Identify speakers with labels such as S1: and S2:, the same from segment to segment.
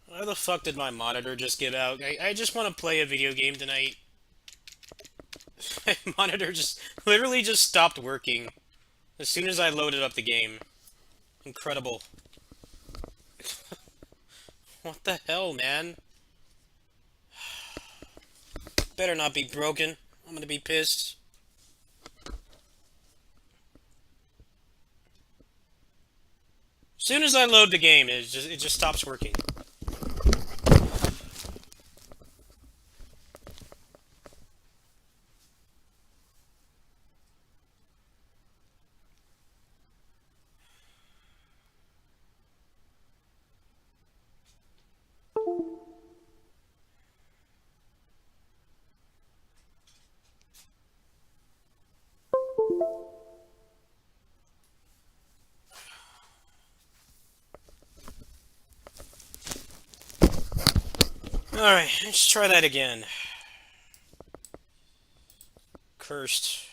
S1: Why the fuck did my monitor just give out? I just want to play a video game tonight. My monitor just literally just stopped working as soon as I loaded up the game. Incredible. What the hell, man? Better not be broken. I'm gonna be pissed. As soon as I load the game, it just stops working. Alright, let's try that again. Cursed.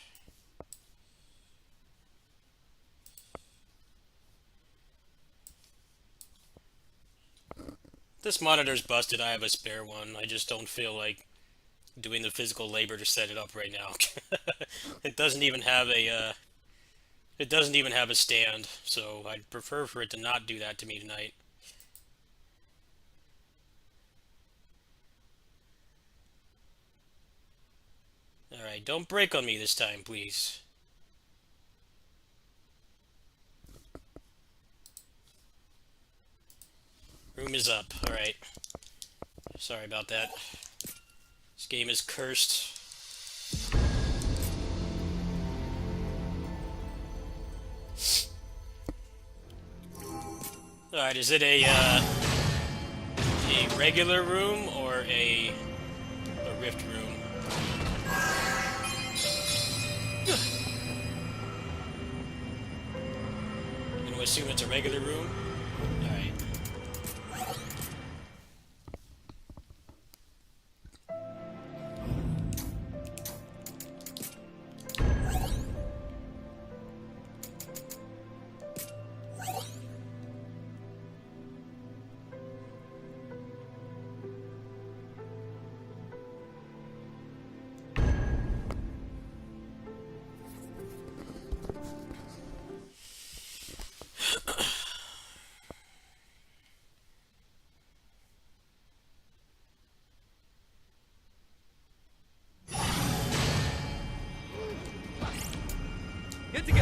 S1: This monitor's busted. I have a spare one. I just don't feel like doing the physical labor to set it up right now. It doesn't even have a stand, so I'd prefer for it to not do that to me tonight. Alright, don't break on me this time, please. Room is up. Alright. Sorry about that. This game is cursed. Alright, is it a regular room or a rift room? I'm gonna assume it's a regular room. Alright.
S2: Good to go.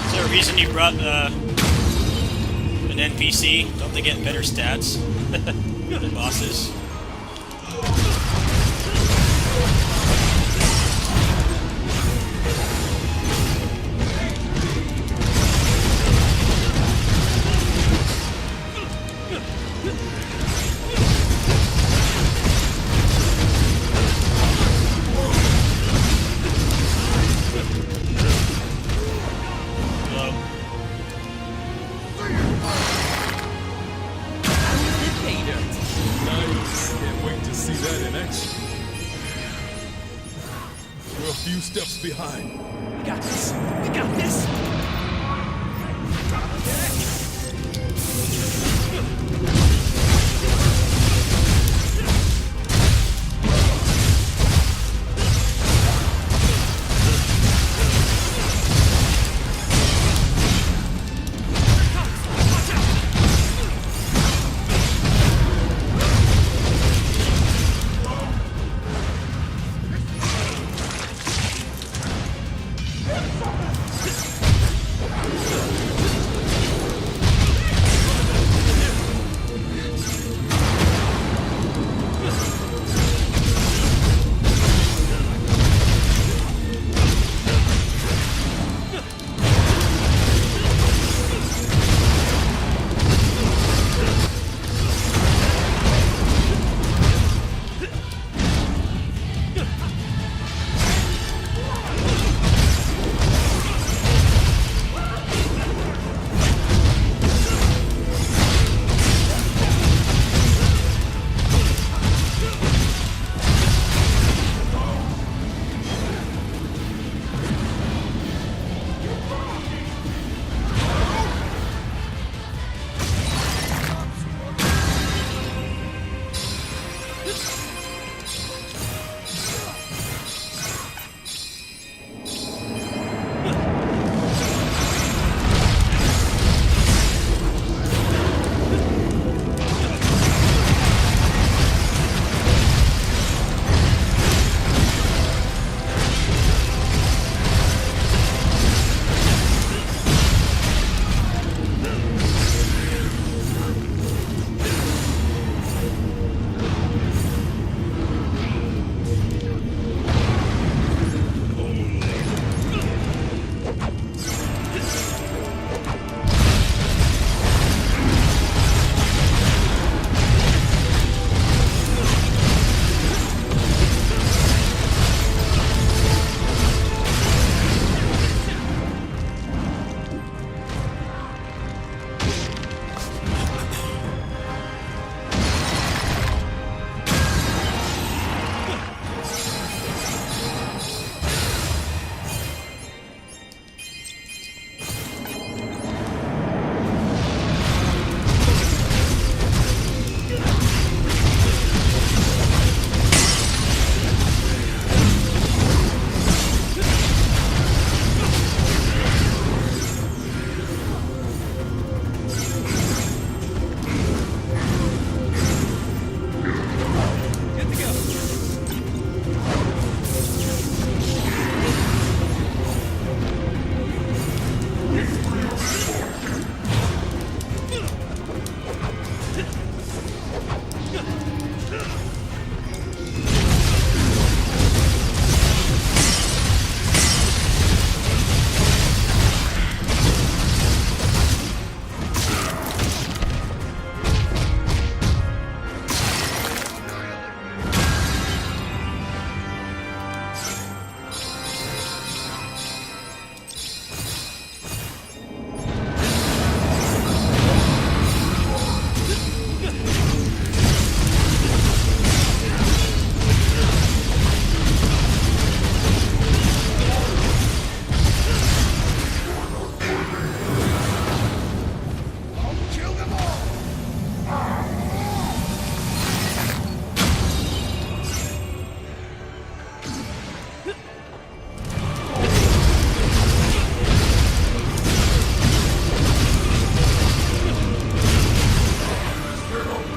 S1: Is there a reason you brought an NPC? Don't they get better stats than bosses? Hello?
S2: Dictator. Nice. steps behind.
S3: We got this. We got this.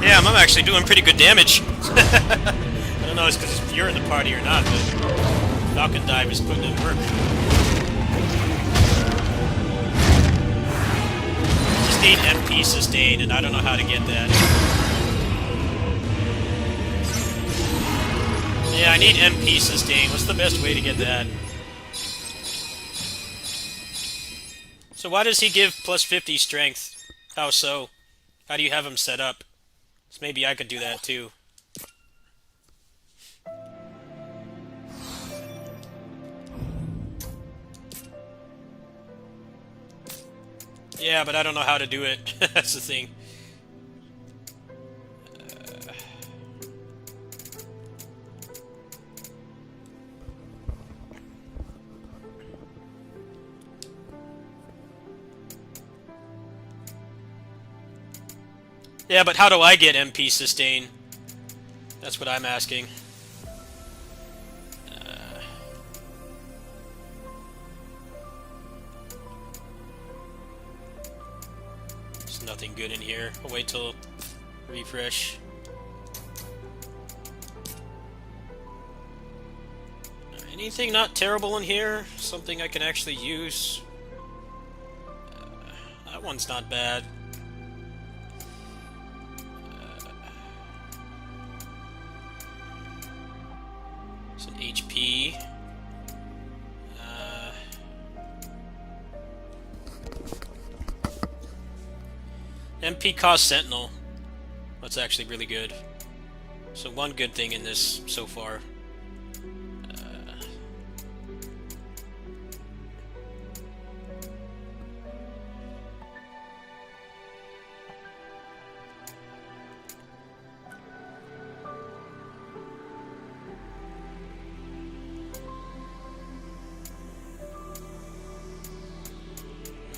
S1: Damn, I'm actually doing pretty good damage. I don't know if it's because you're in the party or not, but Falcon Dive is putting in work. Just need MP sustain, and I don't know how to get that. Yeah, I need MP sustain. What's the best way to get that? So why does he give plus 50 strength? How so? How do you have him set up? So maybe I could do that too. Yeah, but I don't know how to do it. That's the thing. Yeah, but how do I get MP sustain? That's what I'm asking. There's nothing good in here. I'll wait till refresh. Anything not terrible in here? Something I can actually use? That one's not bad. It's an HP. MP cost Sentinel. That's actually really good. So one good thing in this so far.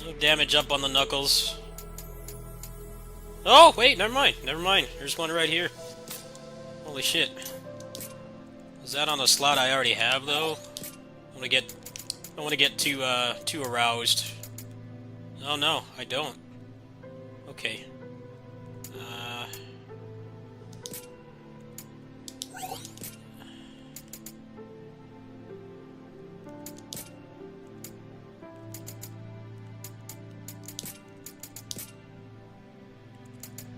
S1: No damage up on the knuckles. Oh, wait, never mind. Never mind. There's one right here. Holy shit. Is that on a slot I already have, though? I don't want to get too aroused. Oh no, I don't. Okay.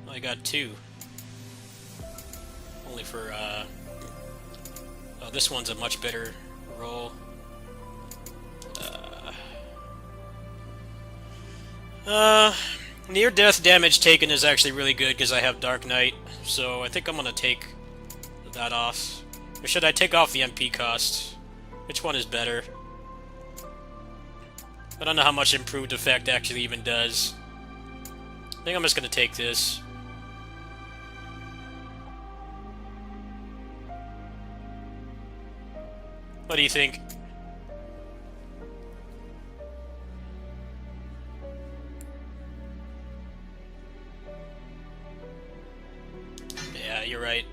S1: I got two. Only for, oh, this one's a much better roll. Near-death damage taken is actually really good because I have Dark Knight, so I think I'm gonna take that off. Or should I take off the MP cost? Which one is better? I don't know how much improved effect actually even does. I think I'm just gonna take this. What do you think? Yeah, you're right.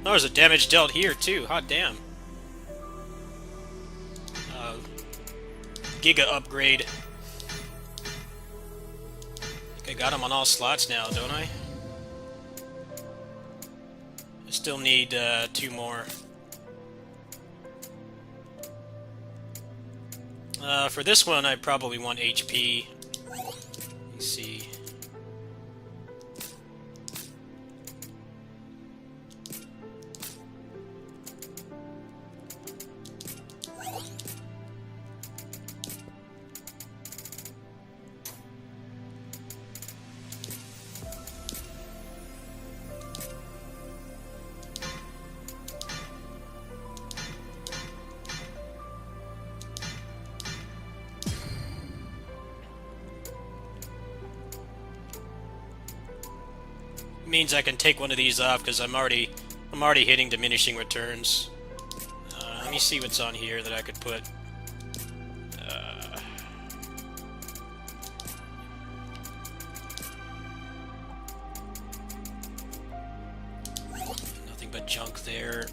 S1: Oh, there's a damage dealt here too. Hot damn. Giga upgrade. I think I got him on all slots now, don't I? I still need two more. For this one, I probably want HP. Let me see. Means I can take one of these off because I'm already hitting diminishing returns. Let me see what's on here that I could put. Nothing but junk there.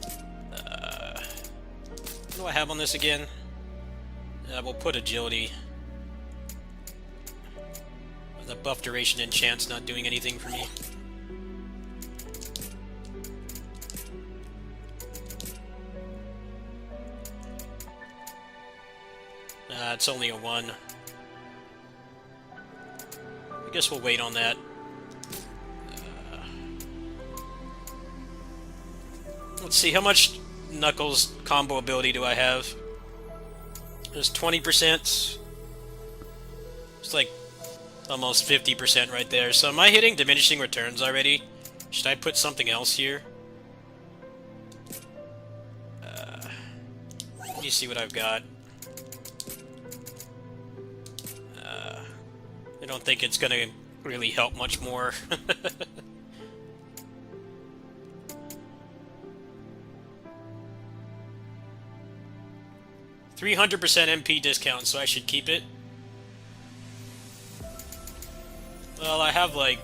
S1: What do I have on this again? We'll put agility. The buff duration enchant's not doing anything for me. It's only a 1. I guess we'll wait on that. Let's see, how much Knuckles combo ability do I have? There's 20%. It's like almost 50% right there. So am I hitting diminishing returns already? Should I put something else here? Let me see what I've got. I don't think it's gonna really help much more. 300% MP discount, so I should keep it. Well, I have like...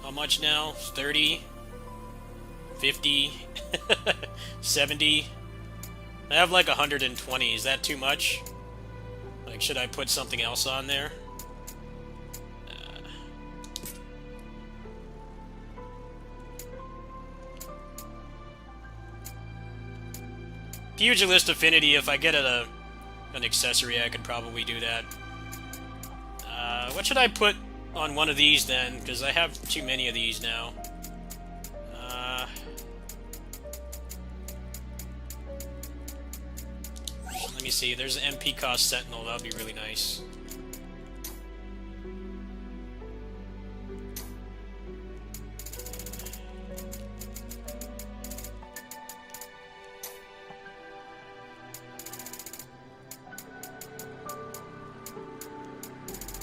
S1: how much now? 30? 50? 70? I have like 120. Is that too much? Like, should I put something else on there? Pugilist Affinity, if I get an accessory, I could probably do that. What should I put on one of these then? Because I have too many of these now. Let me see, there's an MP cost Sentinel, that would be really nice.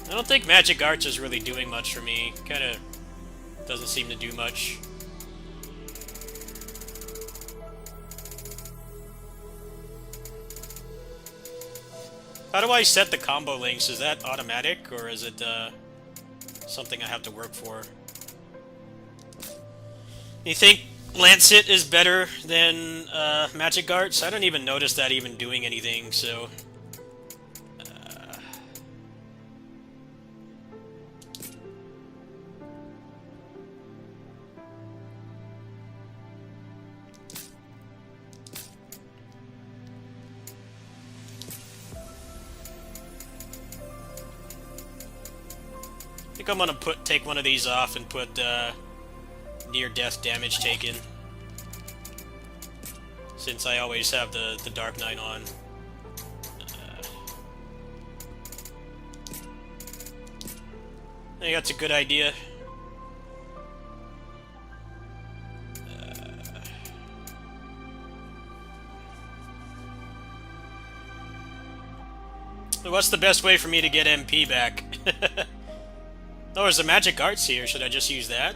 S1: I don't think Magic Arts is really doing much for me. Kinda doesn't seem to do much. How do I set the combo links? Is that automatic, or is it something I have to work for? You think Lancet is better than Magic Arts? I don't even notice that even doing anything, so... I think I'm gonna take one of these off and put near-death damage taken, since I always have the Dark Knight on. I think that's a good idea. So what's the best way for me to get MP back? Oh, there's a Magic Arts here. Should I just use that?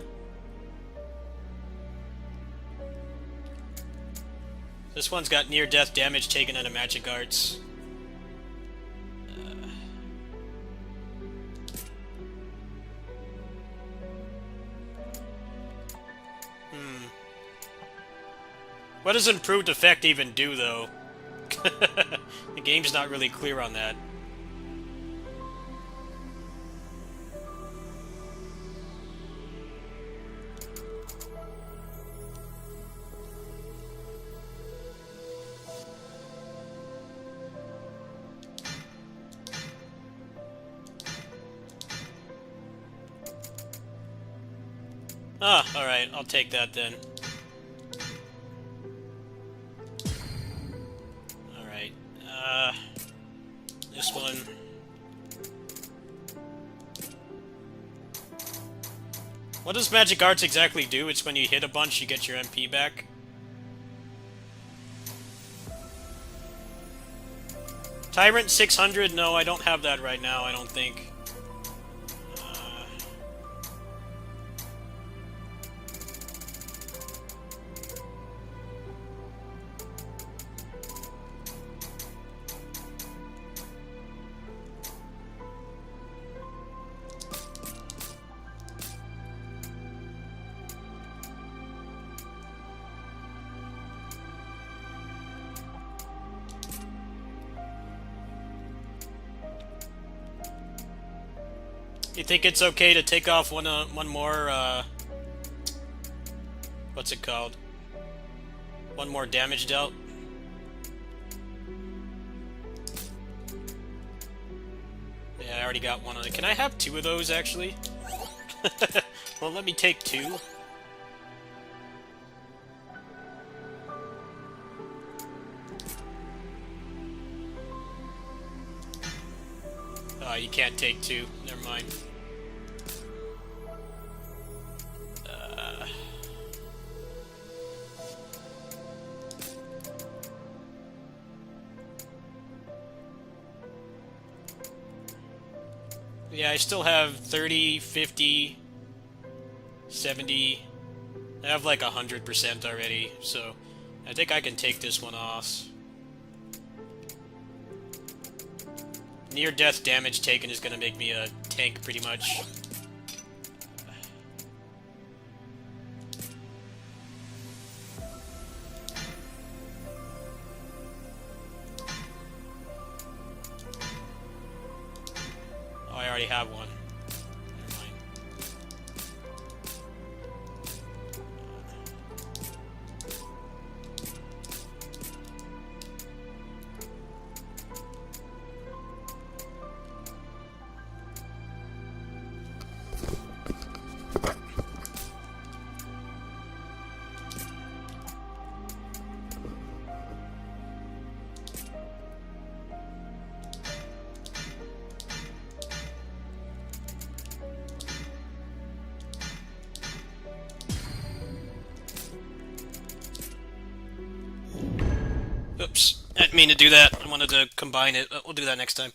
S1: This one's got near-death damage taken out of Magic Arts. What does improved effect even do, though? The game's not really clear on that. Ah, alright, I'll take that then. Alright, this one... What does Magic Arts exactly do? It's when you hit a bunch, you get your MP back? Tyrant 600? No, I don't have that right now, I don't think. You think it's okay to take off one more, what's it called? One more damage dealt? Yeah, I already got one on it. Can I have two of those, actually? Well, let me take two. Oh, you can't take two. Never mind. Yeah, I still have 30, 50, 70. I have like 100% already, so I think I can take this one off. Near-death damage taken is gonna make me a tank, pretty much. Oh, I already have one. Never mind. Oops, I didn't mean to do that. I wanted to combine it, but we'll do that next time.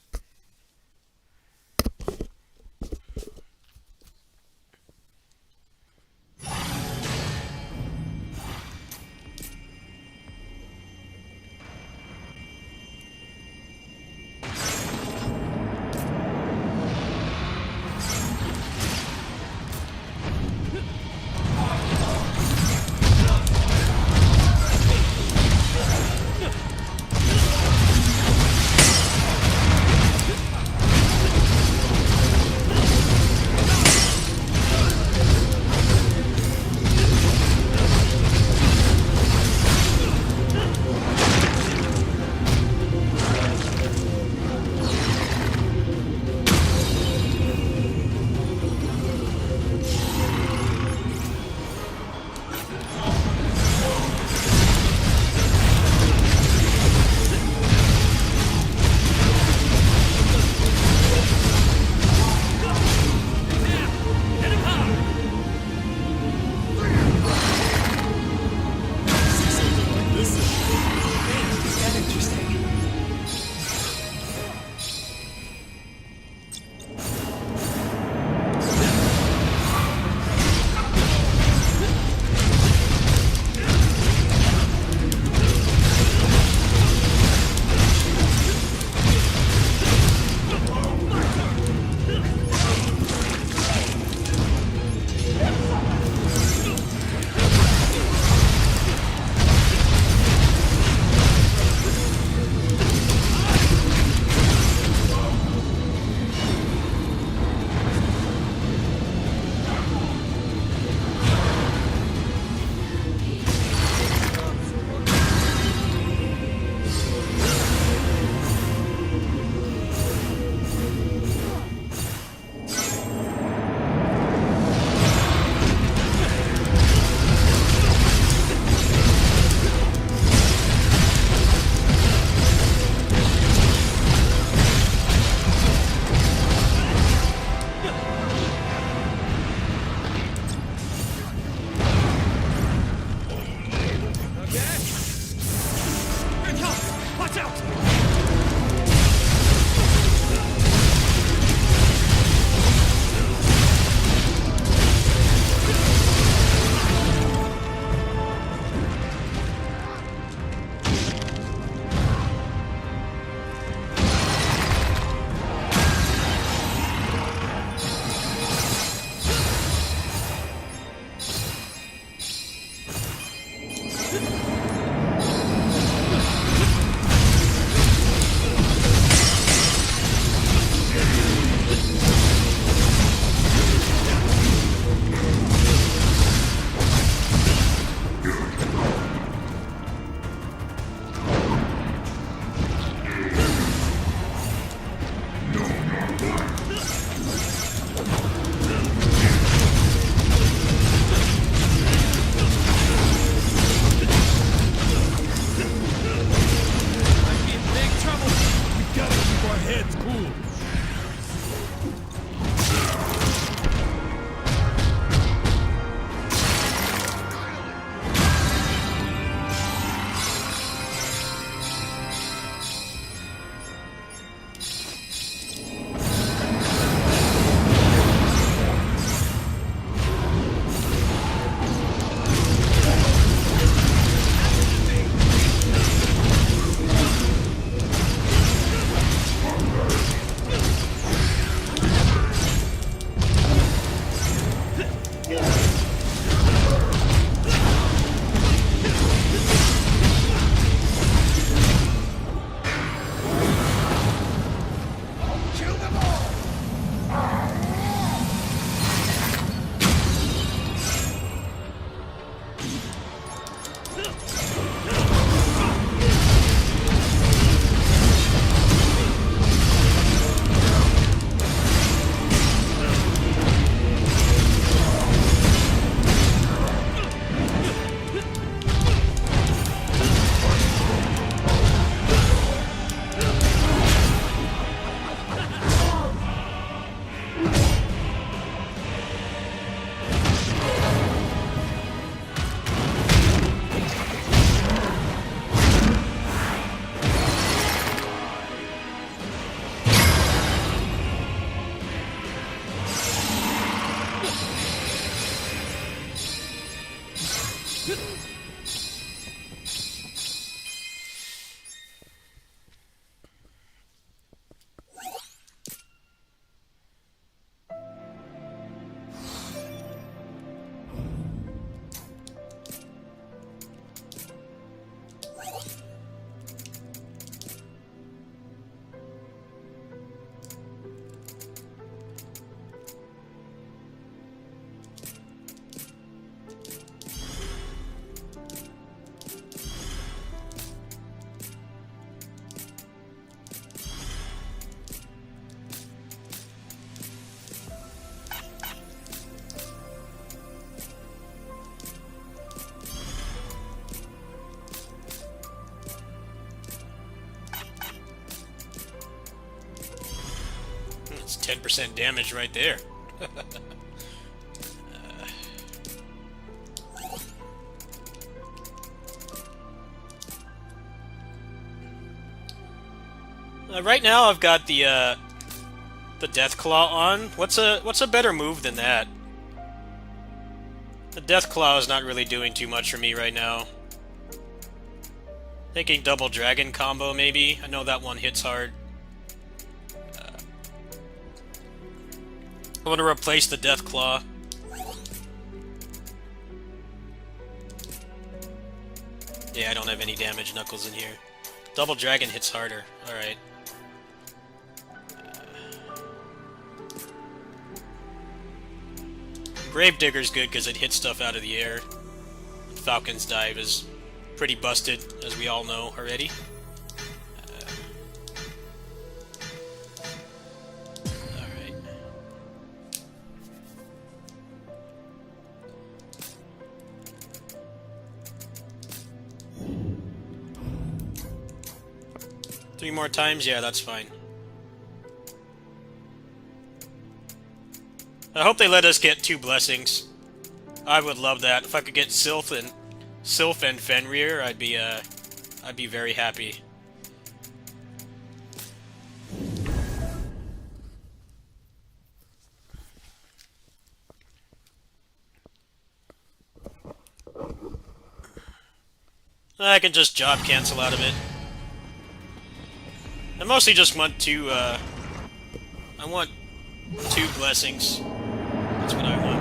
S1: 10% damage right there. Right now I've got the Deathclaw on. What's a better move than that? The Deathclaw is not really doing too much for me right now. Thinking double dragon combo maybe. I know that one hits hard. I want to replace the Deathclaw. Yeah, I don't have any damage knuckles in here. Double dragon hits harder. Alright. Gravedigger's good because it hits stuff out of the air. Falcon's Dive is pretty busted, as we all know already. Alright. Three more times? Yeah, that's fine. I hope they let us get 2 blessings. I would love that. If I could get Sylph and Fenrir, I'd be very happy. I can just job cancel out of it. I mostly just want to, I want 2 blessings. That's what I want.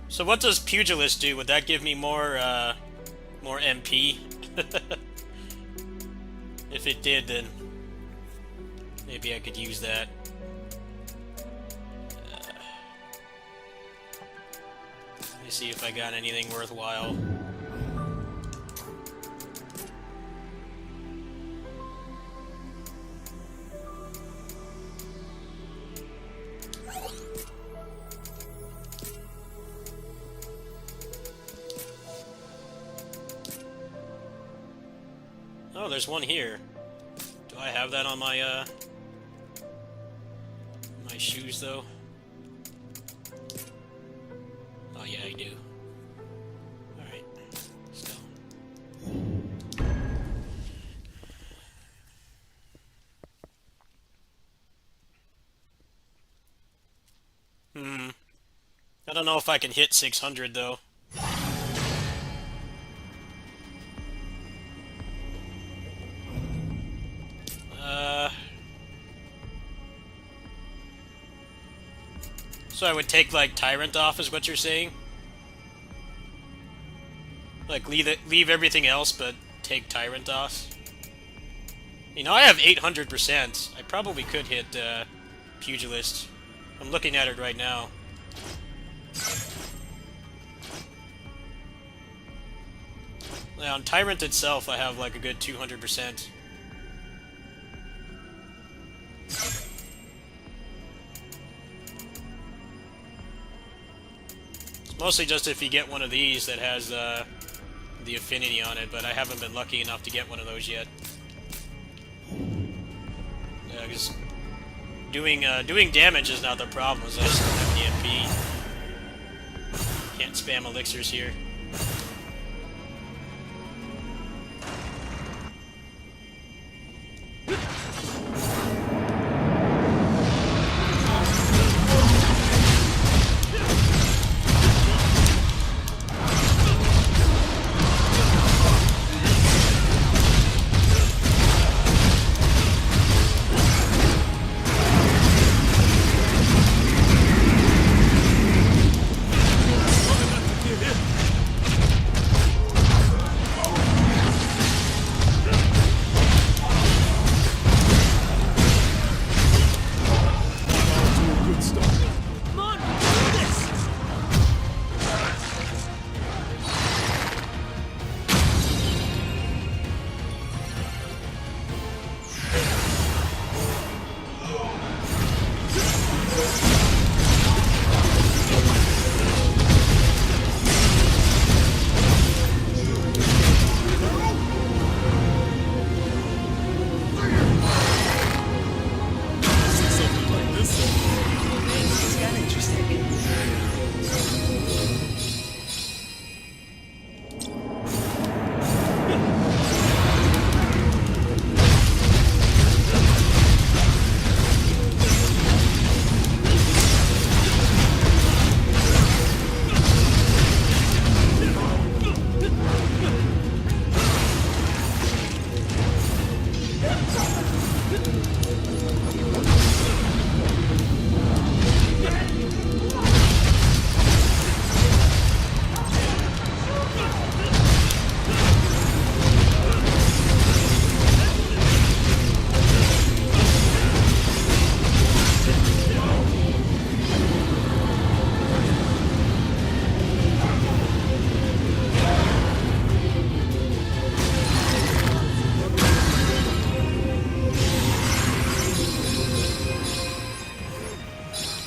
S1: So what does Pugilist do? Would that give me more MP? If it did, then maybe I could use that. Let me see if I got anything worthwhile. Oh, there's one here. Do I have that on my my shoes though? Oh yeah, I do. Alright, let's go. I don't know if I can hit 600 though. So I would take, like, Tyrant off, is what you're saying? Like, leave everything else, but take Tyrant off? You know, I have 800%. I probably could hit, Pugilist. I'm looking at it right now. Now, on Tyrant itself, I have, like, a good 200%. Mostly just if you get one of these that has the affinity on it, but I haven't been lucky enough to get one of those yet. Yeah, because doing damage is not the problem, as I just don't have any MP. Can't spam elixirs here.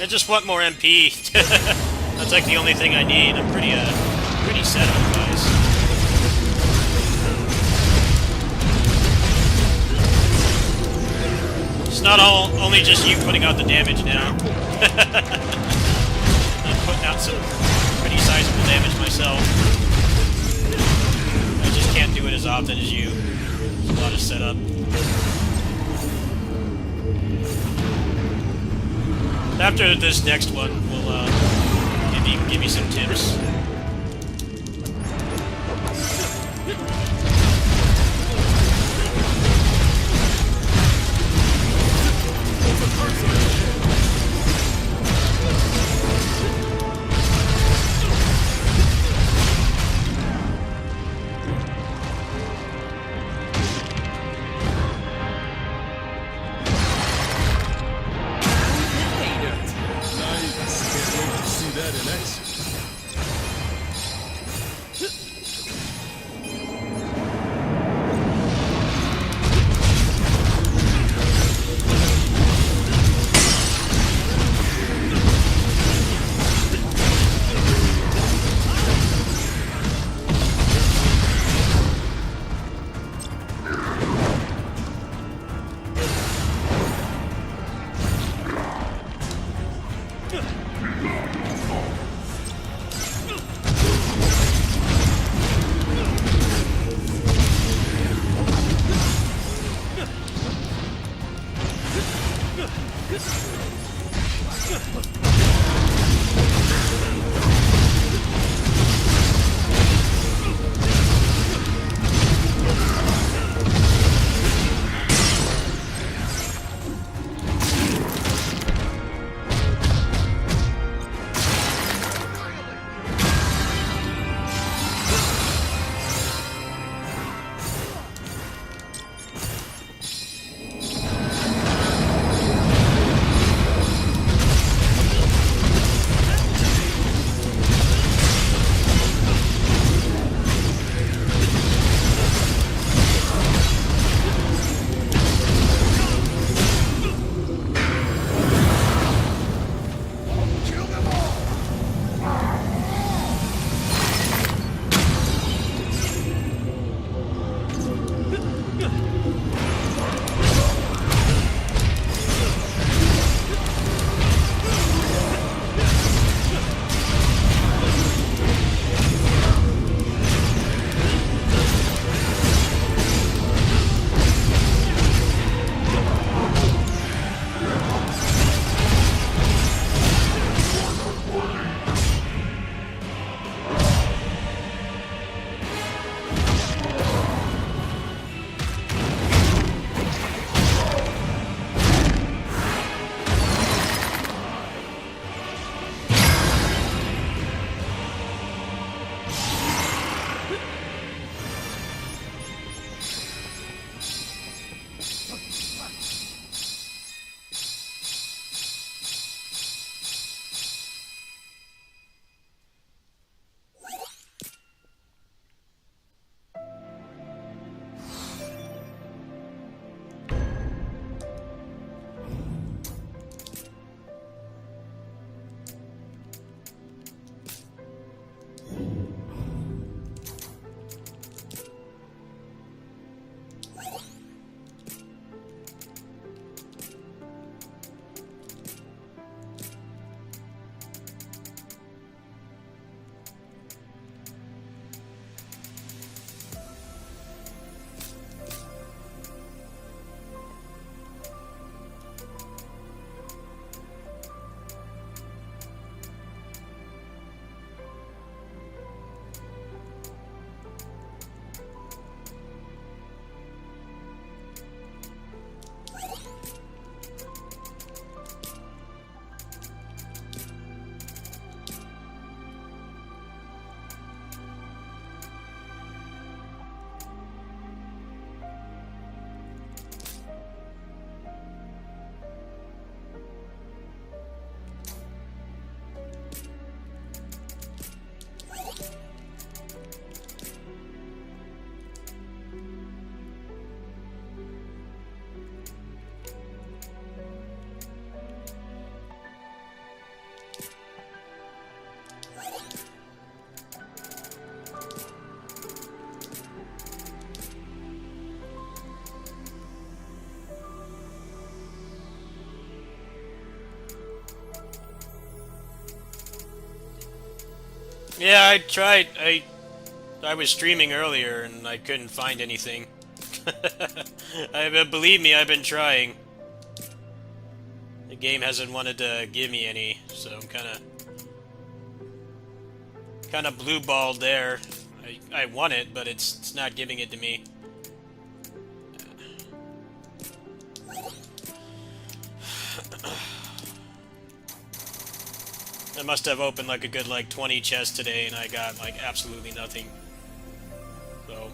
S1: just want more MP. That's like the only thing I need. I'm pretty set otherwise. It's not only just you putting out the damage now. I'm putting out some pretty sizable damage myself. I just can't do it as often as you. There's a lot of setup. After this next one, we'll give me some tips. Yeah, I tried. I was streaming earlier and I couldn't find anything. Believe me, I've been trying. The game hasn't wanted to give me any, so I'm kind of blue balled there. I want it, but it's not giving it to me. I must have opened like a good 20 chests today, and I got absolutely nothing. So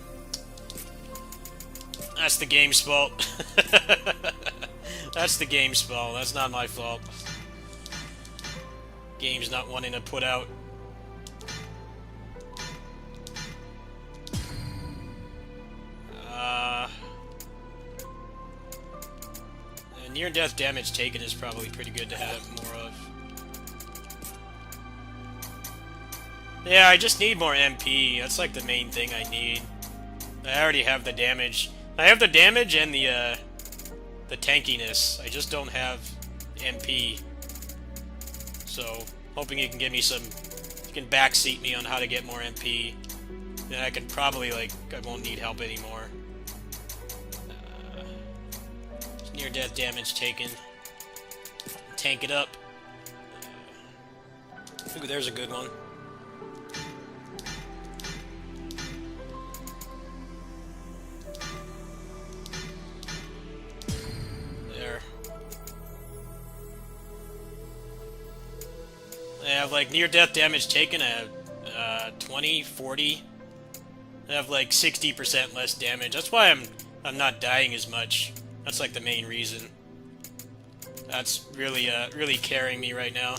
S1: that's the game's fault. That's the game's fault. That's not my fault. Game's not wanting to put out. Near-death damage taken is probably pretty good to have more of. Yeah, I just need more MP. That's like the main thing I need. I already have the damage. I have the damage and the tankiness. I just don't have MP. So, hoping you can give me some... You can backseat me on how to get more MP. Then I can probably, I won't need help anymore. Near-death damage taken. Tank it up. Ooh, there's a good one. There. I have, near-death damage taken. I have 20, 40. I have, 60% less damage. That's why I'm not dying as much. That's the main reason. That's really really carrying me right now.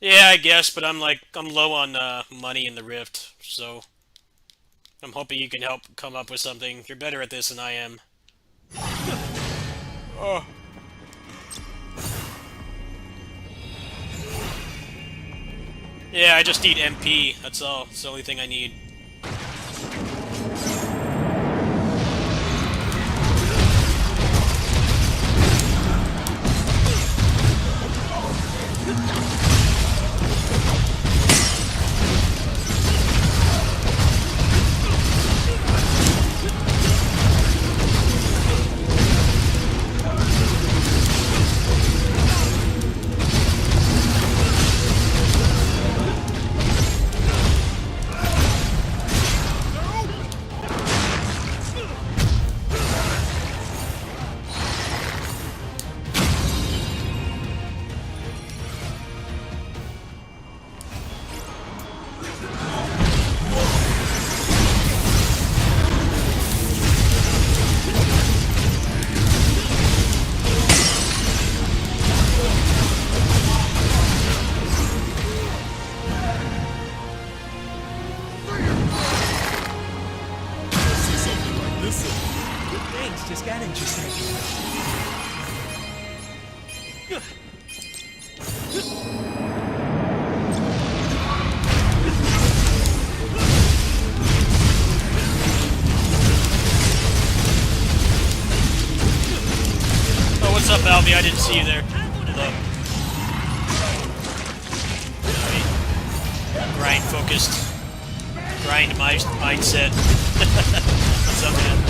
S1: Yeah, I guess, but I'm low on money in the Rift, so I'm hoping you can help come up with something. You're better at this than I am. Oh. Yeah, I just need MP. That's all. It's the only thing I need.
S3: Just got interesting.
S1: Oh, what's up, Albi? I didn't see you there. Hello. Grind focused. Grind mindset. What's up, man?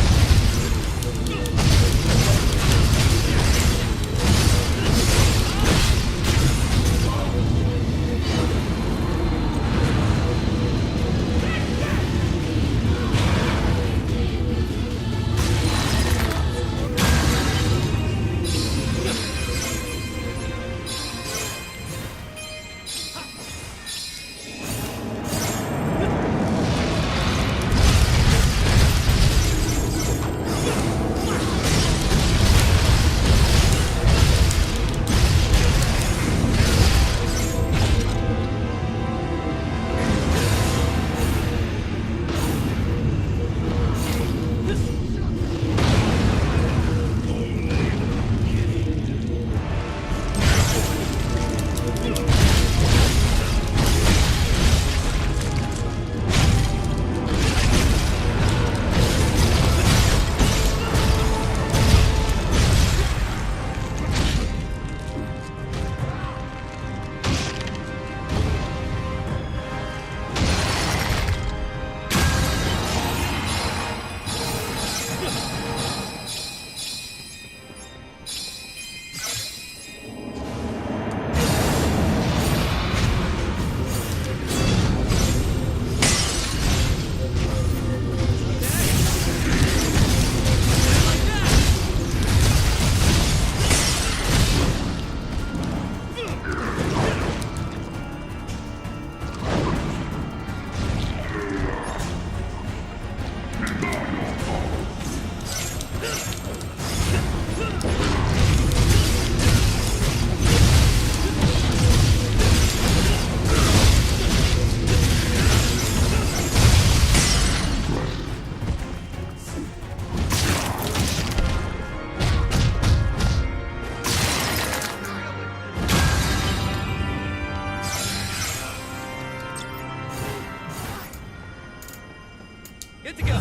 S3: Good to go.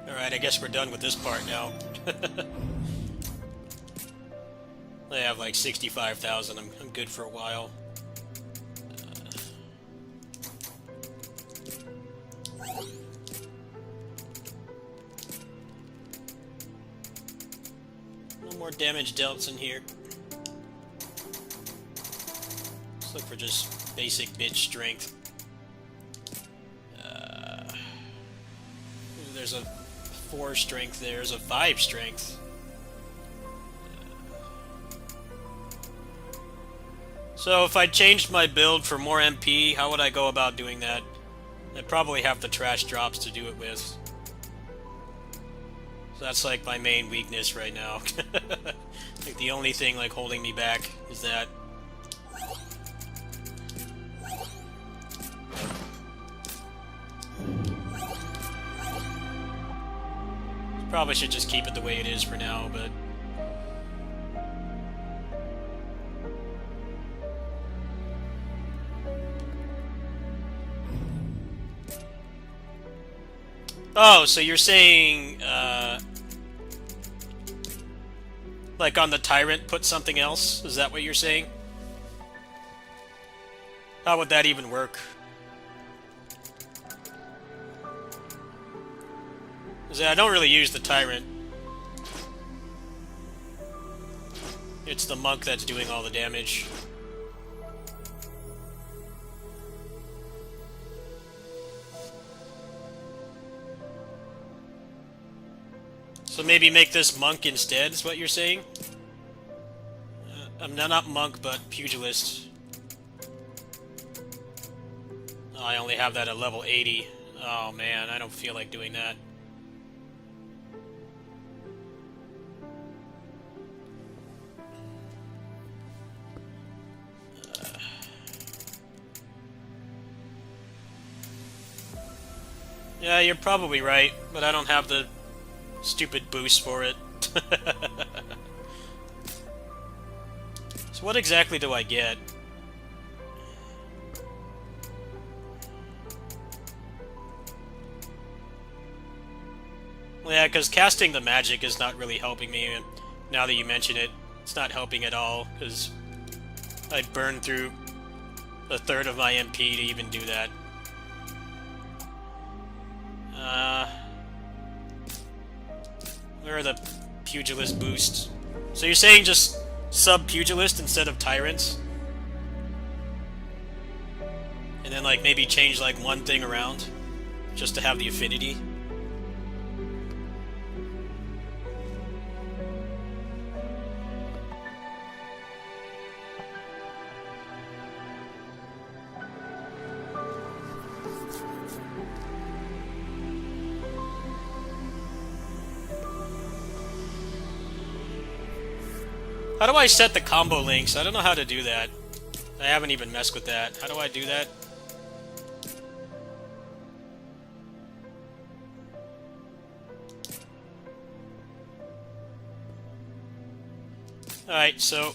S1: Alright, I guess we're done with this part now. I have like 65,000. I'm good for a while. No more damage dealt in here. Let's look for just basic bitch strength. There's a 4 strength there. There's a 5 strength. So if I changed my build for more MP, how would I go about doing that? I'd probably have the trash drops to do it with. So that's like my main weakness right now. Like the only thing like holding me back is that. Probably should just keep it the way it is for now, but... Oh, so you're saying, like on the Tyrant, put something else? Is that what you're saying? How would that even work? I don't really use the Tyrant. It's the monk that's doing all the damage. So maybe make this monk instead, is what you're saying? I'm not monk, but pugilist. Oh, I only have that at level 80. Oh man, I don't feel like doing that. Yeah, you're probably right, but I don't have the stupid boost for it. So what exactly do I get? Well, yeah, because casting the magic is not really helping me, and now that you mention it, it's not helping at all, because I burned through a third of my MP to even do that. Where are the pugilist boosts? So you're saying just sub-pugilist instead of tyrants? And then like maybe change like one thing around just to have the affinity? How do I set the combo links? I don't know how to do that. I haven't even messed with that. How do I do that? Alright, so...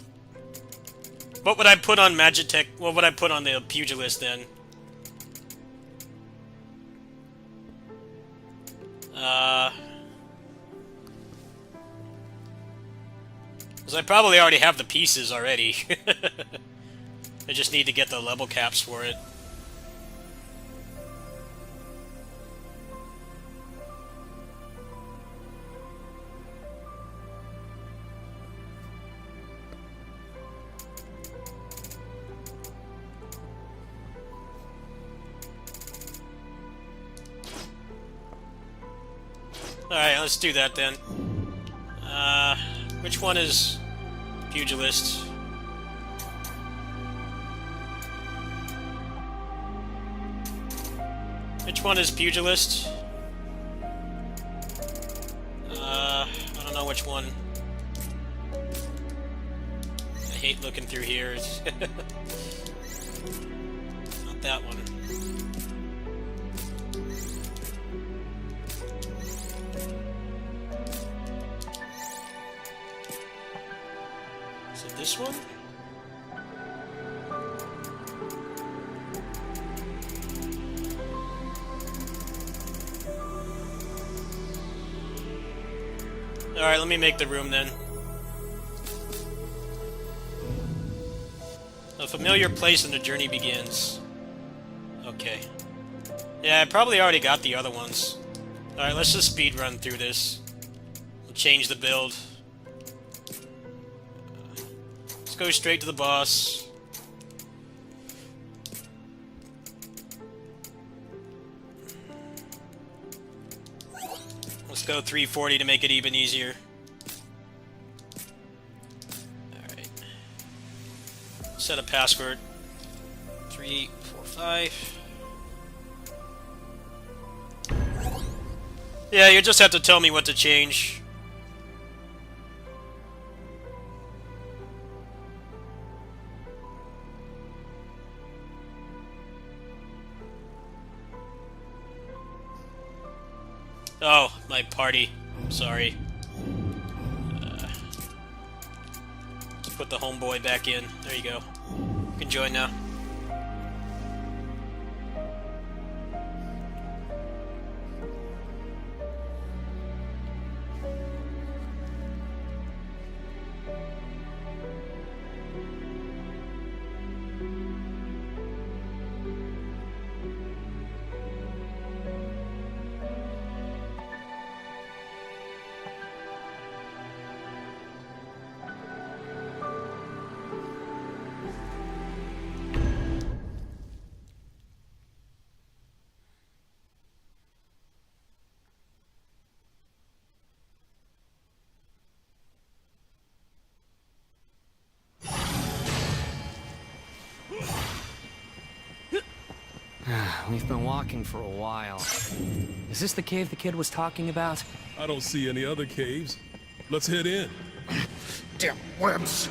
S1: what would I put on Magitech? What would I put on the Pugilist then? Because I probably already have the pieces already. I just need to get the level caps for it. Alright, let's do that then. Which one is Pugilist? Which one is Pugilist? I don't know which one. I hate looking through here. Not that one. Is it this one? Alright, let me make the room then. A familiar place and the journey begins. Okay. Yeah, I probably already got the other ones. Alright, let's just speed run through this. We'll change the build. Let's go straight to the boss. Let's go 340 to make it even easier. Alright. Set a password. 345. Yeah, you just have to tell me what to change. Oh, my party. Sorry. Let's put the homeboy back in. There you go. You can join now.
S2: We've been walking for a while. Is this the cave the kid was talking about?
S3: I don't see any other caves. Let's head in.
S4: Damn webs.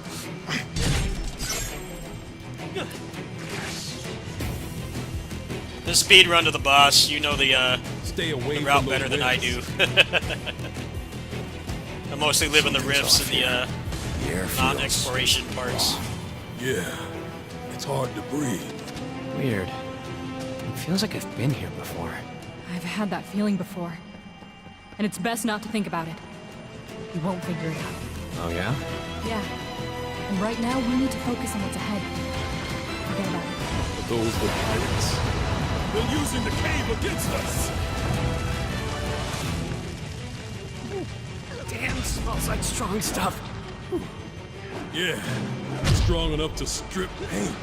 S1: The speed run to the boss, you know the
S3: Stay away
S1: route
S3: from those
S1: better than I do.
S3: webs.
S1: I mostly live in the rifts and the
S4: The air feels
S1: non-exploration parts.
S3: Yeah, it's hard to breathe.
S2: Weird. It feels like I've been here before.
S5: I've had that feeling before. And it's best not to think about it. We won't figure it out.
S2: Oh yeah?
S5: Yeah. And right now, we need to focus on what's ahead. Forget about it.
S3: But those were pirates. They're using the cave against us.
S2: Damn, smells like strong stuff.
S3: Yeah, strong enough to strip paint.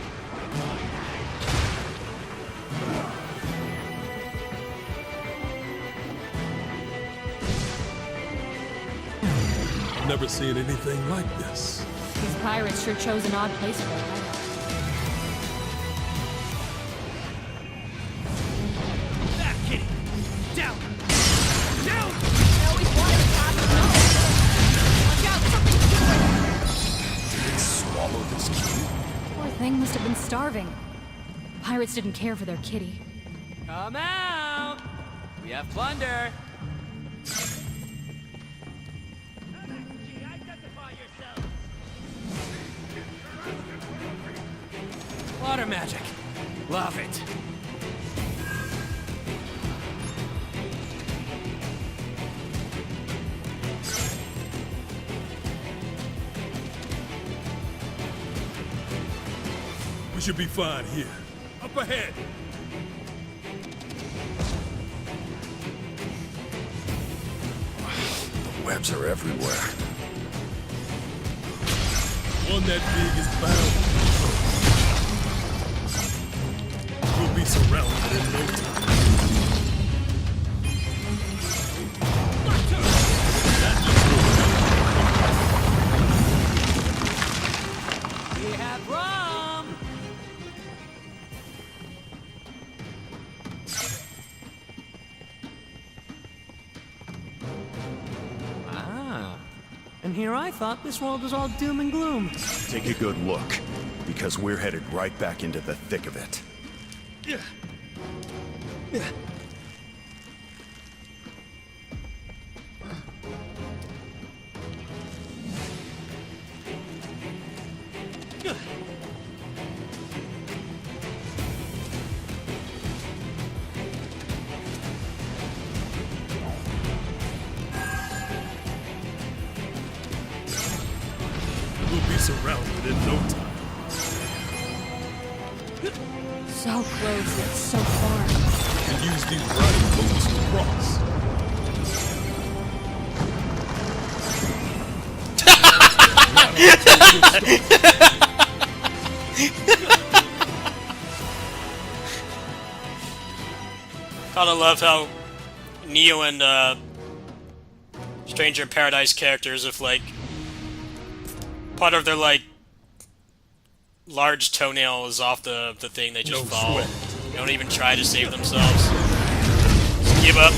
S3: Never seen anything like this.
S5: These pirates sure chose an odd place for it.
S2: That kitty! Down! Down!
S5: I always wanted to pass the nose. Watch out, something's
S4: Did it swallow this key?
S5: Poor thing must have been starving. Pirates didn't care for their kitty.
S2: Come out! We have plunder! Water magic. Love it.
S3: should be fine here. Up ahead!
S4: The webs are everywhere.
S3: One that big is bound. We'll be surrounded in no time.
S2: We have rum! Ah. And here I thought this world was all doom and gloom.
S4: Take a good look, because we're headed right back into the thick of it.
S3: We'll be surrounded in no time.
S5: So close, yet so far.
S3: And use these riding boots to cross.
S1: Gotta love how Neo and Stranger in Paradise characters, if like part of their like large toenail is off the thing, they just
S3: No
S1: fall.
S3: sweat.
S1: They don't even try to save themselves. Just give up.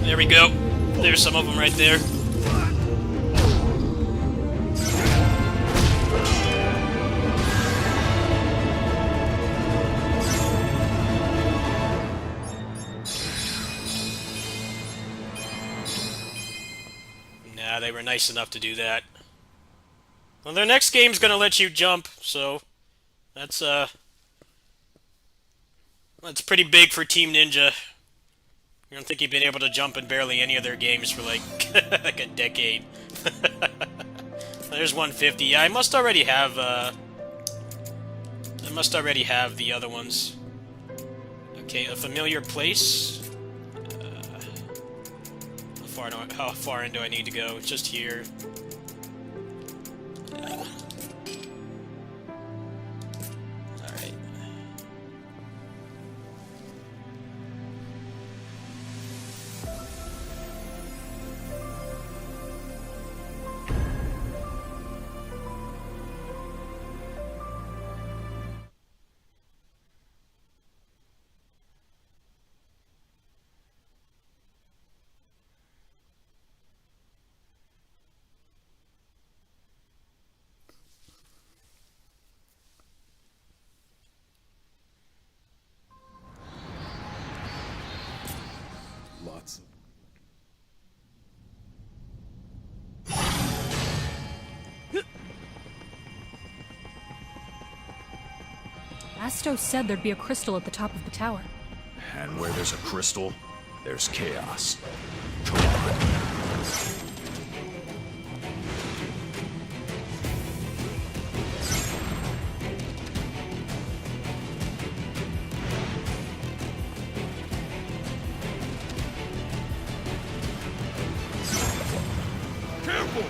S1: There we go. There's some of them right there. Nah, they were nice enough to do that. Well, their next game's gonna let you jump, so that's pretty big for Team Ninja. I don't think you've been able to jump in barely any of their games for like like a decade. There's 150. Yeah, I must already have the other ones. Okay, a familiar place. How far in do I need to go? Just here. Alright.
S3: Lots of...
S5: Asto said there'd be a crystal at the top of the tower.
S4: And where there's a crystal, there's chaos. Come on.
S3: Careful!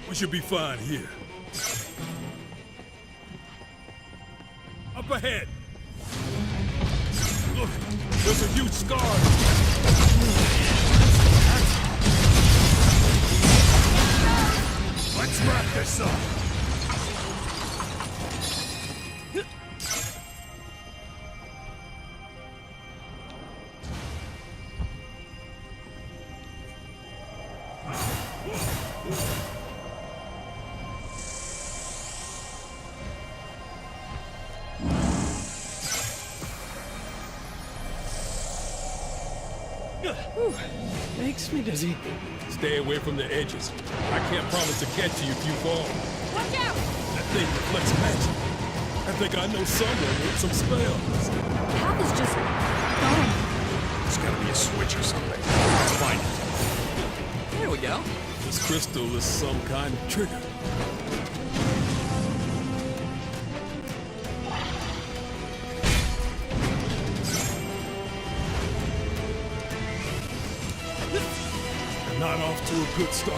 S3: We should be fine here. Up ahead! Look, there's a huge scar. Let's wrap this up.
S2: Makes me dizzy.
S3: Stay away from the edges. I can't promise to catch you if you fall.
S5: Watch out!
S3: That thing reflects magic. I think I know someone with some spells.
S5: Path is just gone.
S4: There's gotta be a switch or something. Let's find it.
S2: There we go.
S3: This crystal is some kind of trigger. Not off to a good start.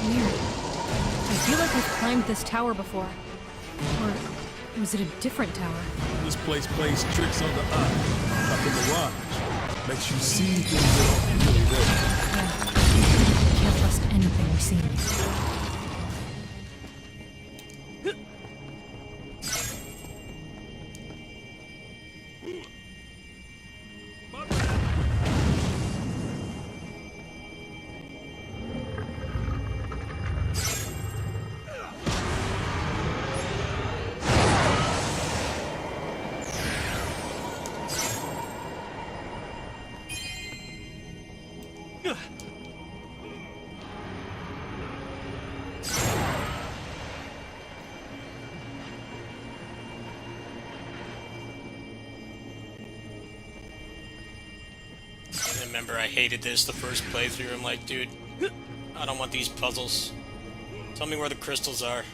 S5: Weird. I feel like I've climbed this tower before. Or was it a different tower?
S3: This place plays tricks on the eye, like a mirage. Makes you see things that aren't really there.
S5: Yeah. Can't trust anything we see.
S1: I remember I hated this the first playthrough. I'm like, dude, I don't want these puzzles. Tell me where the crystals are.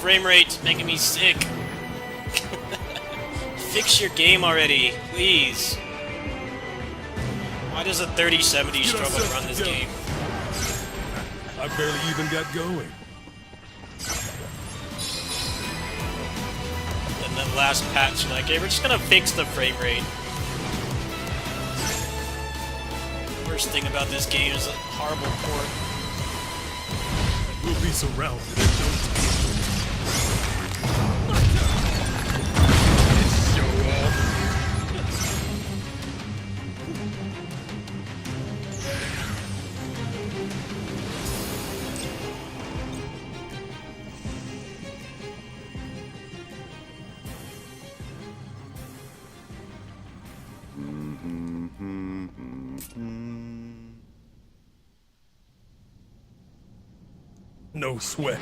S1: Frame rate's making me sick. Fix your game already, please. Why does a 3070 struggle to run this game?
S3: I barely even got going.
S1: And then last patch, like, hey, we're just gonna fix the frame rate. Worst thing about this game is a horrible port.
S3: We'll be surrounded in no time. Show off. No sweat.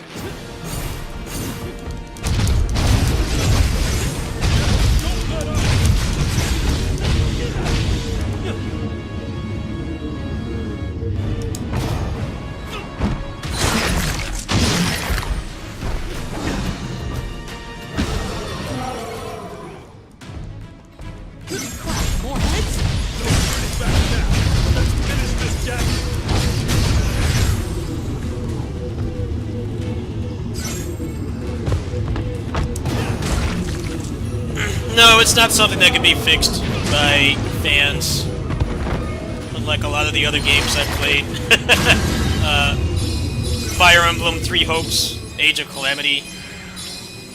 S5: More heads?
S3: Back now. Let's finish this, Jack.
S1: No, it's not something that can be fixed by fans. Unlike a lot of the other games I've played. Fire Emblem 3 Hopes, Age of Calamity,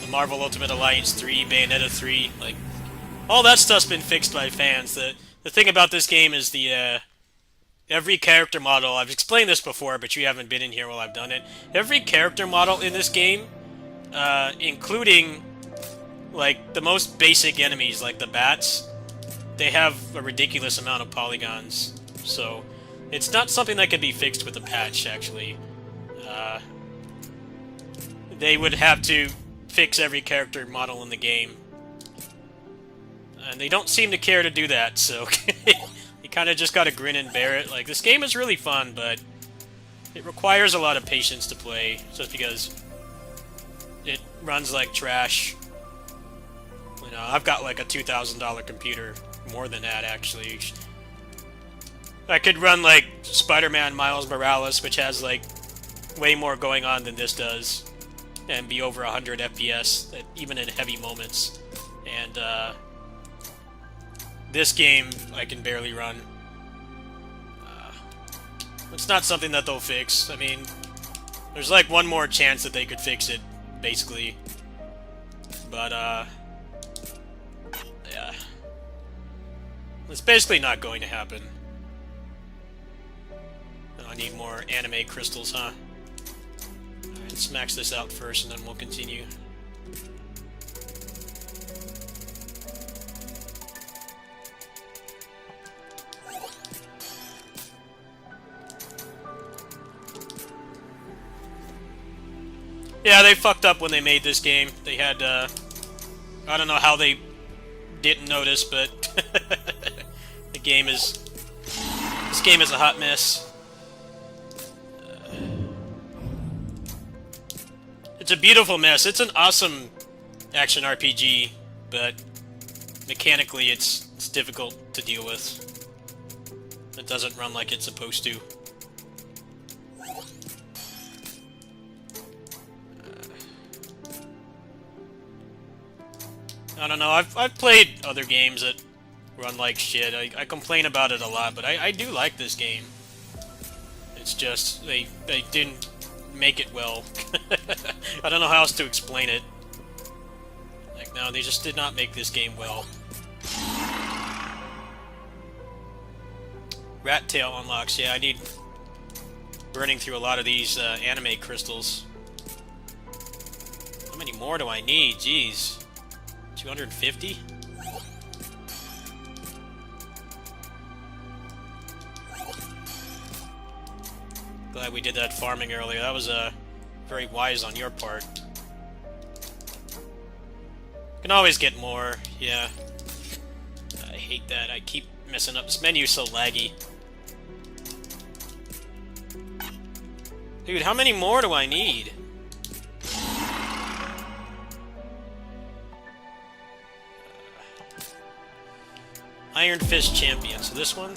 S1: the Marvel Ultimate Alliance 3, Bayonetta 3, like, all that stuff's been fixed by fans. The thing about this game is the, every character model, I've explained this before, but you haven't been in here while I've done it. Every character model in this game, including Like, the most basic enemies, like the bats, they have a ridiculous amount of polygons. So, it's not something that can be fixed with a patch, actually. They would have to fix every character model in the game. And they don't seem to care to do that, so you kind of just gotta grin and bear it. Like, this game is really fun, but it requires a lot of patience to play, just because it runs like trash. You know, I've got like a $2,000 computer, more than that actually. I could run like Spider-Man Miles Morales, which has like way more going on than this does, and be over 100 FPS, even in heavy moments. And this game I can barely run. It's not something that they'll fix. I mean, there's like one more chance that they could fix it, basically. But, yeah. It's basically not going to happen. I need more anime crystals, huh? Alright, let's max this out first and then we'll continue. Yeah, they fucked up when they made this game. They had, I don't know how they didn't notice, but this game is a hot mess. It's a beautiful mess. It's an awesome action RPG, but mechanically it's difficult to deal with. It doesn't run like it's supposed to. I don't know, I've played other games that run like shit. I complain about it a lot, but I do like this game. It's just, they didn't make it well. I don't know how else to explain it. Like, no, they just did not make this game well. Rat Tail unlocks, yeah, I need burning through a lot of these anime crystals. How many more do I need? Jeez. 250? Glad we did that farming earlier. That was very wise on your part. Can always get more, yeah. I hate that. I keep messing up. This menu's so laggy. Dude, how many more do I need? Iron Fist Champion. So this one?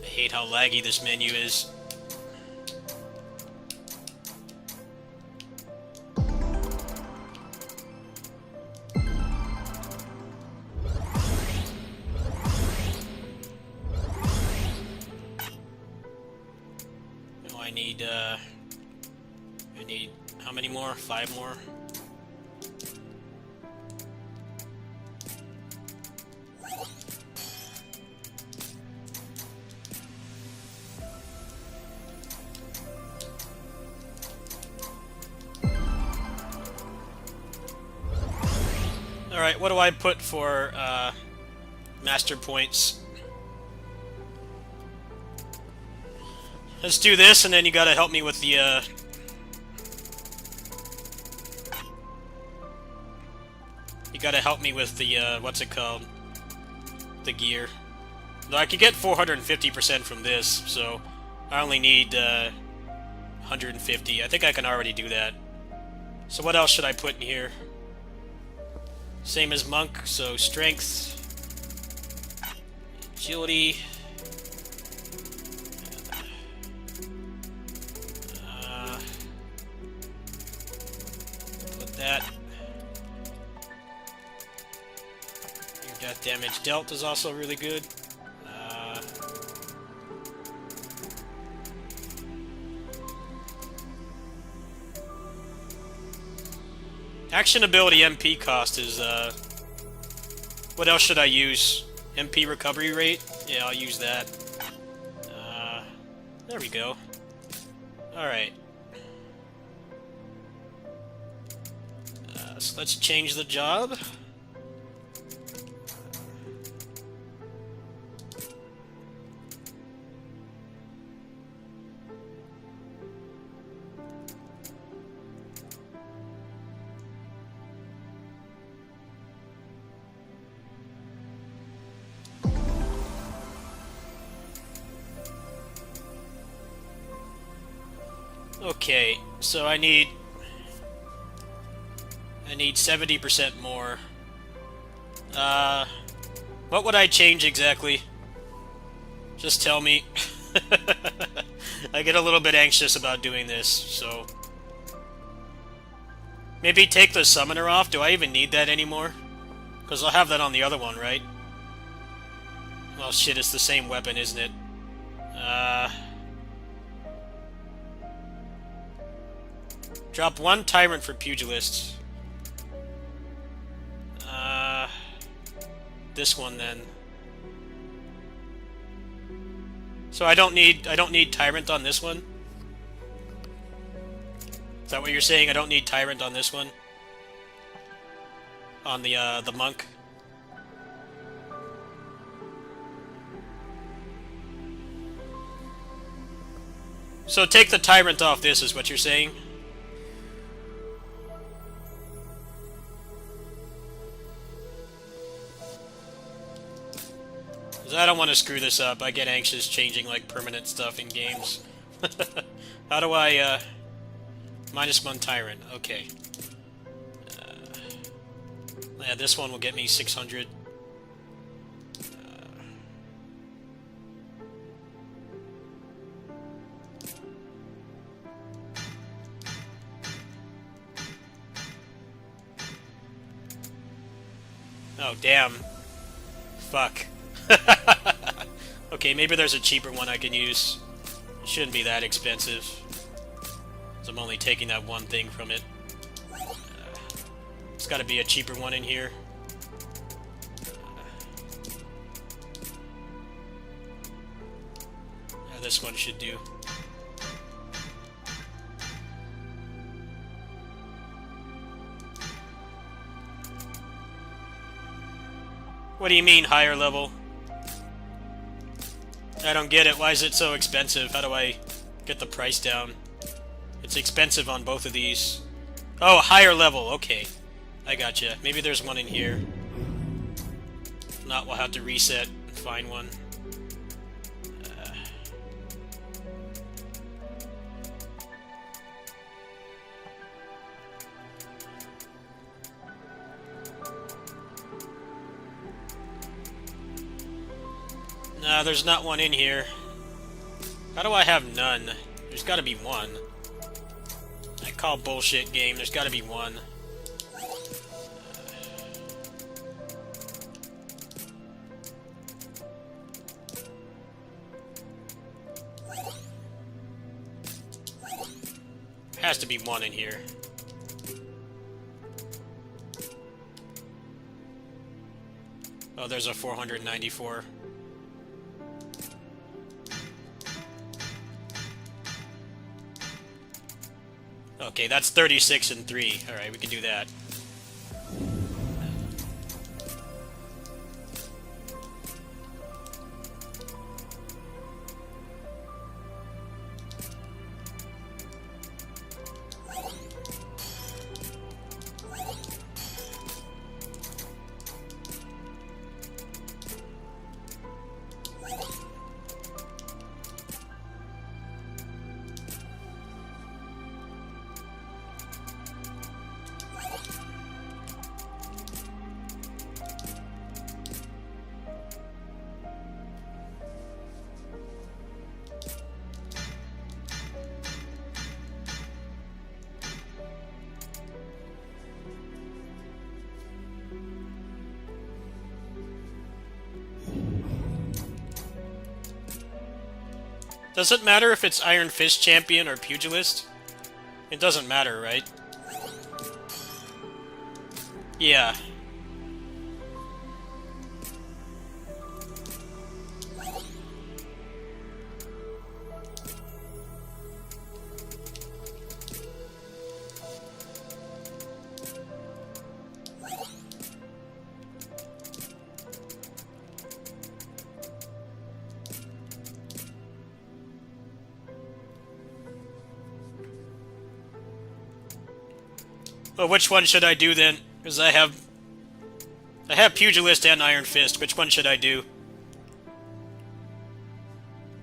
S1: I hate how laggy this menu is. I need how many more? 5 more? Alright, what do I put for master points? Let's do this, and then you gotta help me with the, you gotta help me with the, what's it called? The gear. Though I could get 450% from this, so I only need, 150. I think I can already do that. So what else should I put in here? Same as Monk, so Strength, Agility, that. Your death damage dealt is also really good. Action ability MP cost is What else should I use? MP recovery rate? Yeah, I'll use that. There we go. Alright. So let's change the job. Okay, so I need 70% more. What would I change exactly? Just tell me. I get a little bit anxious about doing this, so... Maybe take the summoner off? Do I even need that anymore? Because I'll have that on the other one, right? Well, shit, it's the same weapon, isn't it? Drop one tyrant for pugilists. This one then. So I don't need tyrant on this one? Is that what you're saying? I don't need tyrant on this one? On the monk? So take the tyrant off this is what you're saying? 'Cause I don't want to screw this up. I get anxious changing like permanent stuff in games. How do I -1 tyrant? Okay. Yeah, this one will get me 600. Oh, damn. Fuck. Okay, maybe there's a cheaper one I can use. It shouldn't be that expensive. 'Cause I'm only taking that one thing from it. There's gotta be a cheaper one in here. Yeah, this one should do. What do you mean, higher level? I don't get it. Why is it so expensive? How do I get the price down? It's expensive on both of these. Oh, higher level. Okay. I gotcha. Maybe there's one in here. If not, we'll have to reset and find one. Nah, there's not one in here. How do I have none? There's gotta be one. I call bullshit game. There's gotta be one. Has to be one in here. Oh, there's a 494. Okay, that's 36 and 3. Alright, we can do that. Does it matter if it's Iron Fist Champion or Pugilist? It doesn't matter, right? Yeah. Well, which one should I do then? Because I have Pugilist and Iron Fist. Which one should I do?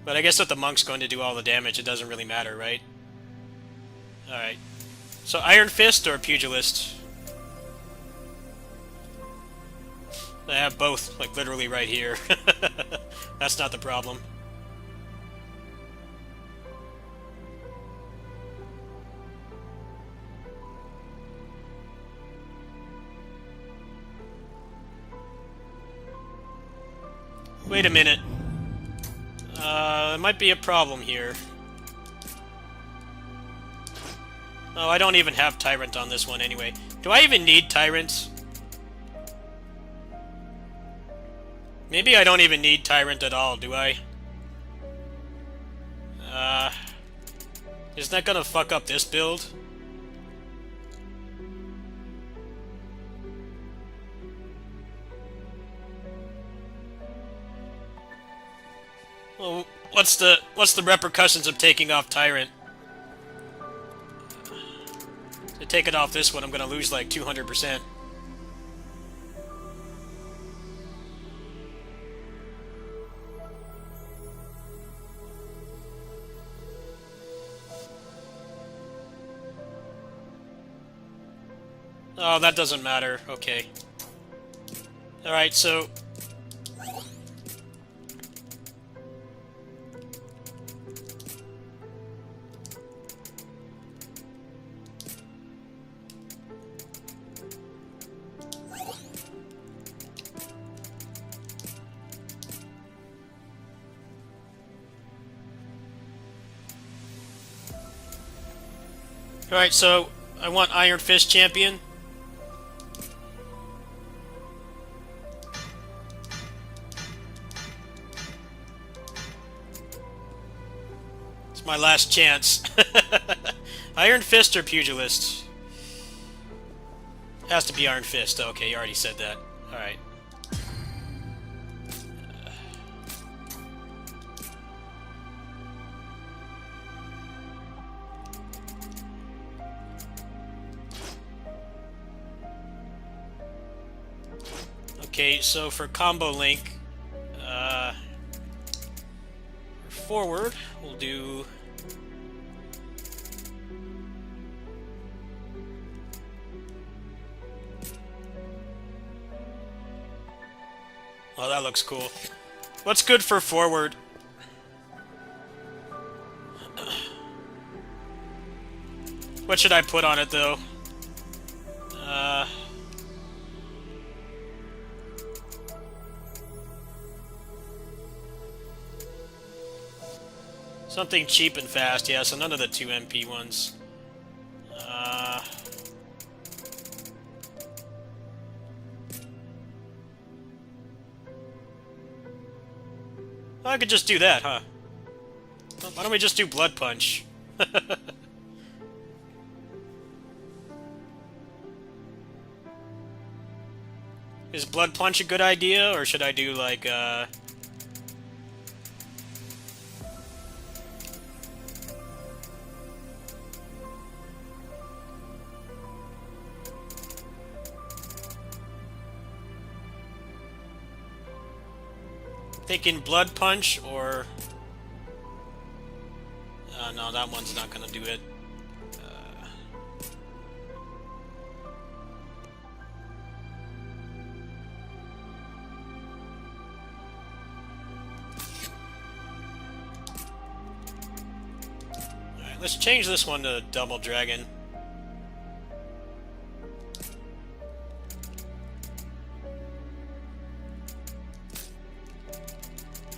S1: But I guess if the monk's going to do all the damage, it doesn't really matter, right? Alright. So Iron Fist or Pugilist? I have both, like, literally right here. That's not the problem. Wait a minute. There might be a problem here. Oh, I don't even have Tyrant on this one anyway. Do I even need Tyrant? Maybe I don't even need Tyrant at all, do I? Isn't that gonna fuck up this build? Well, what's the repercussions of taking off Tyrant? To take it off this one, I'm gonna lose like 200%. Oh, that doesn't matter. Okay. Alright, so... Alright, so I want Iron Fist champion. It's my last chance. Iron Fist or Pugilist? Has to be Iron Fist. Okay, you already said that. Alright. Okay, so for combo link, forward, we'll do... Oh, that looks cool. What's good for forward? What should I put on it, though? Something cheap and fast, yeah, so none of the 2 MP ones. I could just do that, huh? Why don't we just do Blood Punch? Is Blood Punch a good idea, or should I do, like, thinking Blood Punch, or... no, that one's not gonna do it. Alright, let's change this one to Double Dragon.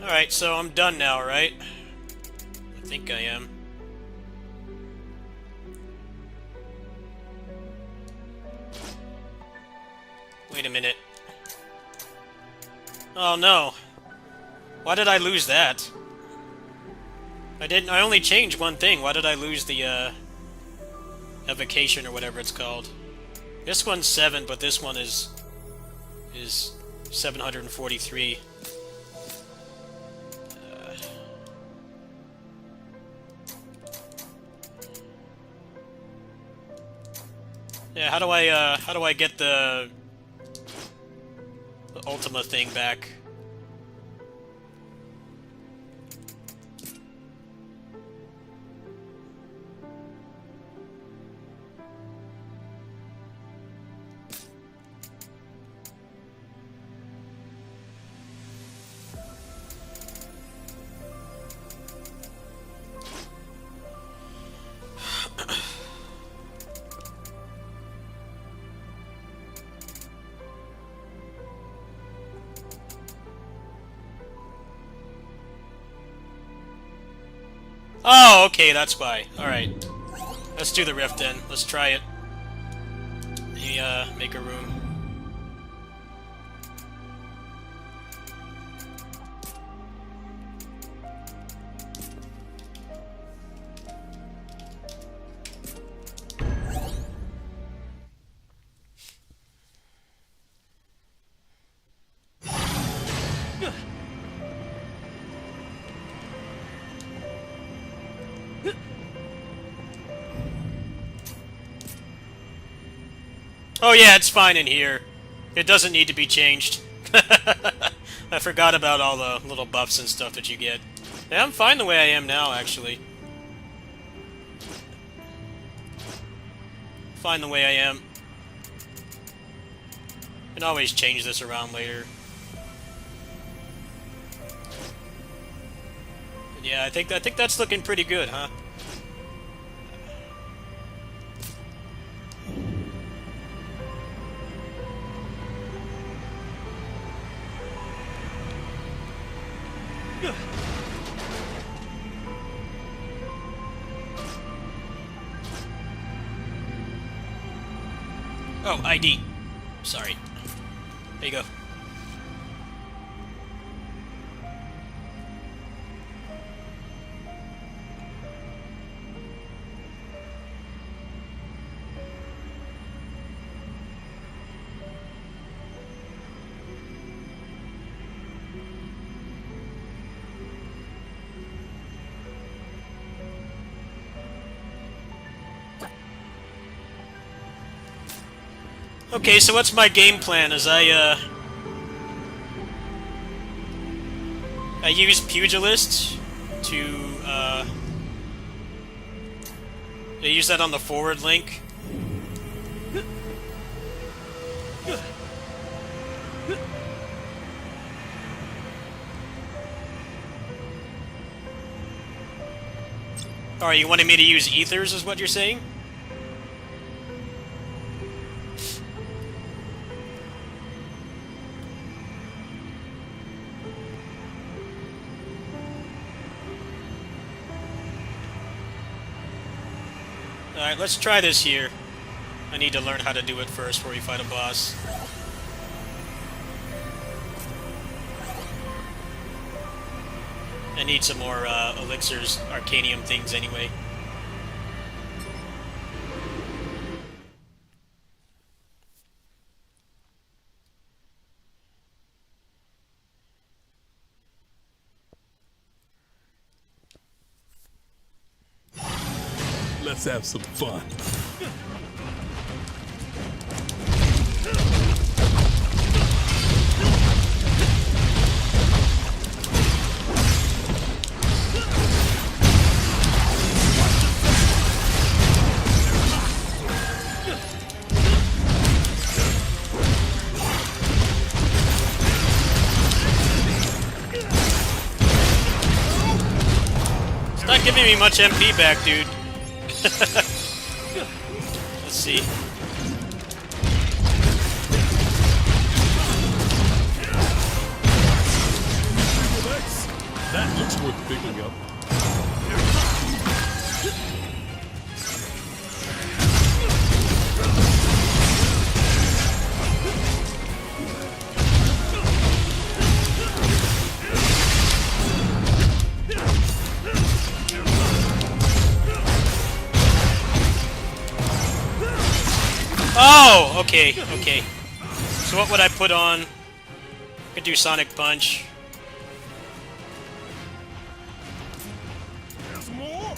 S1: Alright, so I'm done now, right? I think I am. Wait a minute. Oh no. Why did I lose that? I only changed one thing. Why did I lose the, evocation or whatever it's called? This one's 7, but this one is 743. Yeah, how do I get the Ultima thing back? Oh, okay, that's why. Alright. Let's do the rift then. Let's try it. Let me, make a room. Oh yeah, it's fine in here. It doesn't need to be changed. I forgot about all the little buffs and stuff that you get. Yeah, I'm fine the way I am now, actually. Fine the way I am. Can always change this around later. But yeah, I think that's looking pretty good, huh? Oh, ID. Sorry. There you go. Okay, so what's my game plan? As I use Pugilist to, I use that on the forward link. Alright, you wanted me to use Ethers, is what you're saying? Alright, let's try this here. I need to learn how to do it first before we fight a boss. I need some more elixirs, arcanium things anyway.
S3: Let's have some fun.
S1: It's not giving me much MP back, dude. Let's see.
S3: That looks worth picking up.
S1: Oh, okay, okay. So what would I put on? I could do Sonic Punch.
S3: There's more.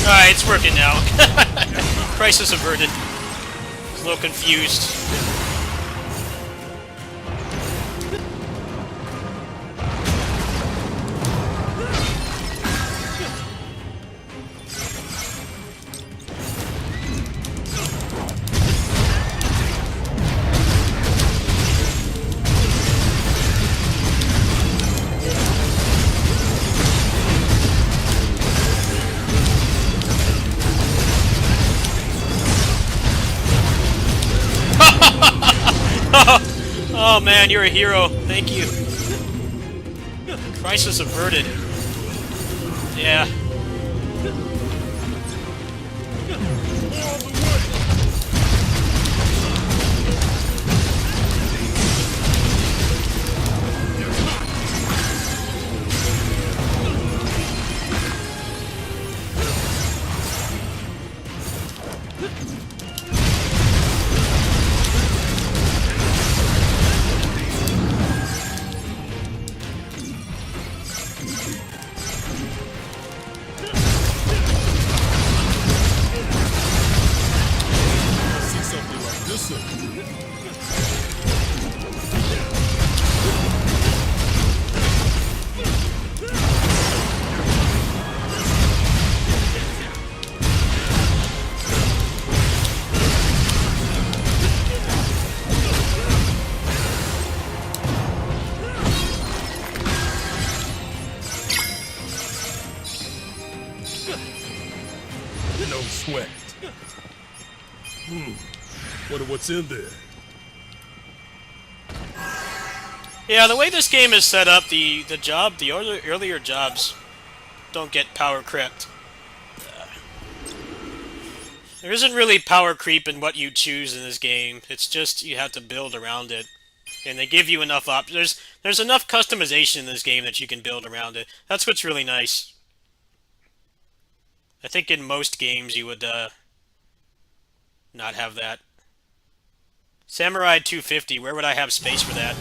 S1: Alright, it's working now. Crisis averted. I was a little confused. Oh man, you're a hero. Thank you. Crisis averted. Yeah.
S3: See something like this. No sweat. Wonder what's in there.
S1: Yeah, the way this game is set up, the earlier jobs don't get power crept. There isn't really power creep in what you choose in this game. It's just you have to build around it. And they give you enough there's enough customization in this game that you can build around it. That's what's really nice. I think in most games you would not have that. Samurai 250, where would I have space for that?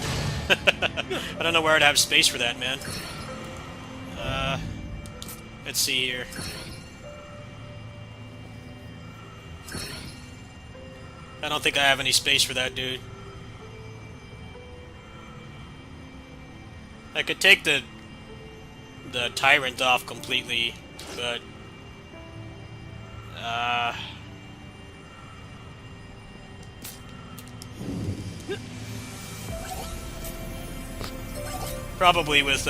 S1: I don't know where I'd have space for that, man. Let's see here. I don't think I have any space for that, dude. I could take the Tyrant off completely, but probably with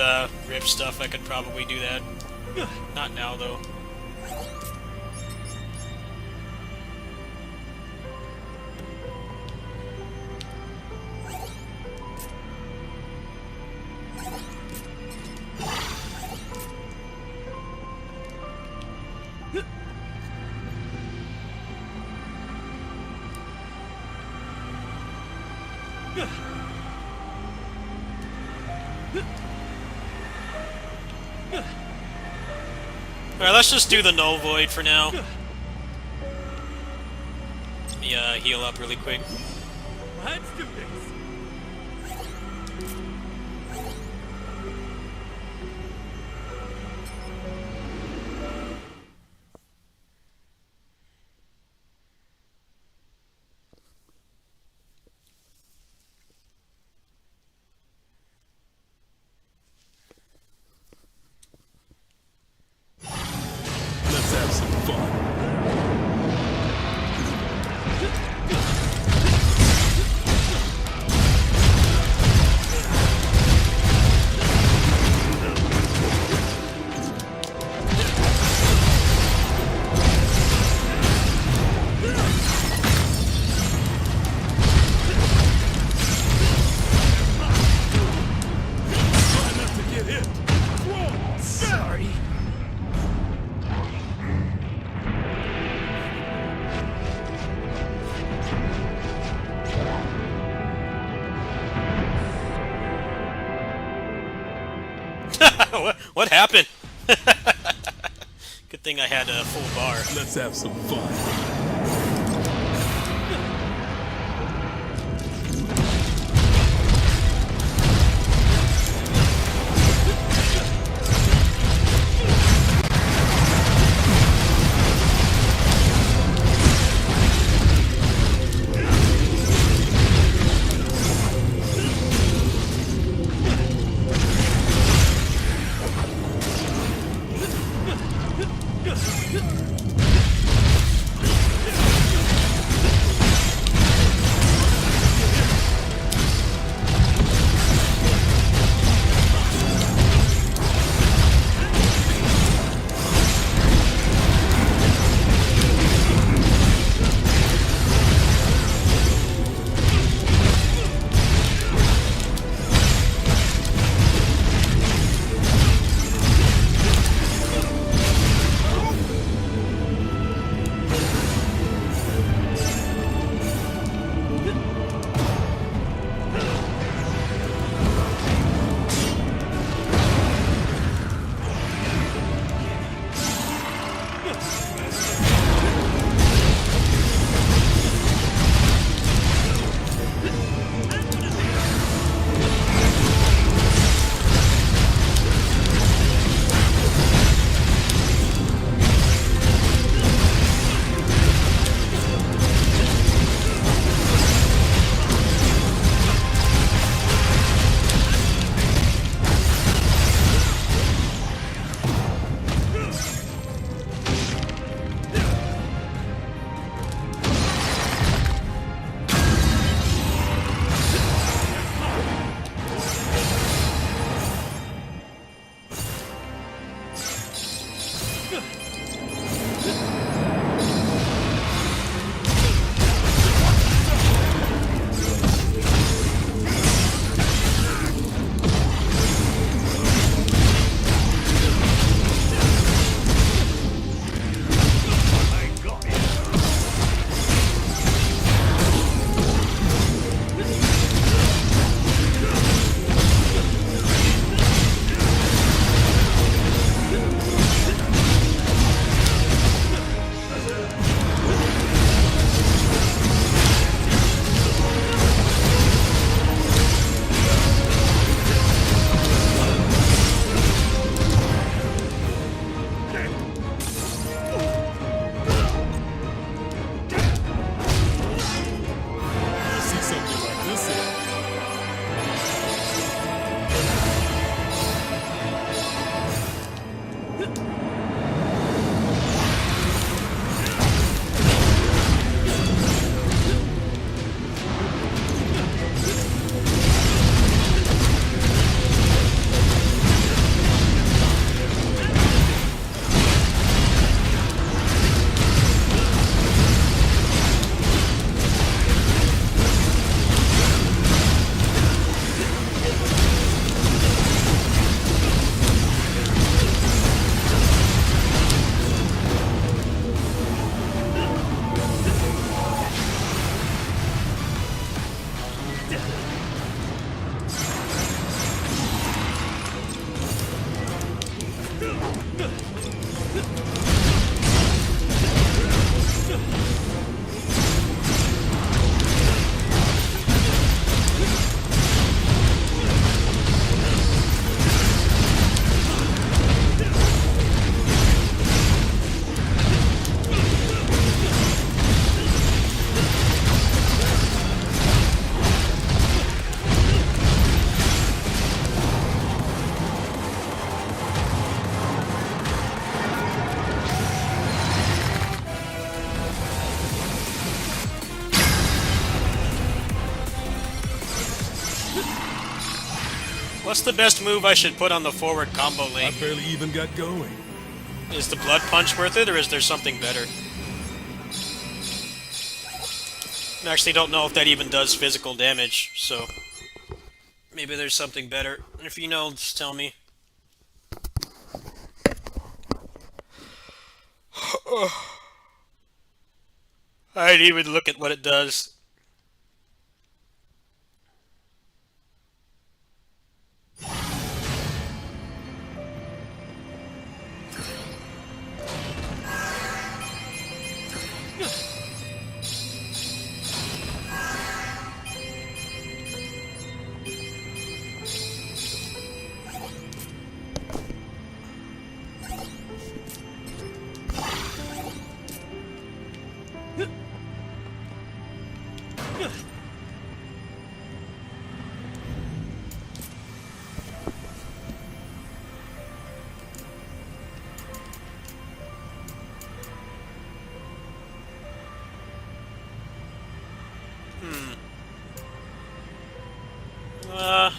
S1: Rip stuff I could probably do that. Not now though. Alright, let's just do the Null Void for now. Let me heal up really quick.
S3: Let's do this. Let's have some fun. Try not to get hit. Whoa, sorry.
S1: What happened? Good thing I had a full bar.
S3: Let's have some fun. See something like this in.
S1: What's the best move I should put on the forward combo
S3: I
S1: link?
S3: barely even got going.
S1: Is the blood punch worth it, or is there something better? I actually don't know if that even does physical damage, so maybe there's something better. If you know, just tell me. I didn't even look at what it does.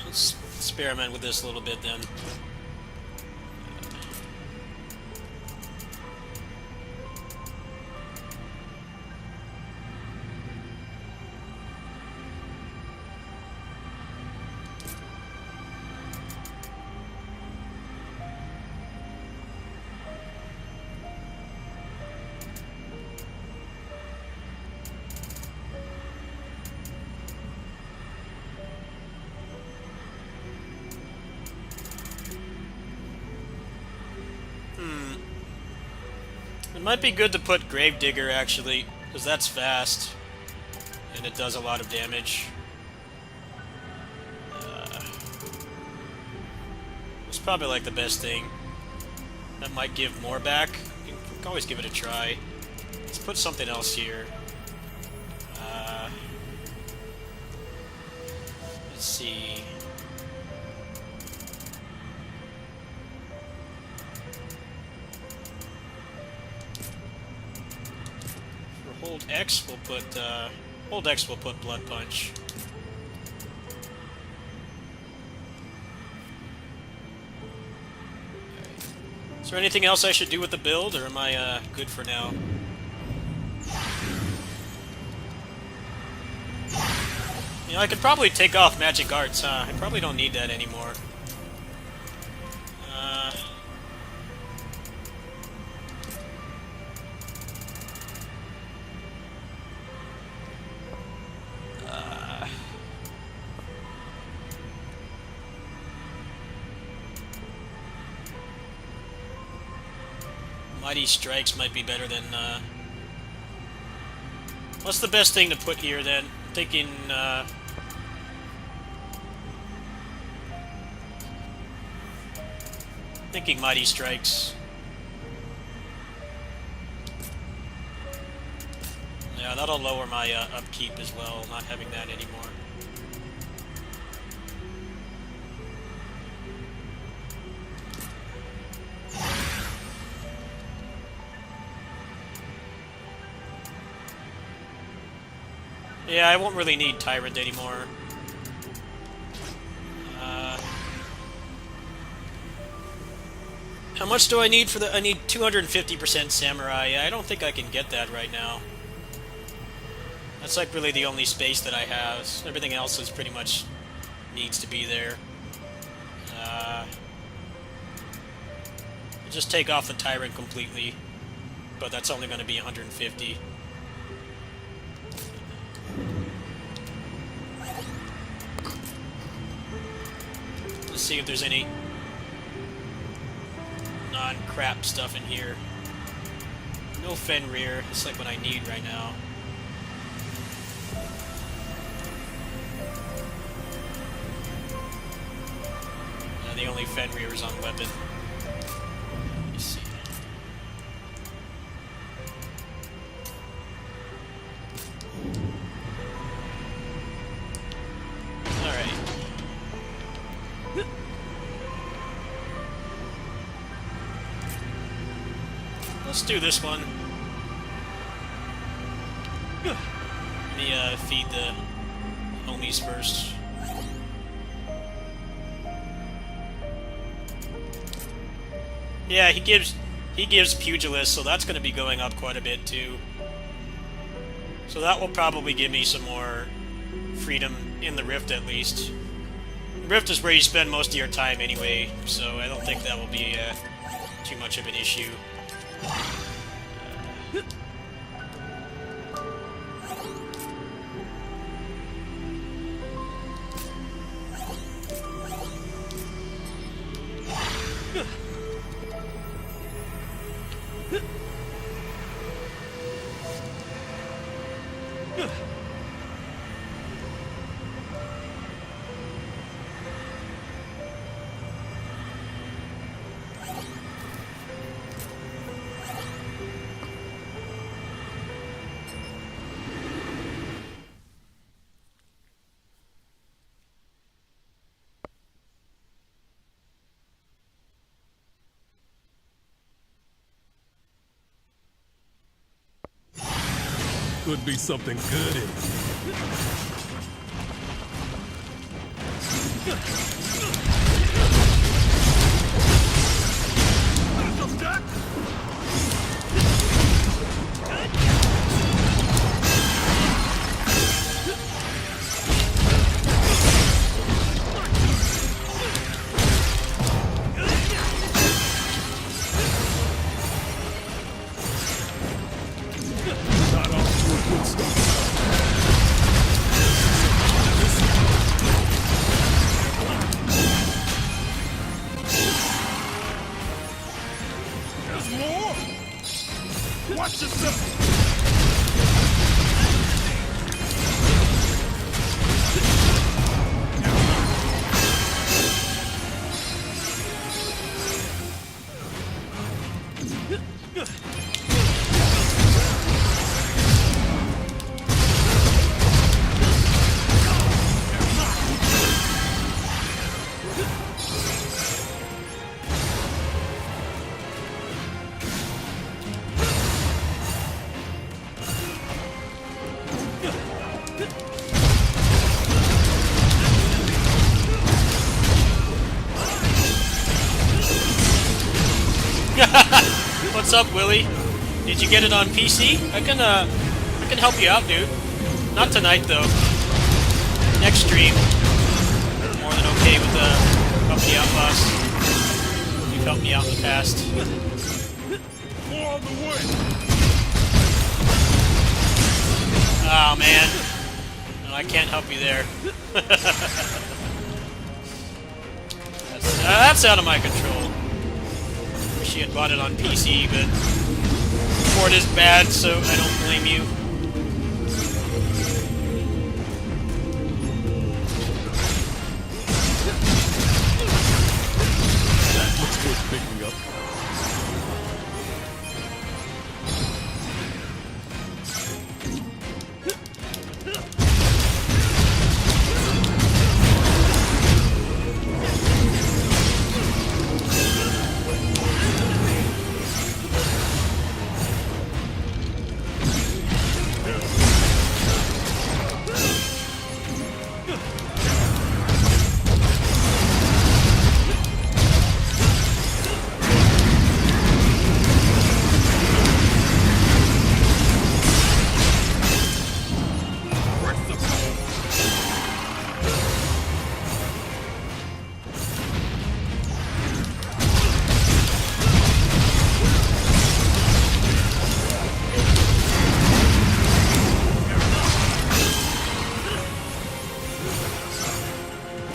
S1: Let's experiment with this a little bit then. It might be good to put Gravedigger, actually, because that's fast, and it does a lot of damage. It's probably like the best thing. That might give more back. You can always give it a try. Let's put something else here. Let's see. For hold X, we'll put hold X. We'll put Blood Punch. there anything else I should do with the build, or am I good for now? You know, I could probably take off magic arts, huh? I probably don't need that anymore. Mighty Strikes might be better than, what's the best thing to put here, then? I'm thinking, Mighty Strikes. Yeah, that'll lower my, upkeep as well, not having that anymore. Yeah, I won't really need Tyrant anymore. How much do I need for the... I need 250% Samurai. Yeah, I don't think I can get that right now. That's like really the only space that I have. Everything else is pretty much needs to be there. Just take off the Tyrant completely. But that's only going to be 150. Let's see if there's any non-crap stuff in here. No Fenrir. It's like what I need right now. The only Fenrir is on weapon. Let me see. Alright. Let's do this one. Let me feed the homies first. Yeah, he gives Pugilist, so that's going to be going up quite a bit too. So that will probably give me some more freedom in the Rift at least. Rift is where you spend most of your time anyway, so I don't think that will be too much of an issue.
S3: Could be something good in it. Watch yourself!
S1: What's up, Willie? Did you get it on PC? I can help you out, dude. Not tonight, though. Next stream. More than okay with help me out, boss. You've helped me out in the past.
S3: More on the way.
S1: Oh, man. No, I can't help you there. That's out of my control. Wish you had bought it on PC, but port is bad, so I don't blame you.
S3: Looks worth picking up.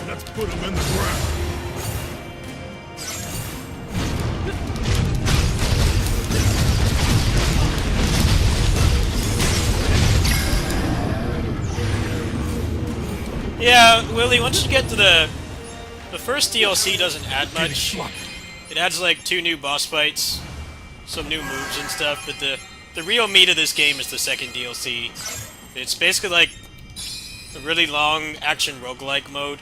S3: Let's put him in the ground.
S1: Yeah, Willie, once you get to the first DLC doesn't add much. It adds like 2 new boss fights, some new moves and stuff, but the real meat of this game is the second DLC. It's basically like a really long action roguelike mode.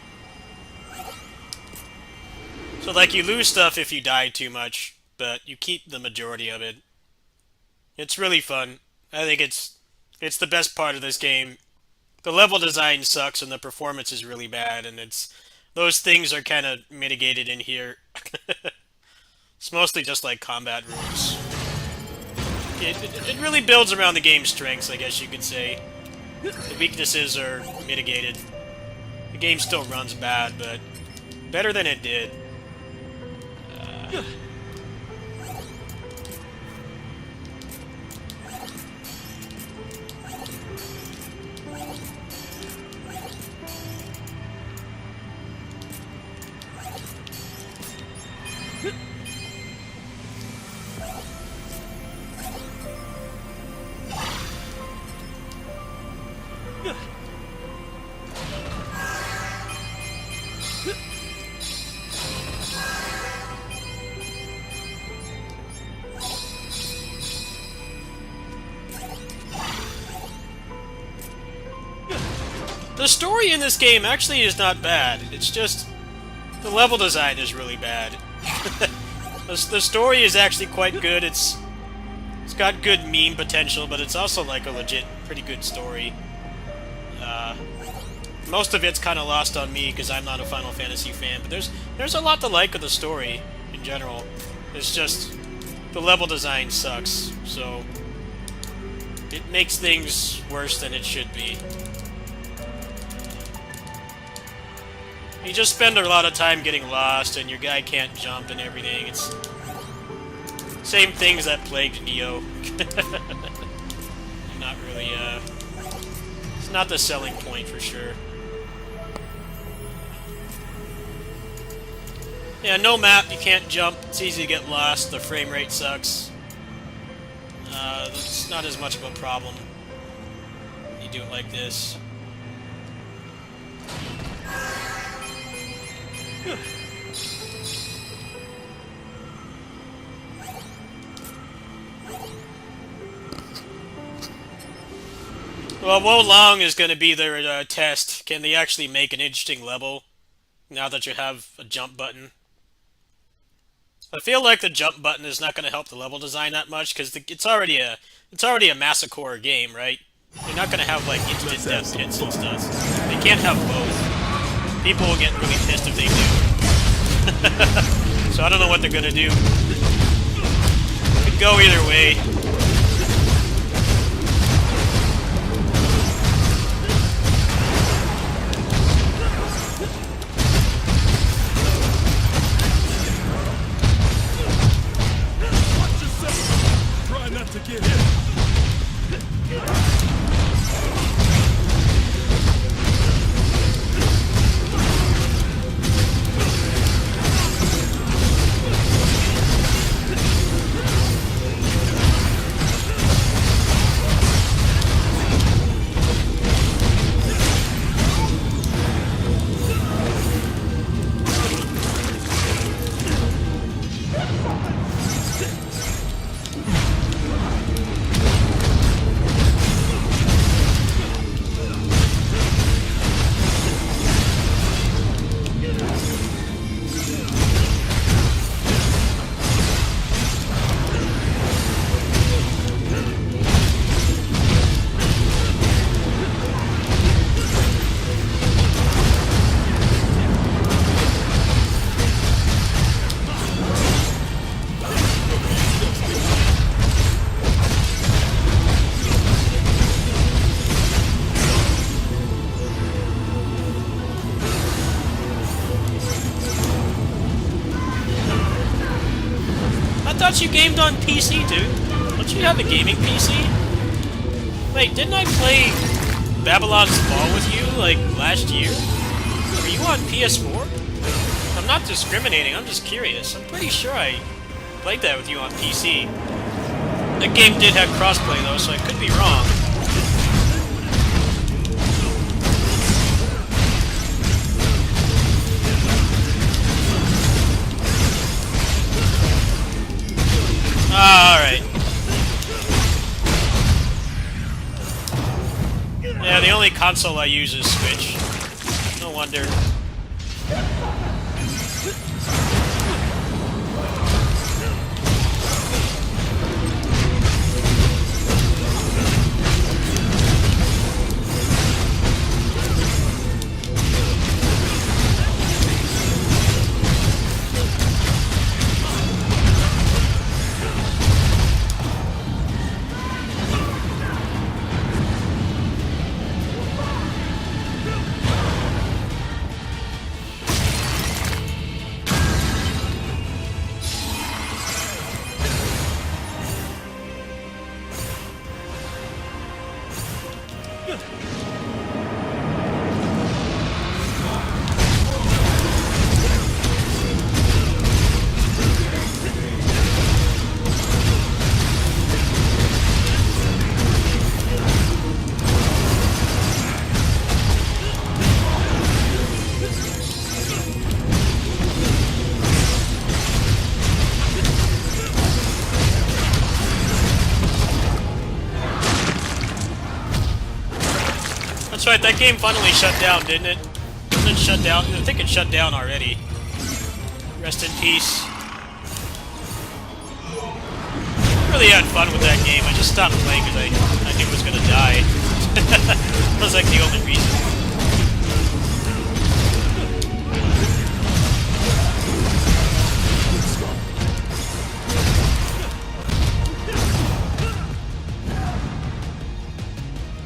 S1: So like you lose stuff if you die too much, but you keep the majority of it. It's really fun. I think it's the best part of this game. The level design sucks and the performance is really bad, and those things are kind of mitigated in here. It's mostly just like combat rules. It really builds around the game's strengths, I guess you could say. The weaknesses are mitigated. The game still runs bad, but better than it did. The story in this game actually is not bad. It's just the level design is really bad. The story is actually quite good. It's got good meme potential, but it's also like a legit, pretty good story. Most of it's kind of lost on me because I'm not a Final Fantasy fan, but there's a lot to like of the story in general. It's just the level design sucks, so it makes things worse than it should be. You just spend a lot of time getting lost, and your guy can't jump and everything. It's same things that plagued Neo. Not really, it's not the selling point for sure. Yeah, no map, you can't jump, it's easy to get lost, the frame rate sucks. It's not as much of a problem. You do it like this. Well, Wo Long is going to be their test. Can they actually make an interesting level now that you have a jump button? I feel like the jump button is not going to help the level design that much because it's already a masocore game, right? You're not going to have like instant death hits and stuff. They can't have both. People will get really pissed if they do. So I don't know what they're going to do. could go either way.
S3: Watch yourself. Try not to get hit.
S1: I thought you gamed on PC, dude. Don't you have a gaming PC? Wait, didn't I play Babylon's Fall with you, like, last year? Were you on PS4? I'm not discriminating, I'm just curious. I'm pretty sure I played that with you on PC. That game did have crossplay, though, so I could be wrong. Alright. Yeah, the only console I use is Switch. No wonder. That's right, that game finally shut down, didn't it? Didn't it shut down? I think it shut down already. Rest in peace. Really had fun with that game. I just stopped playing because I knew it was gonna die. That was like the only reason.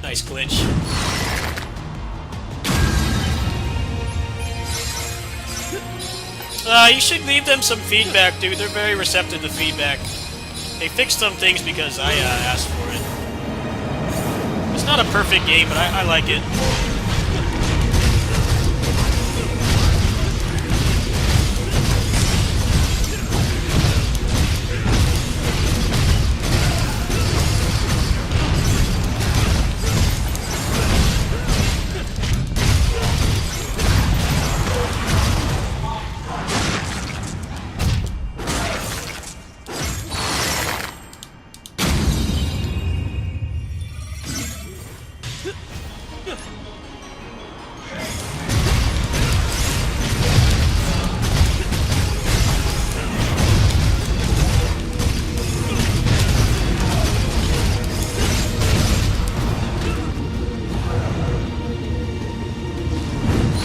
S1: Nice glitch. You should leave them some feedback, dude. They're very receptive to feedback. They fixed some things because I asked for it. It's not a perfect game, but I like it.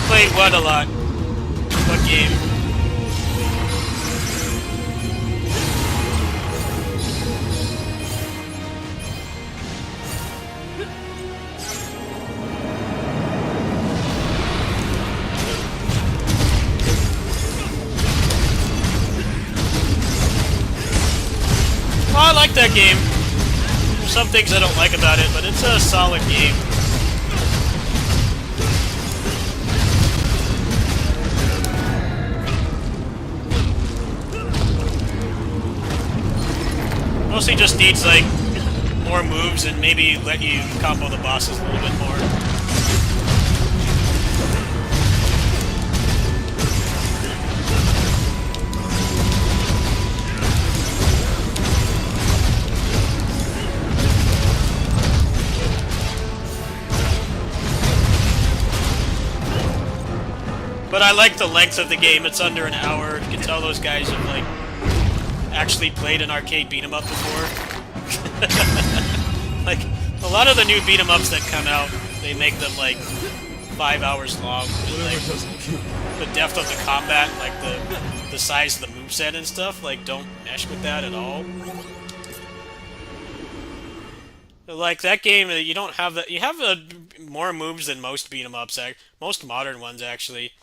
S1: Played what a lot? What game? like that game. There's some things I don't like about it, but it's a solid game. Mostly just needs, like, more moves and maybe let you combo the bosses a little bit more. But I like the length of the game. It's under an hour. You can tell those guys have, like, actually played an arcade beat 'em up before. Like, a lot of the new beat 'em ups that come out, they make them, like, 5 hours long. And, like, the depth of the combat, like, the size of the moveset and stuff, like, don't mesh with that at all. Like, that game, you don't have that. You have more moves than most beat 'em ups, most modern ones, actually.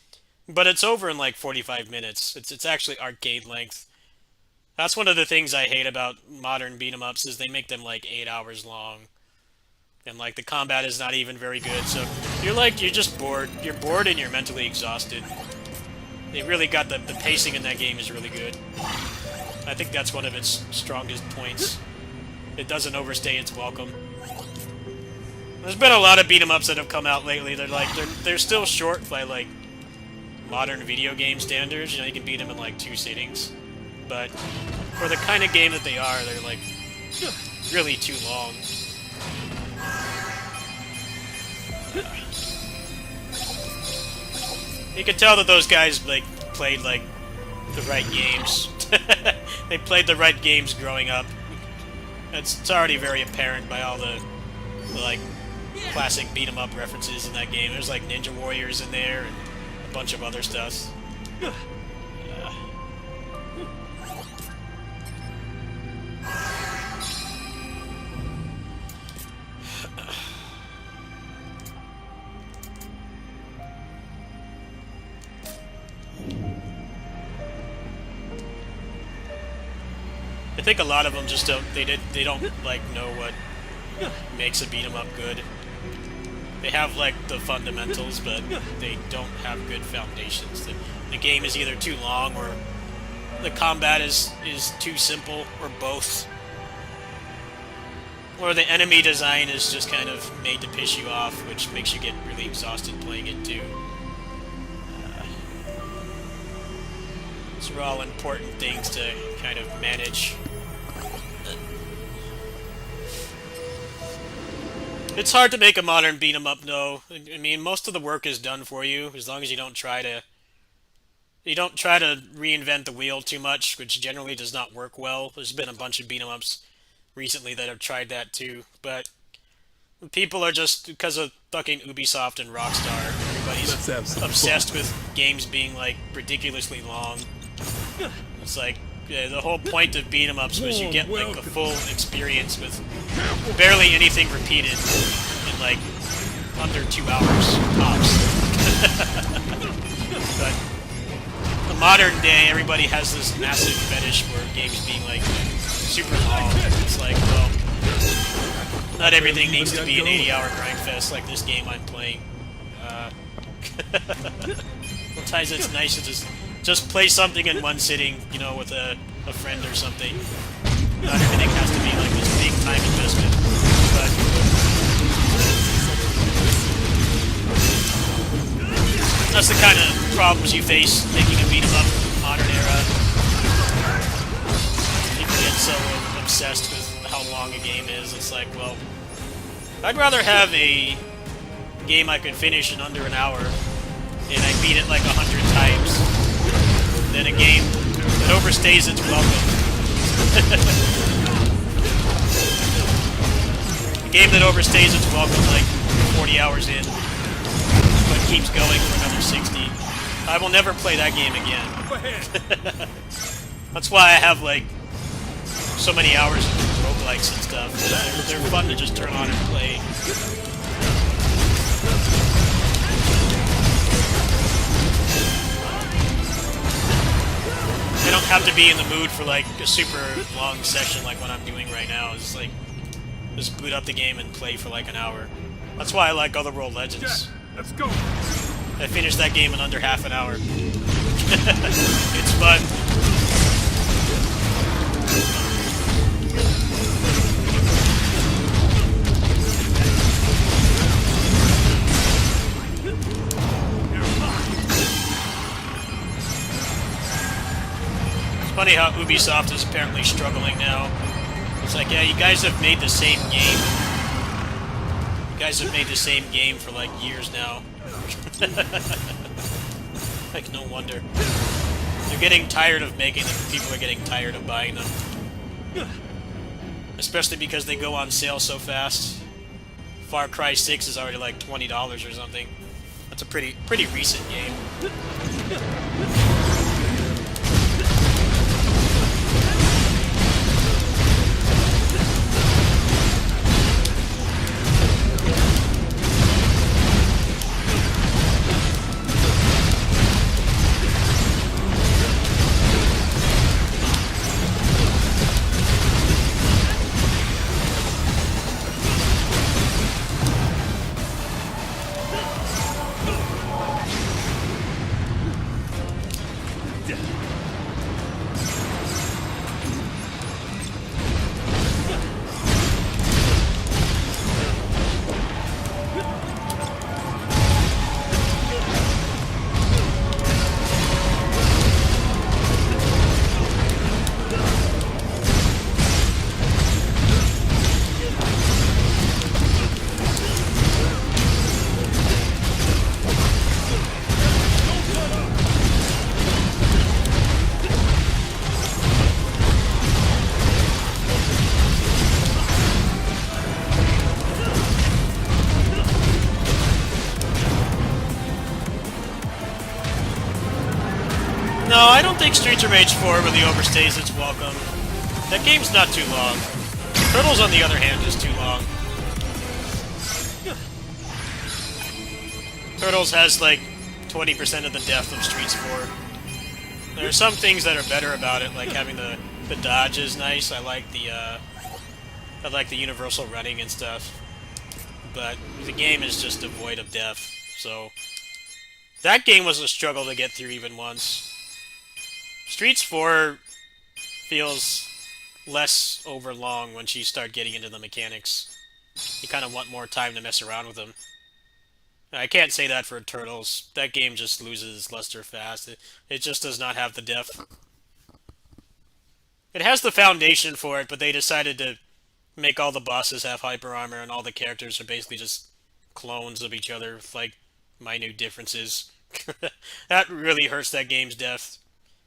S1: But it's over in like 45 minutes. It's actually arcade length. That's one of the things I hate about modern beat 'em ups is they make them like 8 hours long. And like the combat is not even very good. So you're just bored. You're bored and you're mentally exhausted. They really got the pacing in that game is really good. I think that's one of its strongest points. It doesn't overstay its welcome. There's been a lot of beat 'em ups that have come out lately. They're still short by like modern video game standards. You know, you can beat them in like 2 sittings. But for the kind of game that they are, they're like really too long. You can tell that those guys like played like the right games. They played the right games growing up. It's already very apparent by all the like classic beat 'em up references in that game. There's like Ninja Warriors in there and a bunch of other stuff. I think a lot of them just don't. They don't like know what makes a beat 'em up good. They have like the fundamentals, but they don't have good foundations. The game is either too long, or the combat is too simple, or both. Or the enemy design is just kind of made to piss you off, which makes you get really exhausted playing it too. These are all important things to kind of manage. It's hard to make a modern beat 'em up, though. I mean, most of the work is done for you, as long as you don't try to reinvent the wheel too much, which generally does not work well. There's been a bunch of beat 'em ups recently that have tried that too, but people are just, because of fucking Ubisoft and Rockstar, everybody's obsessed with games being like ridiculously long. It's like the whole point of beat 'em ups was you get like a full experience with barely anything repeated in like under 2 hours tops. But the modern day, everybody has this massive fetish for games being like super long. It's like, well, not everything needs to be an 80-hour grind fest like this game I'm playing. Sometimes it's nice to just play something in one sitting, you know, with a friend or something. Not everything has to be like this big time investment. But that's the kind of problems you face making a beat 'em up modern era. People get so obsessed with how long a game is. It's like, well, I'd rather have a game I could finish in under an hour and I beat it like 100 times than a game that overstays its welcome. A game that overstays its welcome like 40 hours in, but keeps going for another 60. I will never play that game again. That's why I have like so many hours of roguelikes and stuff. They're fun to just turn on and play. They don't have to be in the mood for like a super long session like what I'm doing right now. Is like just boot up the game and play for like an hour. That's why I like Otherworld Legends.
S3: Let's go.
S1: I finished that game in under half an hour. It's fun. It's funny how Ubisoft is apparently struggling now. It's like, yeah, you guys have made the same game. You guys have made the same game for like years now. Like, no wonder. They're getting tired of making them. People are getting tired of buying them. Especially because they go on sale so fast. Far Cry 6 is already like $20 or something. That's a pretty recent game. No, I don't think Streets of Rage 4 really overstays its welcome. That game's not too long. Turtles, on the other hand, is too long. Turtles has like 20% of the depth of Streets 4. There are some things that are better about it, like having the dodge is nice. I like the universal running and stuff. But the game is just devoid of depth, so that game was a struggle to get through even once. Streets 4 feels less overlong once you start getting into the mechanics. You kind of want more time to mess around with them. I can't say that for Turtles. That game just loses luster fast. It just does not have the depth. It has the foundation for it, but they decided to make all the bosses have hyper armor and all the characters are basically just clones of each other with like minute differences. That really hurts that game's depth.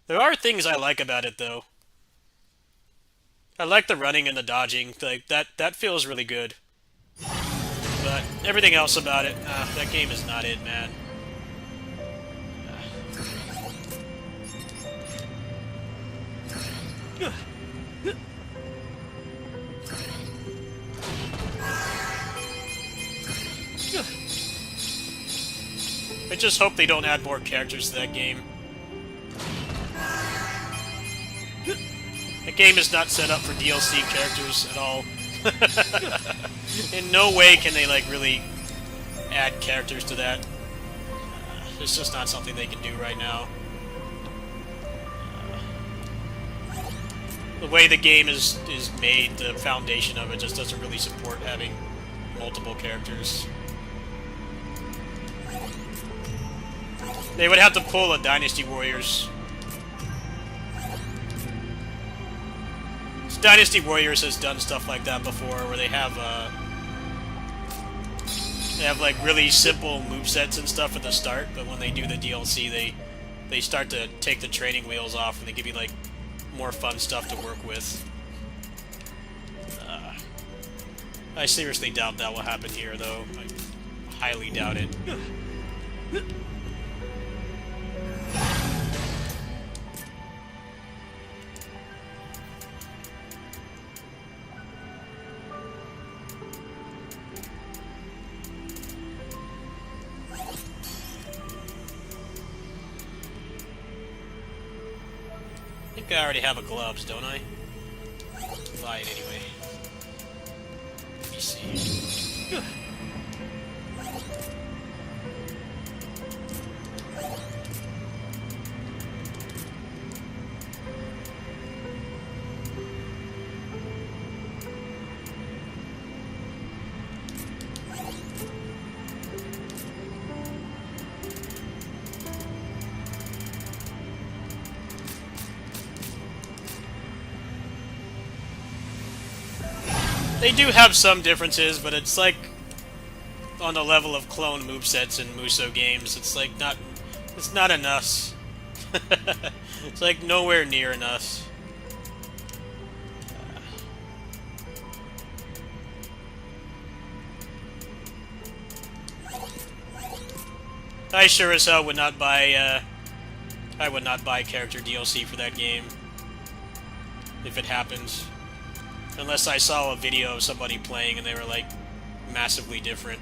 S1: There are things I like about it, though. I like the running and the dodging. Like that feels really good. But everything else about it, that game is not it, man. I just hope they don't add more characters to that game. The game is not set up for DLC characters at all. In no way can they, like, really add characters to that. It's just not something they can do right now. The way the game is made, the foundation of it just doesn't really support having multiple characters. They would have to pull a Dynasty Warriors. Dynasty Warriors has done stuff like that before, where they have like really simple movesets and stuff at the start, but when they do the DLC, they start to take the training wheels off and they give you like more fun stuff to work with. I seriously doubt that will happen here, though. I highly doubt it. think I already have a gloves, don't I? Buy it anyway. Let me see. They do have some differences, but it's like on the level of clone movesets in Musou games. It's like it's not enough. It's like nowhere near enough. I sure as hell would not buy. I would not buy character DLC for that game if it happens. Unless I saw a video of somebody playing and they were, like, massively different.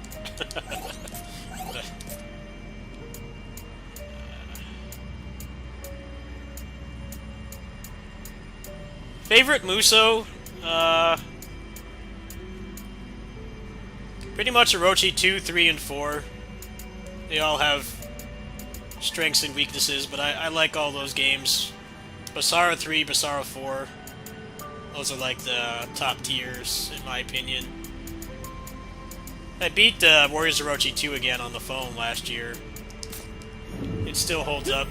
S1: Favorite Musou? Pretty much Orochi 2, 3, and 4. They all have strengths and weaknesses, but I like all those games. Basara 3, Basara 4. Those are like the top tiers, in my opinion. I beat Warriors Orochi 2 again on the phone last year. It still holds up.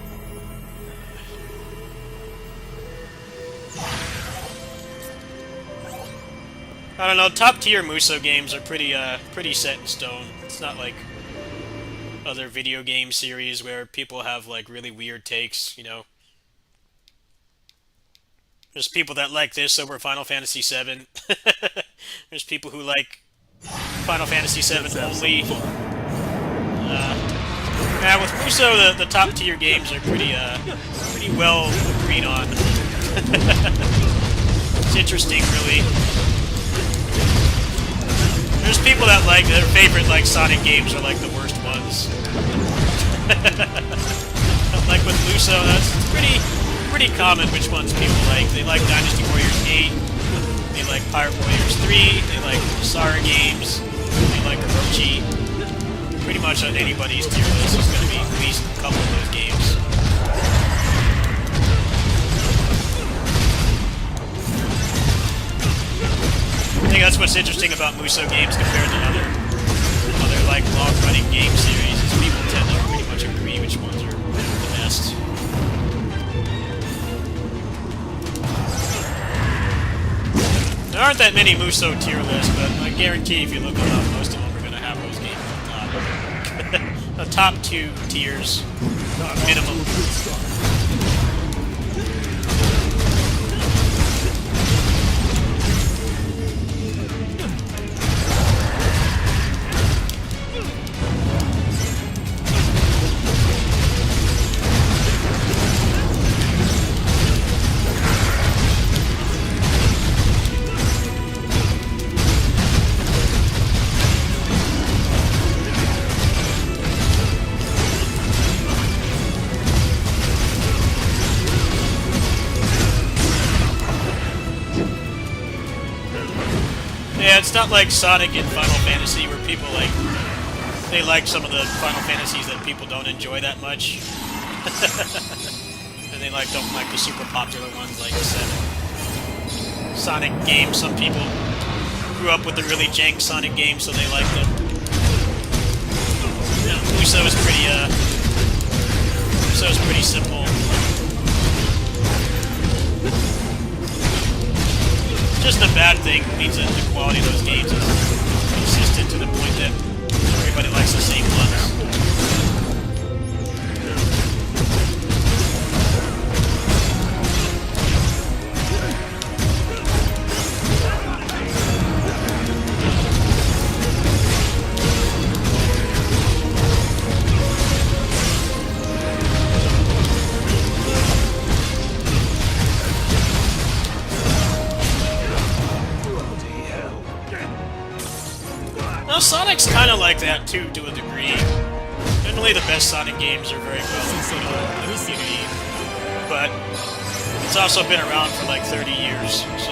S1: I don't know, top tier Musou games are pretty set in stone. It's not like other video game series where people have like really weird takes, you know. There's people that like this over Final Fantasy VII. There's people who like Final Fantasy VII only. Yeah, with Musou, the top tier games are pretty well agreed on. It's interesting, really. There's people that like their favorite like Sonic games are like the worst ones. Like with Musou, that's pretty common which ones people like. They like Dynasty Warriors 8, they like Pirate Warriors 3, they like Basara games, they like Orochi. Pretty much on anybody's tier list is going to be at least a couple of those games. I think that's what's interesting about Musou games compared to other like long-running game series, is people tend to pretty much agree which ones are the best. There aren't that many Musou tier lists, but I guarantee if you look them up, most of them are going to have those games at the top. The top 2 tiers, minimum. Yeah, it's not like Sonic and Final Fantasy where people like, they like some of the Final Fantasies that people don't enjoy that much. And they like don't like the super popular ones like 7. Sonic games, some people grew up with the really jank Sonic games, so they like them. You know, Musou is pretty simple. Just a bad thing means that the quality of those games is consistent to the point that everybody likes the same ones. Now, Sonic's kind of like that, too, to a degree. Generally, the best Sonic games are very well in the community, but it's also been around for like 30 years, so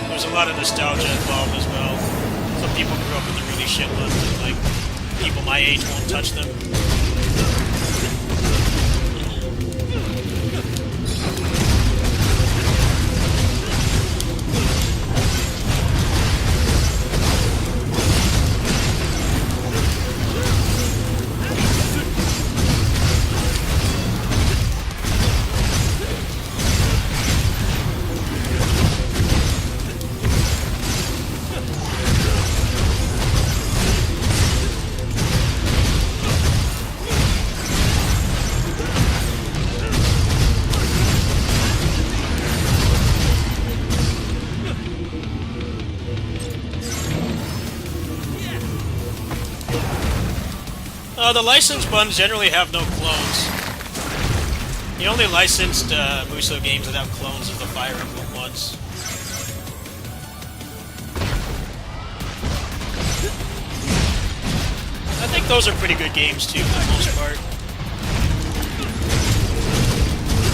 S1: there's a lot of nostalgia involved as well. Some people grew up in the really shit ones, and like people my age won't touch them. The licensed ones generally have no clones. The only licensed Musou games that have clones are the Fire Emblem ones. I think those are pretty good games too, for the most part.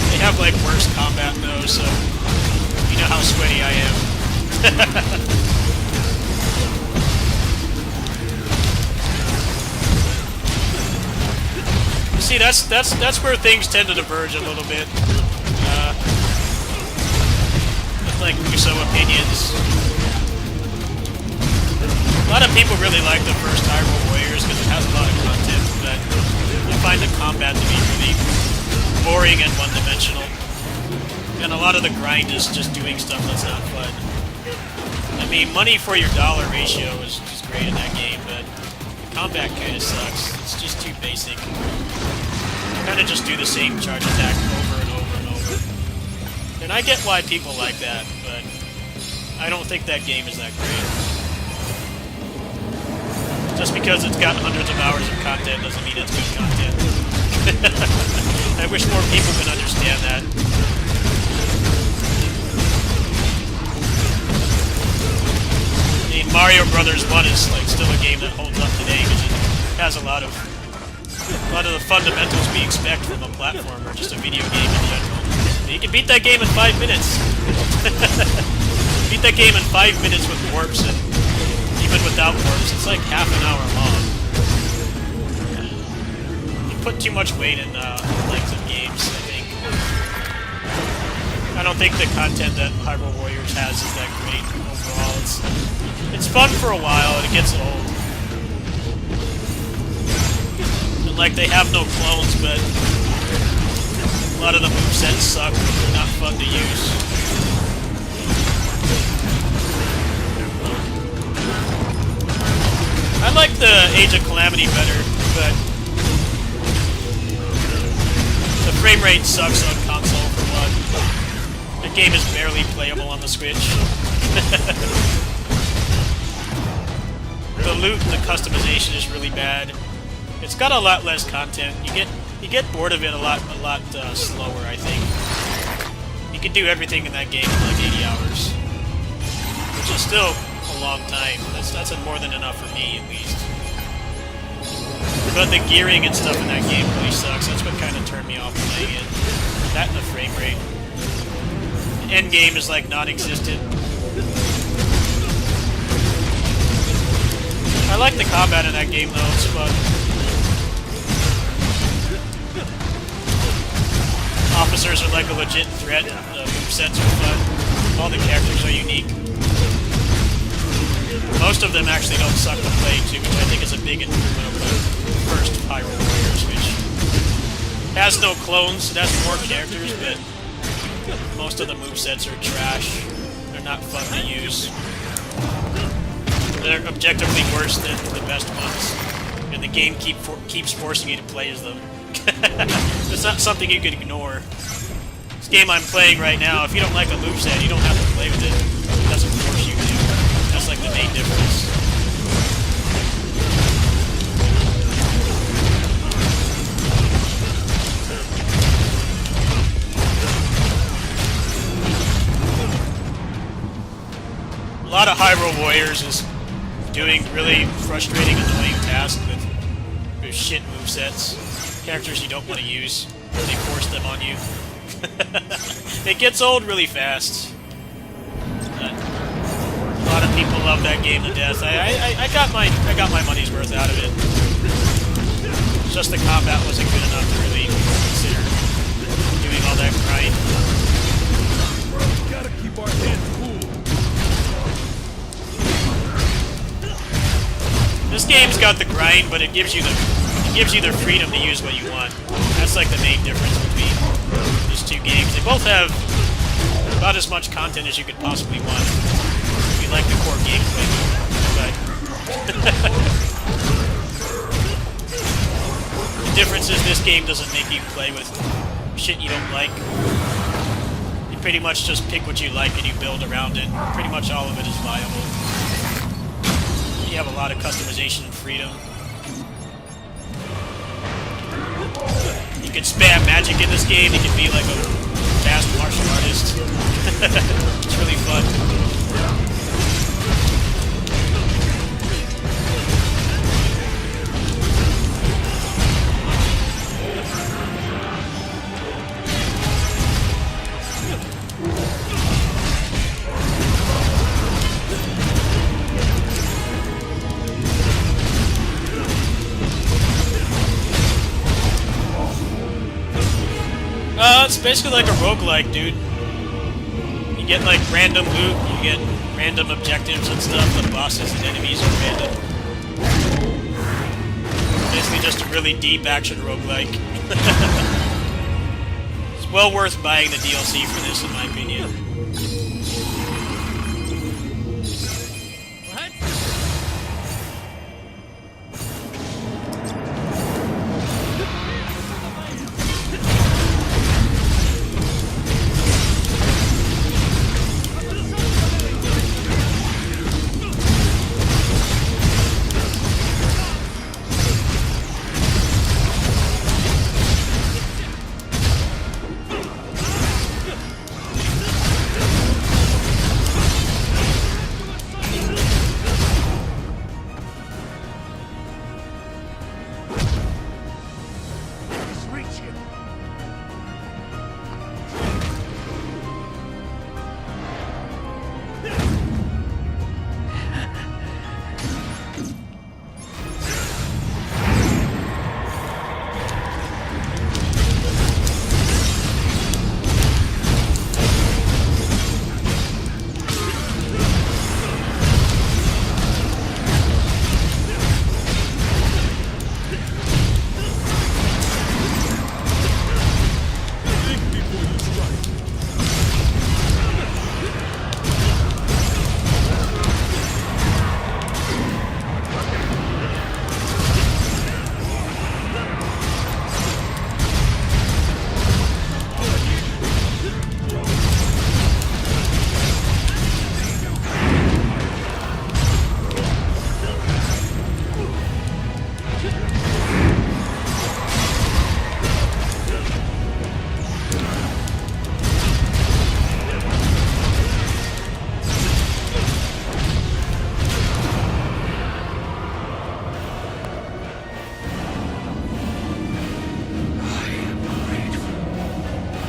S1: They have like worse combat though, so you know how sweaty I am. See, that's where things tend to diverge a little bit. With like Musou opinions. A lot of people really like the first Hyrule Warriors because it has a lot of content, but I find the combat to be really boring and one-dimensional. And a lot of the grind is just doing stuff that's not fun. I mean, money for your dollar ratio is great in that game, but the combat kind of sucks. It's just too basic. Kind of just do the same charge attack over and over and over. And I get why people like that, but I don't think that game is that great. Just because it's got hundreds of hours of content doesn't mean it's good content. I wish more people could understand that. I mean, Mario Brothers 1 is like still a game that holds up today because it has a lot of the fundamentals we expect from a platformer, just a video game in general. You can beat that game in 5 minutes. Beat that game in 5 minutes with warps, and even without warps, it's like half an hour long. You put too much weight in length of games, I think. I don't think the content that Hyrule Warriors has is that great overall. It's fun for a while, and it gets old. Like, they have no clones, but a lot of the movesets suck. They're not fun to use. I like the Age of Calamity better, but the frame rate sucks on console for one. The game is barely playable on the Switch. The loot and the customization is really bad. It's got a lot less content. You get bored of it a lot slower, I think. You can do everything in that game in like 80 hours, which is still a long time. That's more than enough for me, at least. But the gearing and stuff in that game really sucks. That's what kind of turned me off playing it. That and the frame rate. The end game is like non-existent. I like the combat in that game though. It's fun. Officers are like a legit threat. The movesets are fun. All the characters are unique. Most of them actually don't suck to play too, which I think is a big improvement over the first Hyrule Warriors, which has no clones. It has more characters, but most of the movesets are trash. They're not fun to use. They're objectively worse than the best ones, and the game keeps forcing you to play as them. It's not something you can ignore. This game I'm playing right now, if you don't like a moveset, you don't have to play with it. It doesn't force you to. That's like the main difference. A lot of Hyrule Warriors is doing really frustrating, annoying tasks with shit movesets. Characters you don't want to use. They force them on you. It gets old really fast. But a lot of people love that game to death. I got my money's worth out of it. It's just the combat wasn't good enough to really consider doing all that grind.
S3: Gotta keep our heads cool.
S1: This game's got the grind, but it gives you the freedom to use what you want. That's like the main difference between these two games. They both have about as much content as you could possibly want if you like the core gameplay. But the difference is this game doesn't make you play with shit you don't like. You pretty much just pick what you like and you build around it. Pretty much all of it is viable. You have a lot of customization and freedom. You can spam magic in this game. You can be like a fast martial artist. It's really fun. It's basically like a roguelike, dude. You get like random loot, you get random objectives and stuff, the bosses and enemies are random. Basically just a really deep action roguelike. It's well worth buying the DLC for this, in my opinion.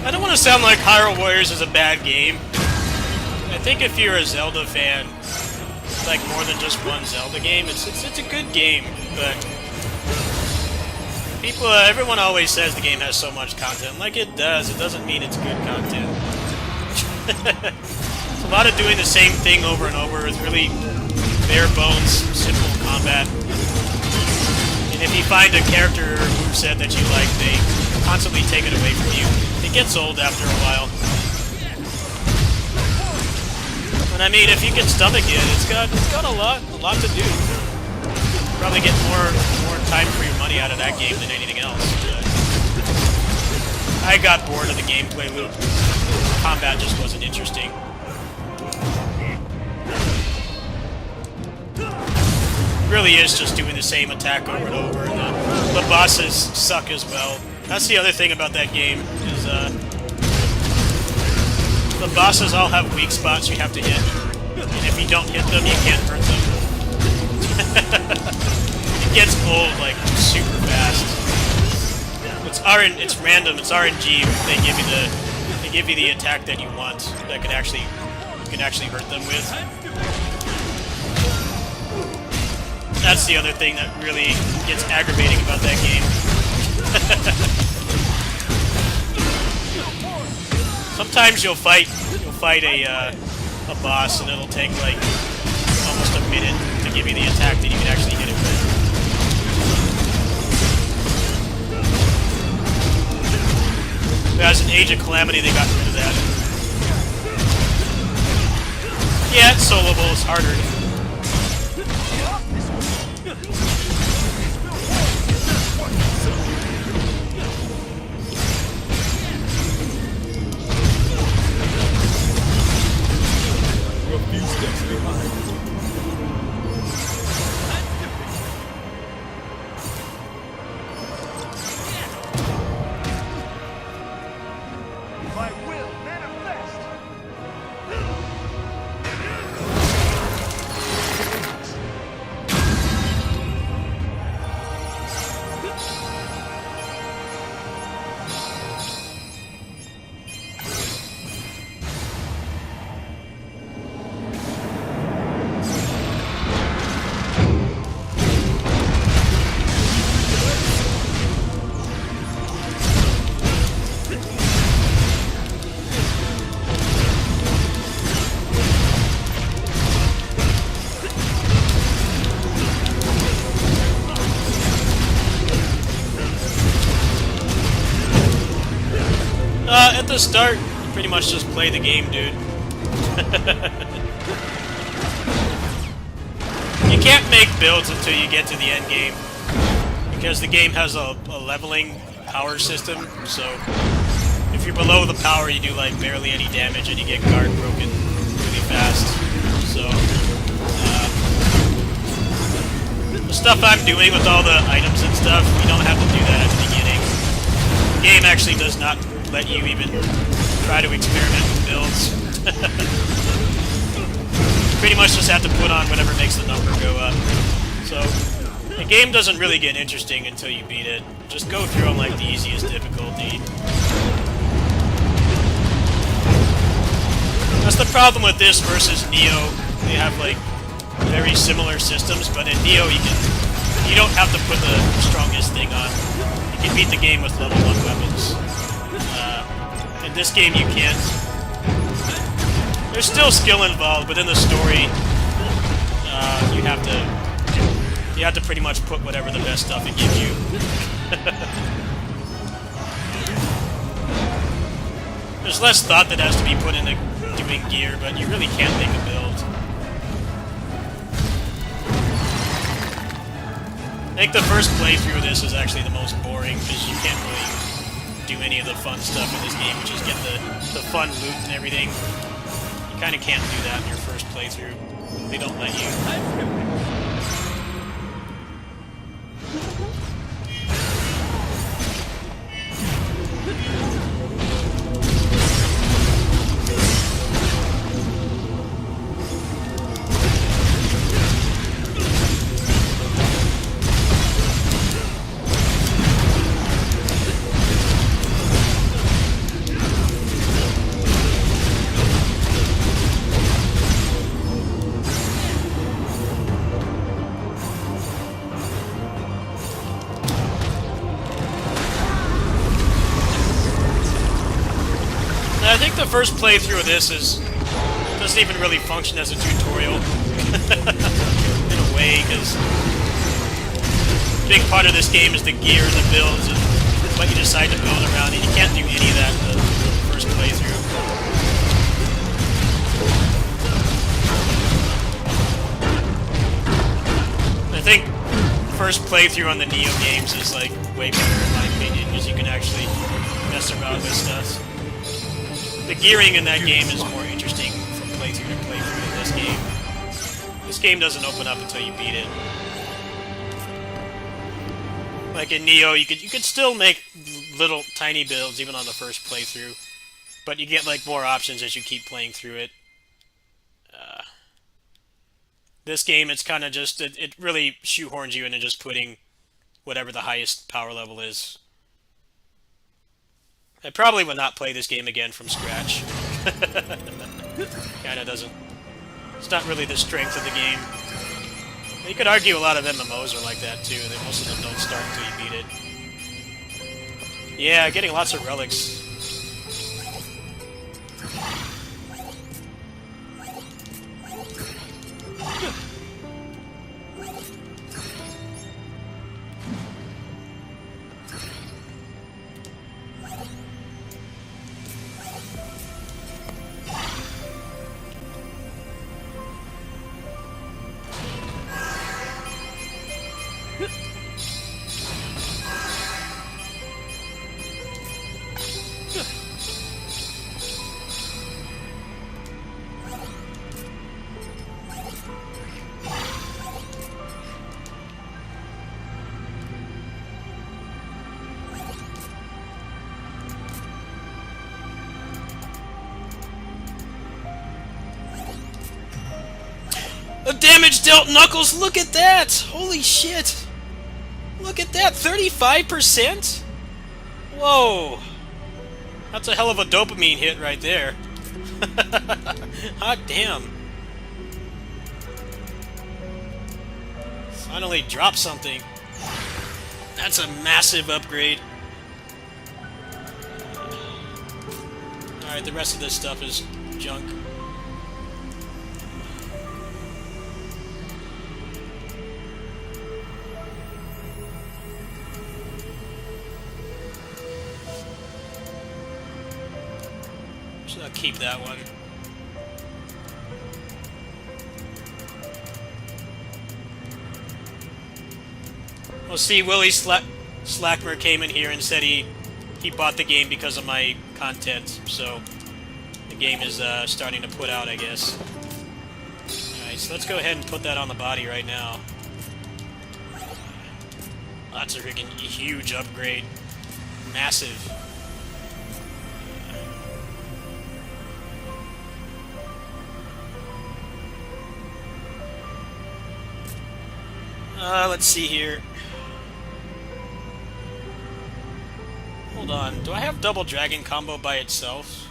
S1: I don't want to sound like Hyrule Warriors is a bad game. I think if you're a Zelda fan, like more than just one Zelda game, it's a good game, but everyone always says the game has so much content. Like it does, it doesn't mean it's good content. It's a lot of doing the same thing over and over with really bare bones, simple combat. And if you find a character or moveset that you like, they constantly take it away from you. It gets old after a while. And I mean, if you can stomach it, it's got a lot to do. Probably get more time for your money out of that game than anything else. But I got bored of the gameplay loop. Combat just wasn't interesting. It really is just doing the same attack over and over, and the bosses suck as well. That's the other thing about that game, is the bosses all have weak spots you have to hit. And if you don't hit them, you can't hurt them. It gets old, like, super fast. It's random, it's RNG. They give you give you the attack that you want that can actually hurt them with. That's the other thing that really gets aggravating about that game. Sometimes you'll fight a boss and it'll take like almost a minute to give you the attack that you can actually hit it with. As an Age of Calamity, they got rid of that. Yeah, it's soloable, it's harder.
S3: We're a few steps behind.
S6: My will manifest!
S1: At the start, you pretty much just play the game, dude. You can't make builds until you get to the end game, because the game has a leveling power system, so if you're below the power, you do like barely any damage and you get guard broken really fast. So, the stuff I'm doing with all the items and stuff, you don't have to do that at the beginning. The game actually does not let you even try to experiment with builds. Pretty much just have to put on whatever makes the number go up. So, the game doesn't really get interesting until you beat it. Just go through on like the easiest difficulty. That's the problem with this versus Neo. They have like very similar systems, but in Neo you don't have to put the strongest thing on. You can beat the game with level 1 weapons. In this game you can't. There's still skill involved, but in the story, you have to pretty much put whatever the best stuff it gives you. There's less thought that has to be put into doing gear, but you really can't make a build. I think the first playthrough of this is actually the most boring, because you can't really do any of the fun stuff in this game, which is get the fun loot and everything. You kind of can't do that in your first playthrough. They don't let you. I think the first playthrough of this doesn't even really function as a tutorial in a way, because a big part of this game is the gear and the builds and what you decide to build around, and you can't do any of that in the first playthrough. I think first playthrough on the Neo games is like way better in my opinion, because you can actually mess around with stuff. The gearing in that game is more interesting from playthrough to playthrough than this game. This game doesn't open up until you beat it. Like in Neo, you could still make little tiny builds even on the first playthrough, but you get like more options as you keep playing through it. This game, it's kind of just it really shoehorns you into just putting whatever the highest power level is. I probably would not play this game again from scratch. Kinda doesn't... It's not really the strength of the game. You could argue a lot of MMOs are like that too. That most of them don't start until you beat it. Yeah, getting lots of relics. The damage dealt Knuckles, look at that! Holy shit! Look at that, 35%? Whoa! That's a hell of a dopamine hit right there. Hot damn. Finally dropped something. That's a massive upgrade. Alright, the rest of this stuff is junk. So I'll keep that one. Well, see, Willie Slackmer came in here and said he bought the game because of my content, so the game is starting to put out, I guess. Alright, so let's go ahead and put that on the body right now. That's a freaking huge upgrade. Massive. Let's see here. Hold on, do I have double dragon combo by itself?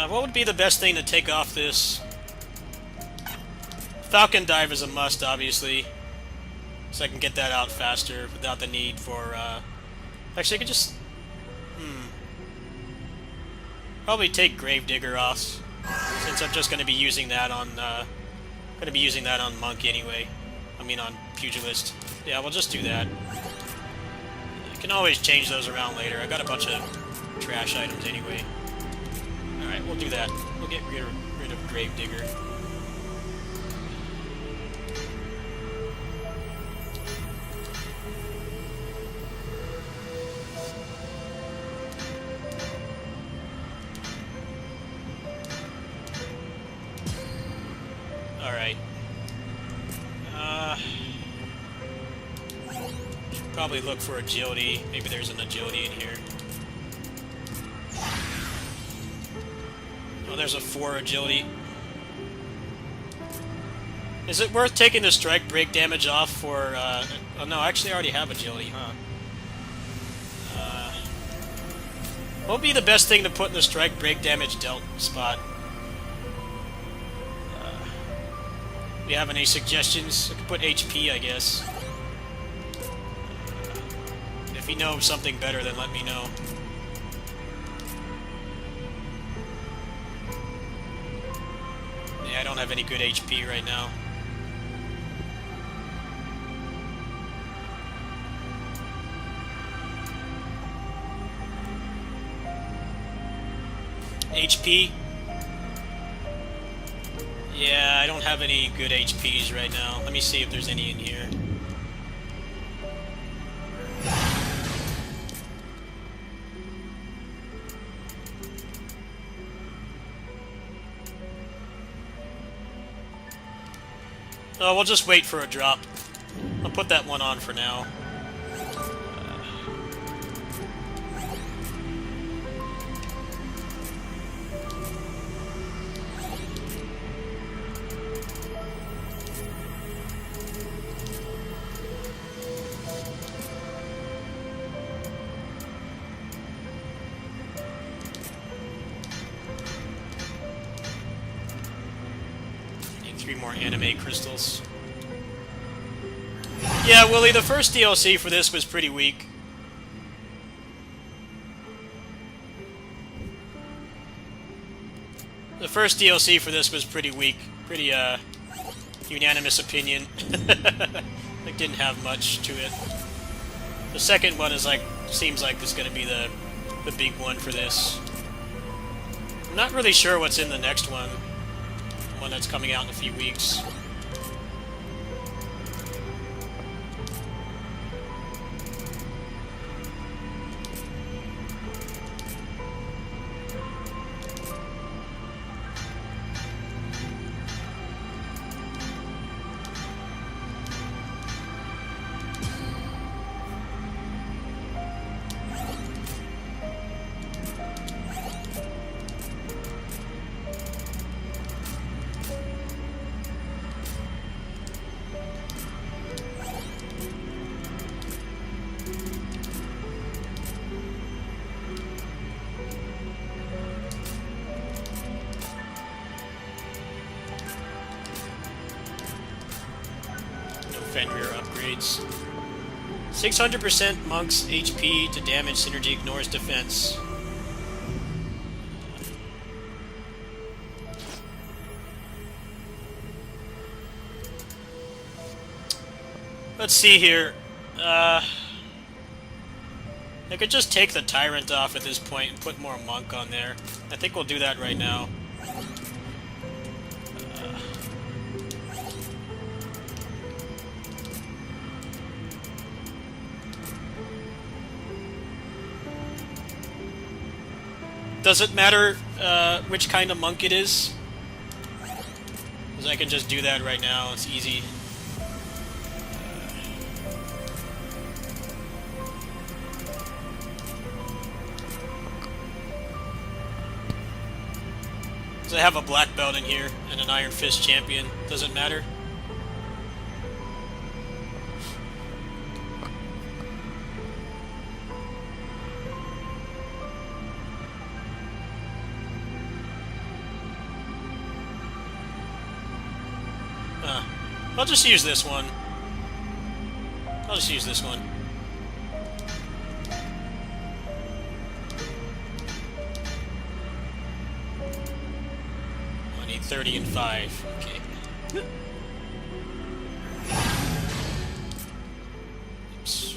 S1: What would be the best thing to take off this? Falcon Dive is a must, obviously. So I can get that out faster without the need for, Actually, I could just... Probably take Gravedigger off, since I'm just going to be using that on, Monk anyway. I mean, on Pugilist. Yeah, we'll just do that. I can always change those around later. I got a bunch of trash items anyway. Alright, we'll do that. We'll get rid of Gravedigger. Alright. Should probably look for agility. Maybe there's an agility in here. Oh, there's a 4 agility. Is it worth taking the strike break damage off for, oh no, actually I already have agility, huh? What would be the best thing to put in the strike break damage dealt spot? Do you have any suggestions? I could put HP, I guess. If you know of something better, then let me know. Yeah, I don't have any good HP right now. HP? Yeah, I don't have any good HPs right now. Let me see if there's any in here. Oh, we'll just wait for a drop. I'll put that one on for now. more anime crystals. Yeah, Willie, the first DLC for this was pretty weak. The first DLC for this was pretty weak. Pretty, unanimous opinion. It didn't have much to it. The second one is like, seems like it's gonna be the big one for this. I'm not really sure what's in the next one. One that's coming out in a few weeks. Fenrir upgrades. 600% Monk's HP to damage synergy ignores defense. Let's see here. I could just take the Tyrant off at this point and put more Monk on there. I think we'll do that right now. Does it matter which kind of monk it is? Because I can just do that right now. It's easy. Because I have a black belt in here and an Iron Fist champion. Does it matter? I'll just use this one. I'll just use this one. I need 30 and 5. Okay. Oops.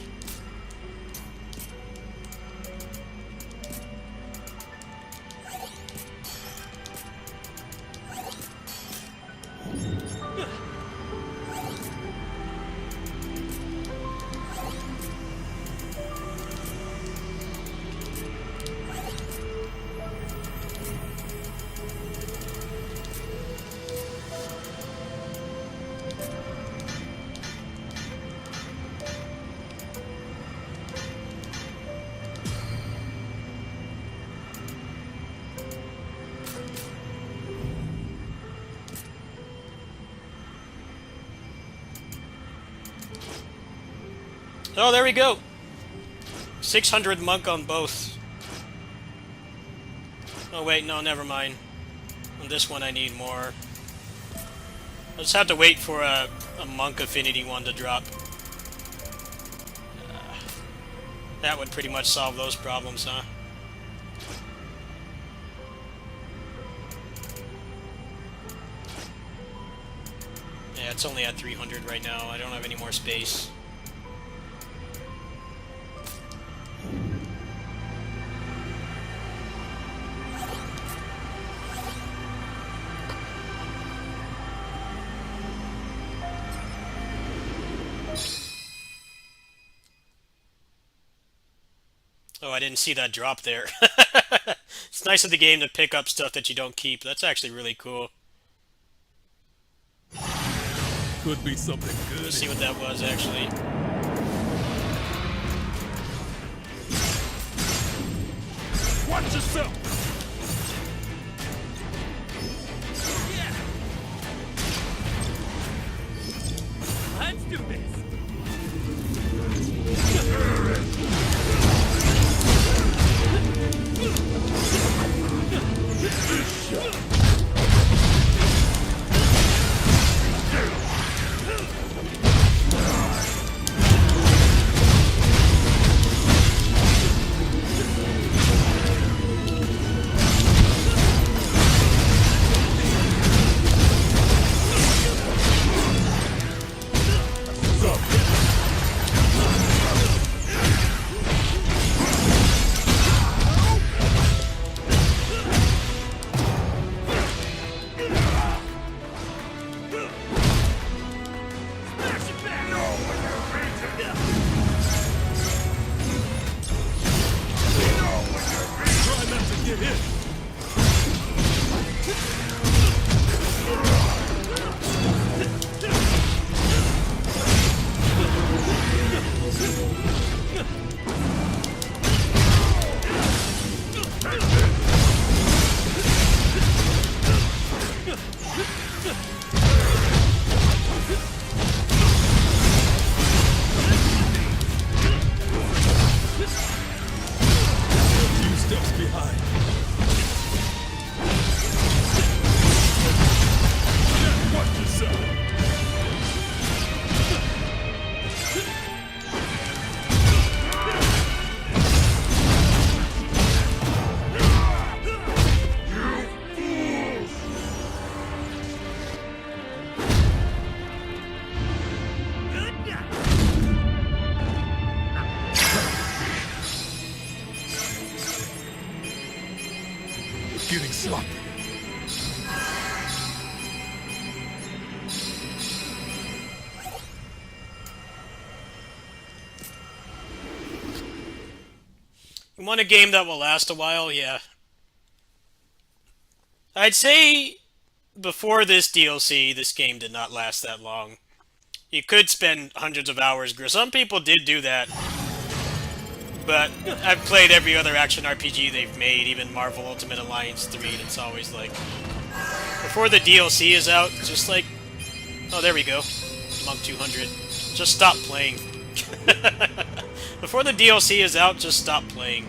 S1: Oh, there we go. 600 monk on both. Oh wait, no, never mind. On this one I need more. I'll just have to wait for a monk affinity one to drop. That would pretty much solve those problems, huh? Yeah, it's only at 300 right now. I don't have any more space. Oh, I didn't see that drop there. It's nice of the game to pick up stuff that you don't keep. That's actually really cool.
S3: Could be something good.
S1: Let's see what that was, actually.
S3: Watch yourself! Let's do this! slump.
S1: You want a game that will last a while? Yeah. I'd say before this DLC, this game did not last that long. You could spend hundreds of hours. Some people did do that. But I've played every other action RPG they've made, even Marvel Ultimate Alliance 3, and it's always like... Before the DLC is out, just like... Oh, there we go. Monk 200. Just stop playing. Before the DLC is out, just stop playing.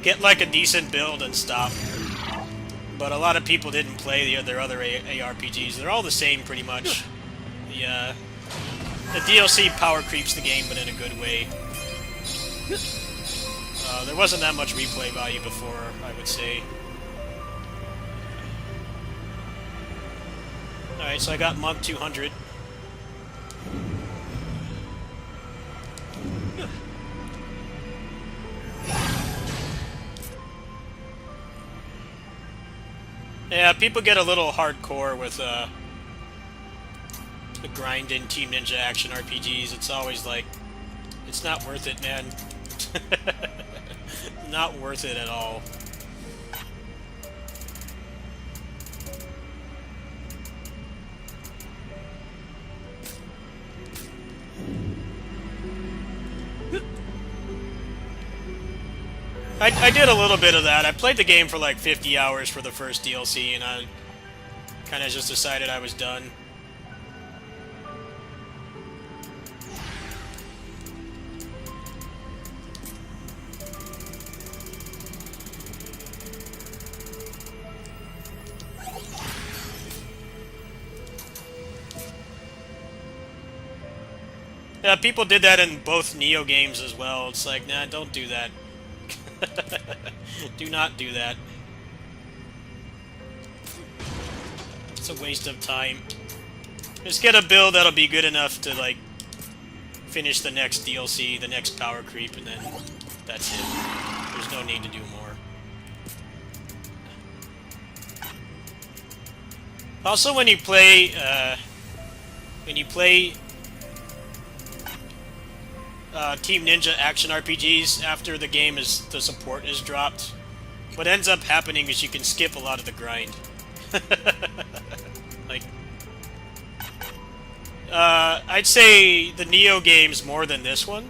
S1: Get like a decent build and stop. But a lot of people didn't play their other ARPGs. They're all the same, pretty much. The DLC power creeps the game, but in a good way. There wasn't that much replay value before, I would say. Alright, so I got Monk 200. Yeah, people get a little hardcore with the grind in Team Ninja action RPGs. It's always like, it's not worth it, man. Not worth it at all. I did a little bit of that. I played the game for like 50 hours for the first DLC, and I kind of just decided I was done. Yeah, people did that in both Neo games as well. It's like, nah, don't do that. Do not do that. It's a waste of time. Just get a build that'll be good enough to, like, finish the next DLC, the next power creep, and then that's it. There's no need to do more. Also, when you play Team Ninja action RPGs, after the support is dropped, what ends up happening is you can skip a lot of the grind. Like, I'd say the Neo games more than this one,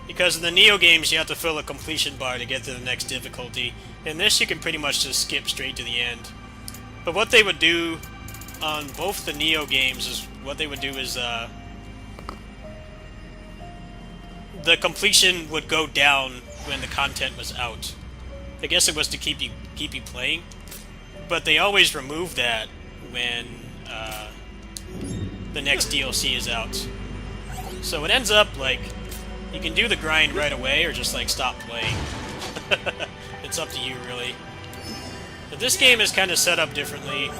S1: because in the Neo games you have to fill a completion bar to get to the next difficulty. In this you can pretty much just skip straight to the end. But what they would do on both the Neo games is, the completion would go down when the content was out. I guess it was to keep you playing, but they always remove that when the next DLC is out. So it ends up like you can do the grind right away or just like stop playing. It's up to you, really. But this game is kind of set up differently.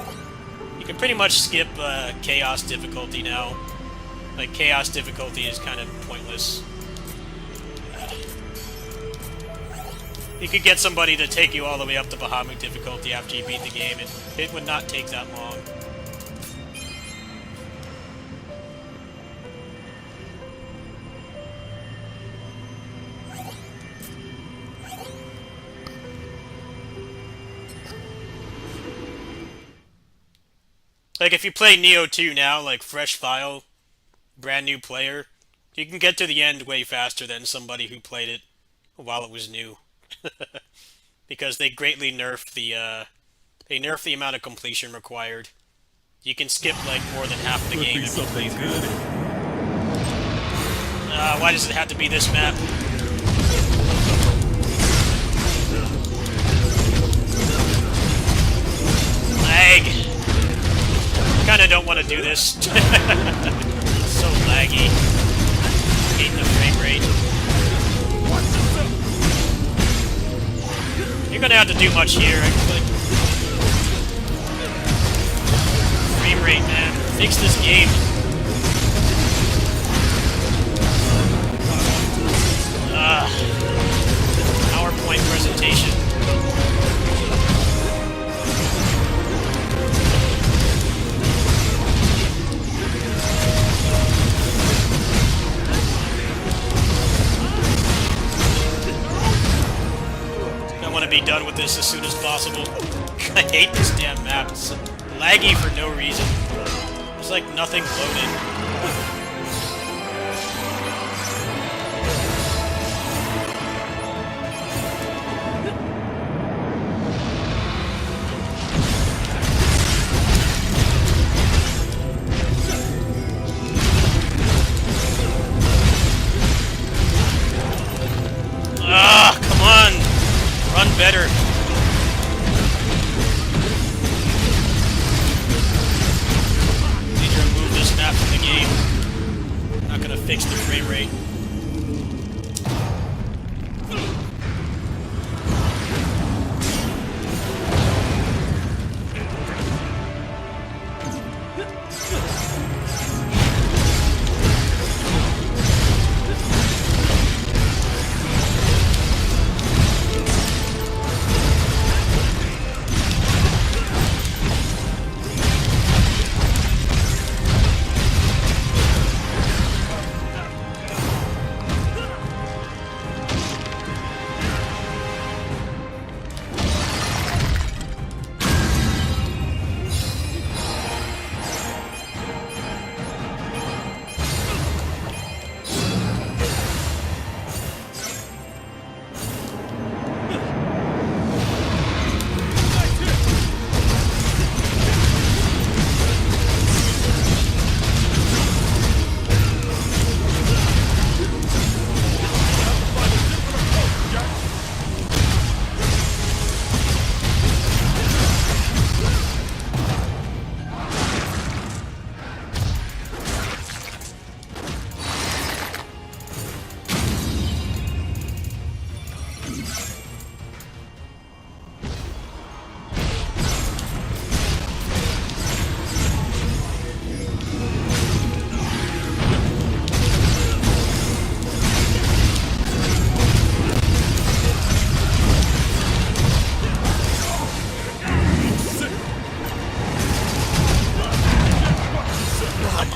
S1: You can pretty much skip Chaos difficulty now. Like, Chaos difficulty is kind of pointless. You could get somebody to take you all the way up to Bahamut difficulty after you beat the game. It would not take that long. Like, if you play Neo 2 now, like, fresh file, brand new player, you can get to the end way faster than somebody who played it while it was new. Because they greatly nerfed the amount of completion required. You can skip like more than half the game if you play through. Why does it have to be this map? Lag. Kinda don't want to do this. So laggy. Hate the frame rate. You're gonna have to do much here. Frame rate, man. Fix this game. PowerPoint presentation. I want to be done with this as soon as possible. I hate this damn map. It's laggy for no reason. There's like nothing loading. Ah, come on! Run better. Need to remove this map from the game. Not gonna fix the frame rate.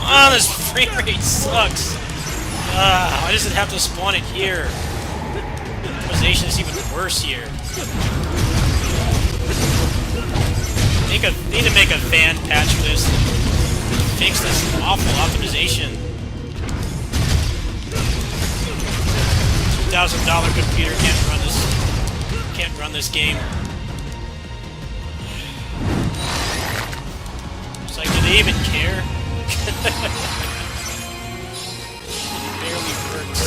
S1: Ah, this frame rate sucks. Why does it have to spawn it here? Optimization is even worse here. Need to make a fan patch for this. Fix this awful optimization. $2,000 computer can't run this game. It's like, do they even care? It barely works.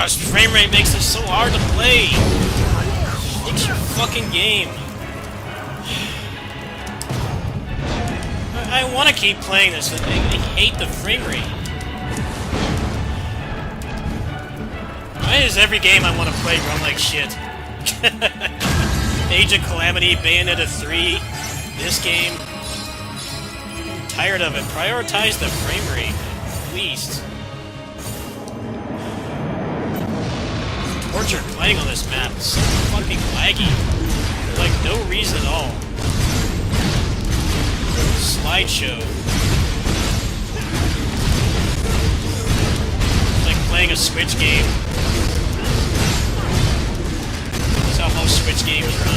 S1: This frame rate makes it so hard to play. Fix your fucking game. I want to keep playing this, but I hate the frame rate. Why is every game I want to play run like shit? Age of Calamity, Bayonetta 3, this game. I'm tired of it. Prioritize the frame rate, at least. Torture playing on this map. It's so fucking laggy. For, like, no reason at all. Slideshow. It's like playing a Switch game. That's how most Switch games run.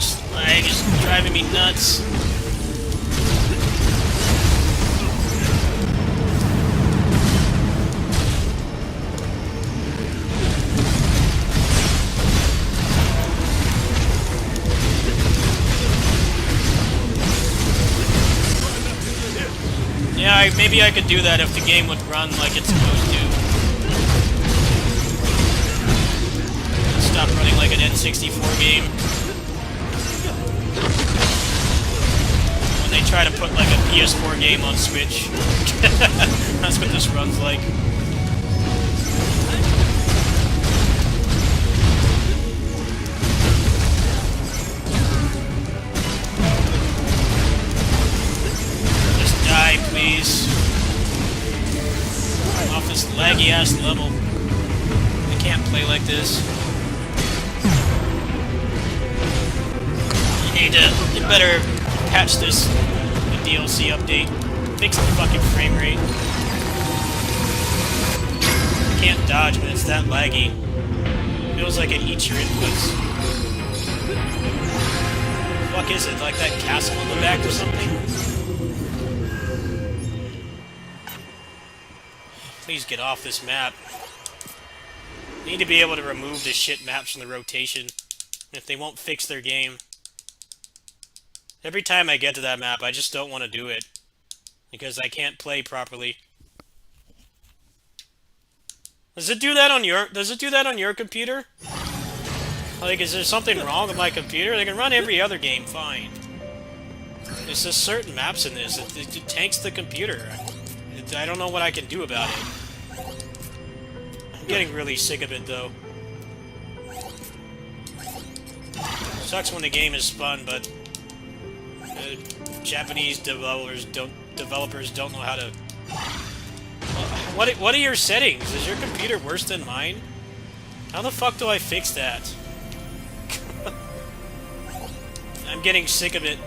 S1: Slag is driving me nuts. Yeah, maybe I could do that if the game would run like it's supposed to. Stop running like an N64 game. When they try to put like a PS4 game on Switch. That's what this runs like. Just die, please. I'm off this laggy ass level. I can't play like this. You better patch this the DLC update. Fix the fucking frame rate. I can't dodge, but it's that laggy. Feels like it eats your inputs. Fuck is it? Like that castle in the back or something? Please get off this map. Need to be able to remove the shit maps from the rotation if they won't fix their game. Every time I get to that map, I just don't want to do it. Because I can't play properly. Does it do that on your computer? Like, is there something wrong with my computer? They can run every other game fine. There's just certain maps in this. It tanks the computer. I don't know what I can do about it. I'm getting really sick of it, though. Sucks when the game is fun, but Japanese developers don't know how to. What are your settings? Is your computer worse than mine? How the fuck do I fix that? I'm getting sick of it.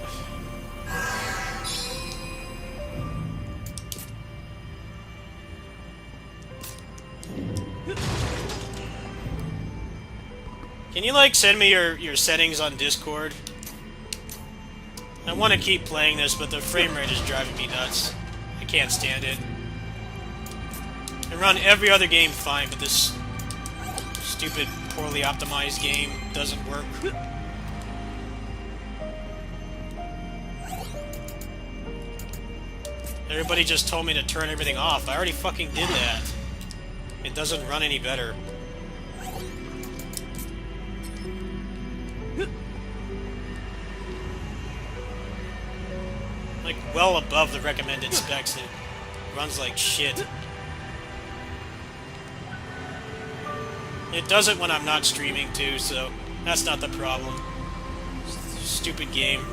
S1: Can you, like, send me your settings on Discord? I want to keep playing this, but the frame rate is driving me nuts. I can't stand it. I run every other game fine, but this stupid, poorly optimized game doesn't work. Everybody just told me to turn everything off. I already fucking did that. It doesn't run any better. Like, well above the recommended specs. It runs like shit. It does it when I'm not streaming, too, so that's not the problem. Stupid game.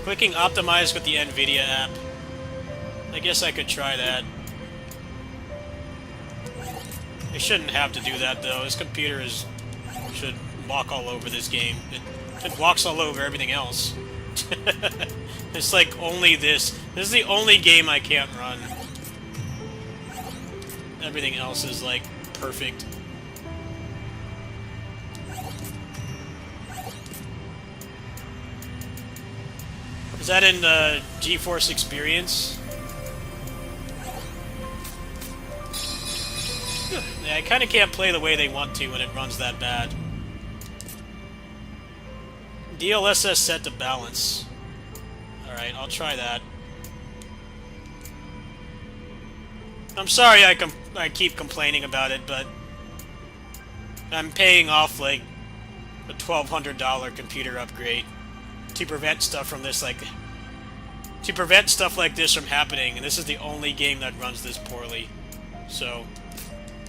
S1: Clicking optimize with the NVIDIA app. I guess I could try that. I shouldn't have to do that, though. This computer should walk all over this game. It walks all over everything else. It's like only this. This is the only game I can't run. Everything else is like perfect. Is that in GeForce Experience? Yeah, I kind of can't play the way they want to when it runs that bad. DLSS set to balance. Alright, I'll try that. I'm sorry I keep complaining about it, but I'm paying off, like, a $1,200 computer upgrade to prevent stuff from this, like... to prevent stuff like this from happening, and this is the only game that runs this poorly. So...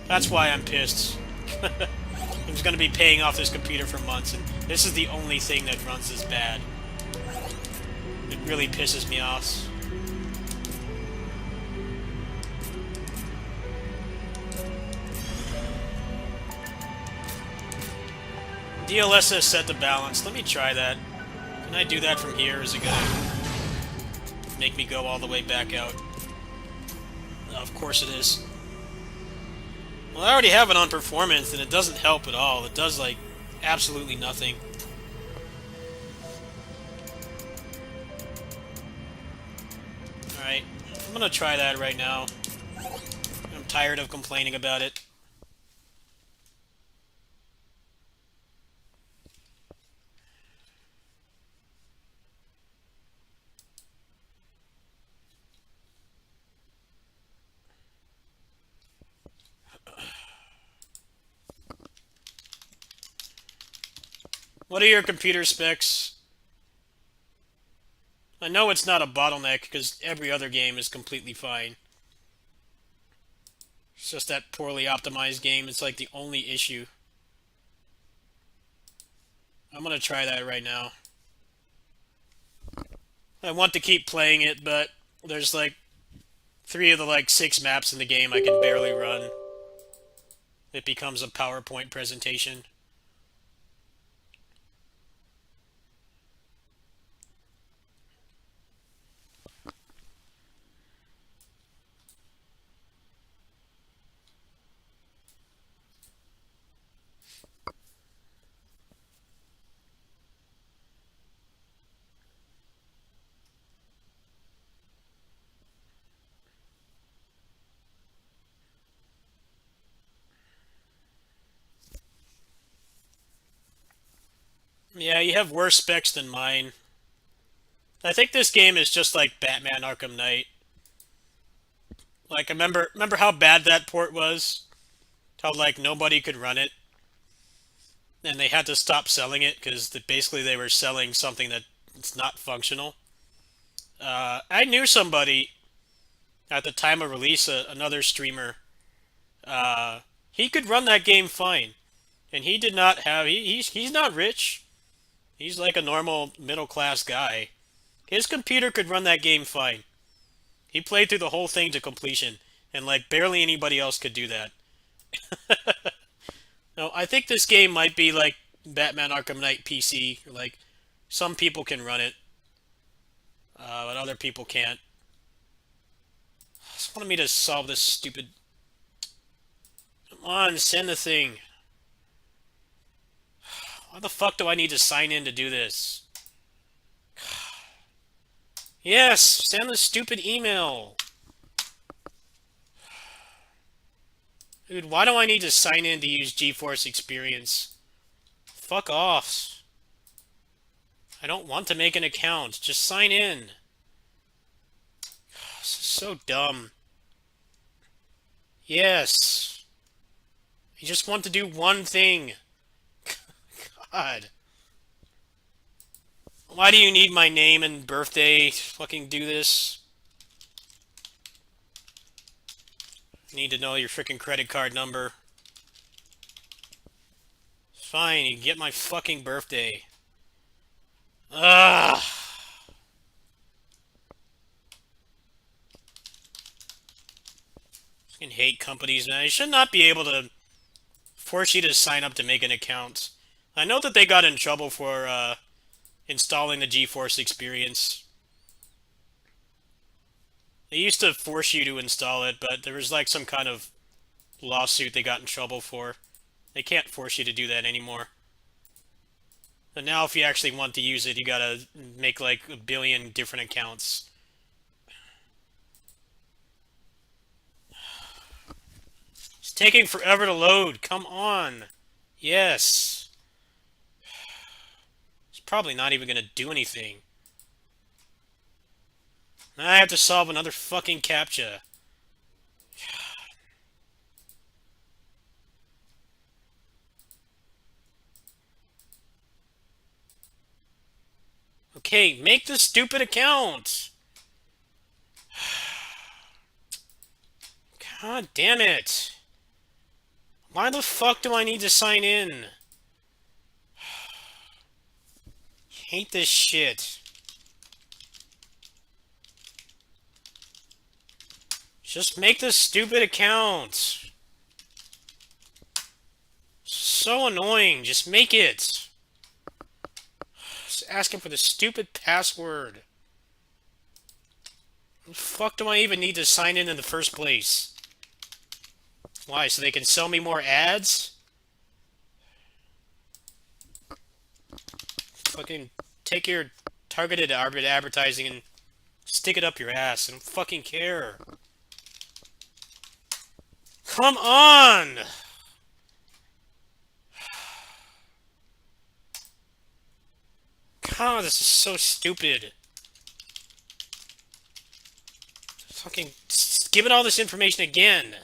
S1: that's why I'm pissed. I'm just gonna be paying off this computer for months, and this is the only thing that runs this bad. It really pisses me off. DLSS set to balance. Let me try that. Can I do that from here? Is it gonna make me go all the way back out? Of course it is. Well, I already have it on performance, and it doesn't help at all. It does, like, absolutely nothing. Alright, I'm gonna try that right now. I'm tired of complaining about it. What are your computer specs? I know it's not a bottleneck because every other game is completely fine. It's just that poorly optimized game. It's like the only issue. I'm gonna try that right now. I want to keep playing it, but there's like 3 of the like 6 maps in the game I can barely run. It becomes a PowerPoint presentation. Yeah, you have worse specs than mine. I think this game is just like Batman Arkham Knight. Like, remember how bad that port was? How, like, nobody could run it? And they had to stop selling it because basically they were selling something that it's not functional. I knew somebody at the time of release, another streamer. He could run that game fine. And he did not have... He's not rich. He's like a normal middle-class guy. His computer could run that game fine. He played through the whole thing to completion, and like barely anybody else could do that. No, I think this game might be like Batman Arkham Knight PC. Like, some people can run it, but other people can't. Just wanted me to solve this stupid... Come on, send the thing. Why the fuck do I need to sign in to do this? Yes! Send the stupid email! Dude, why do I need to sign in to use GeForce Experience? Fuck off. I don't want to make an account. Just sign in. This is so dumb. Yes. You just want to do one thing. God. Why do you need my name and birthday to fucking do this? I need to know your freaking credit card number. Fine, you can get my fucking birthday. Ugh. Fucking hate companies, man. I should not be able to force you to sign up to make an account. I know that they got in trouble for installing the GeForce Experience. They used to force you to install it, but there was like some kind of lawsuit they got in trouble for. They can't force you to do that anymore. And now if you actually want to use it, you gotta make like a billion different accounts. It's taking forever to load. Come on. Yes. It's probably not even gonna do anything. I have to solve another fucking CAPTCHA. Okay, make the stupid account! God damn it! Why the fuck do I need to sign in? Hate this shit. Just make the stupid account. So annoying. Just make it. Just asking for the stupid password. What the fuck do I even need to sign in the first place? Why? So they can sell me more ads? Fucking take your targeted advertising and stick it up your ass. I don't fucking care. Come on! God, this is so stupid. Fucking give it all this information again.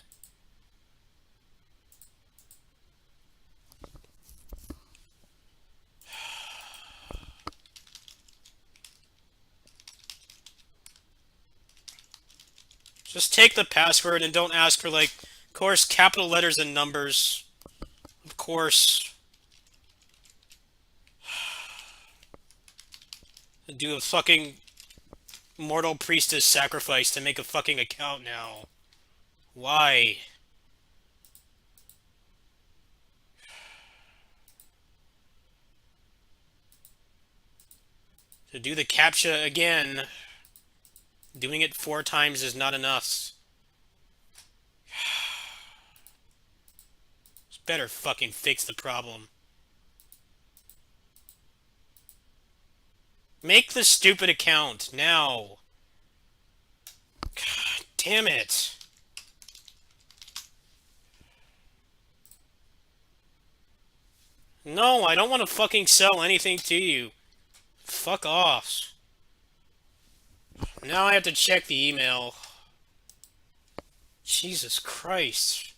S1: Just take the password and don't ask for, like, of course, capital letters and numbers. Of course. Do a fucking mortal priestess sacrifice to make a fucking account now. Why? To do the CAPTCHA again. Doing it 4 times is not enough. Just better fucking fix the problem. Make the stupid account, now. God damn it. No, I don't want to fucking sell anything to you. Fuck off. Now I have to check the email. Jesus Christ.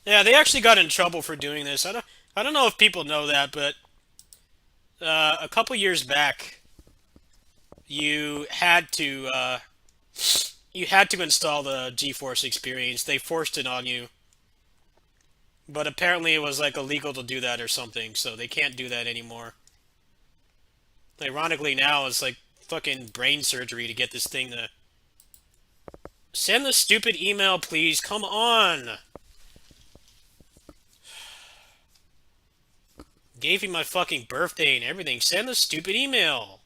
S1: Yeah, they actually got in trouble for doing this. I don't know if people know that, but a couple years back, you had to install the GeForce Experience. They forced it on you, but apparently it was like illegal to do that or something, so they can't do that anymore. Ironically, now it's like fucking brain surgery to get this thing to send the stupid email, please. Come on. Gave you my fucking birthday and everything. Send the stupid email.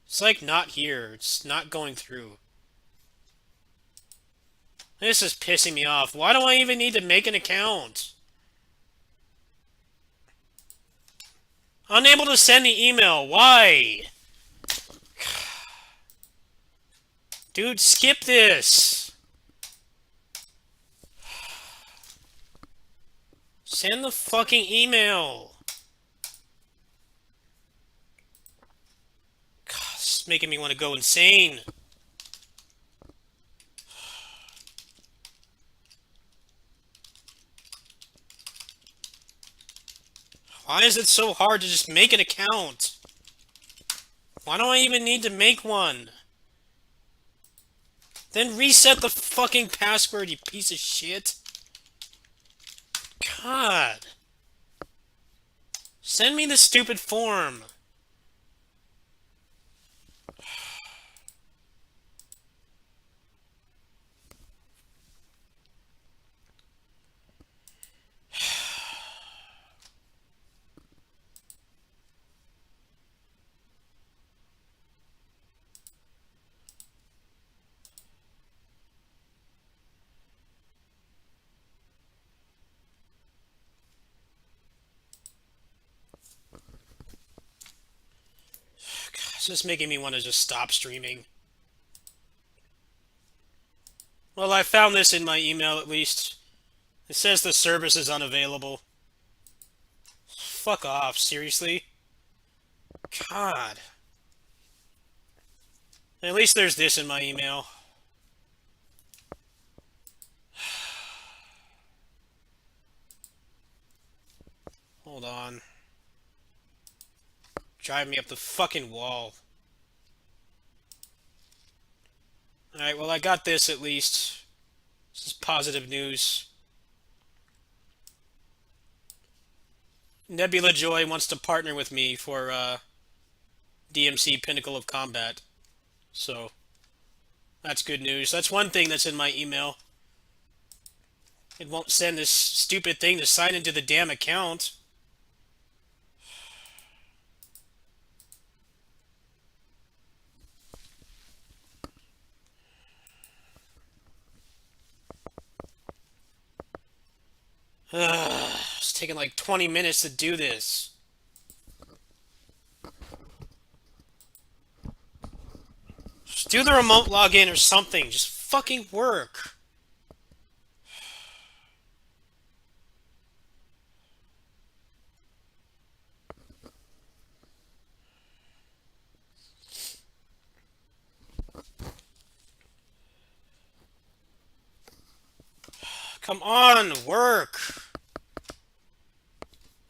S1: It's like not here. It's not going through. This is pissing me off. Why do I even need to make an account? Unable to send the email. Why? Dude, skip this. Send the fucking email. God, this is making me want to go insane. Why is it so hard to just make an account? Why do I even need to make one? Then reset the fucking password, you piece of shit. God. Send me the stupid form. It's just making me want to just stop streaming. Well, I found this in my email at least. It says the service is unavailable. Fuck off, seriously? God. At least there's this in my email. Hold on. Drive me up the fucking wall. Alright, well I got this at least. This is positive news. Nebula Joy wants to partner with me for DMC Pinnacle of Combat. So, that's good news. That's one thing that's in my email. It won't send this stupid thing to sign into the damn account. It's taking like 20 minutes to do this. Just do the remote login or something. Just fucking work. Come on, work.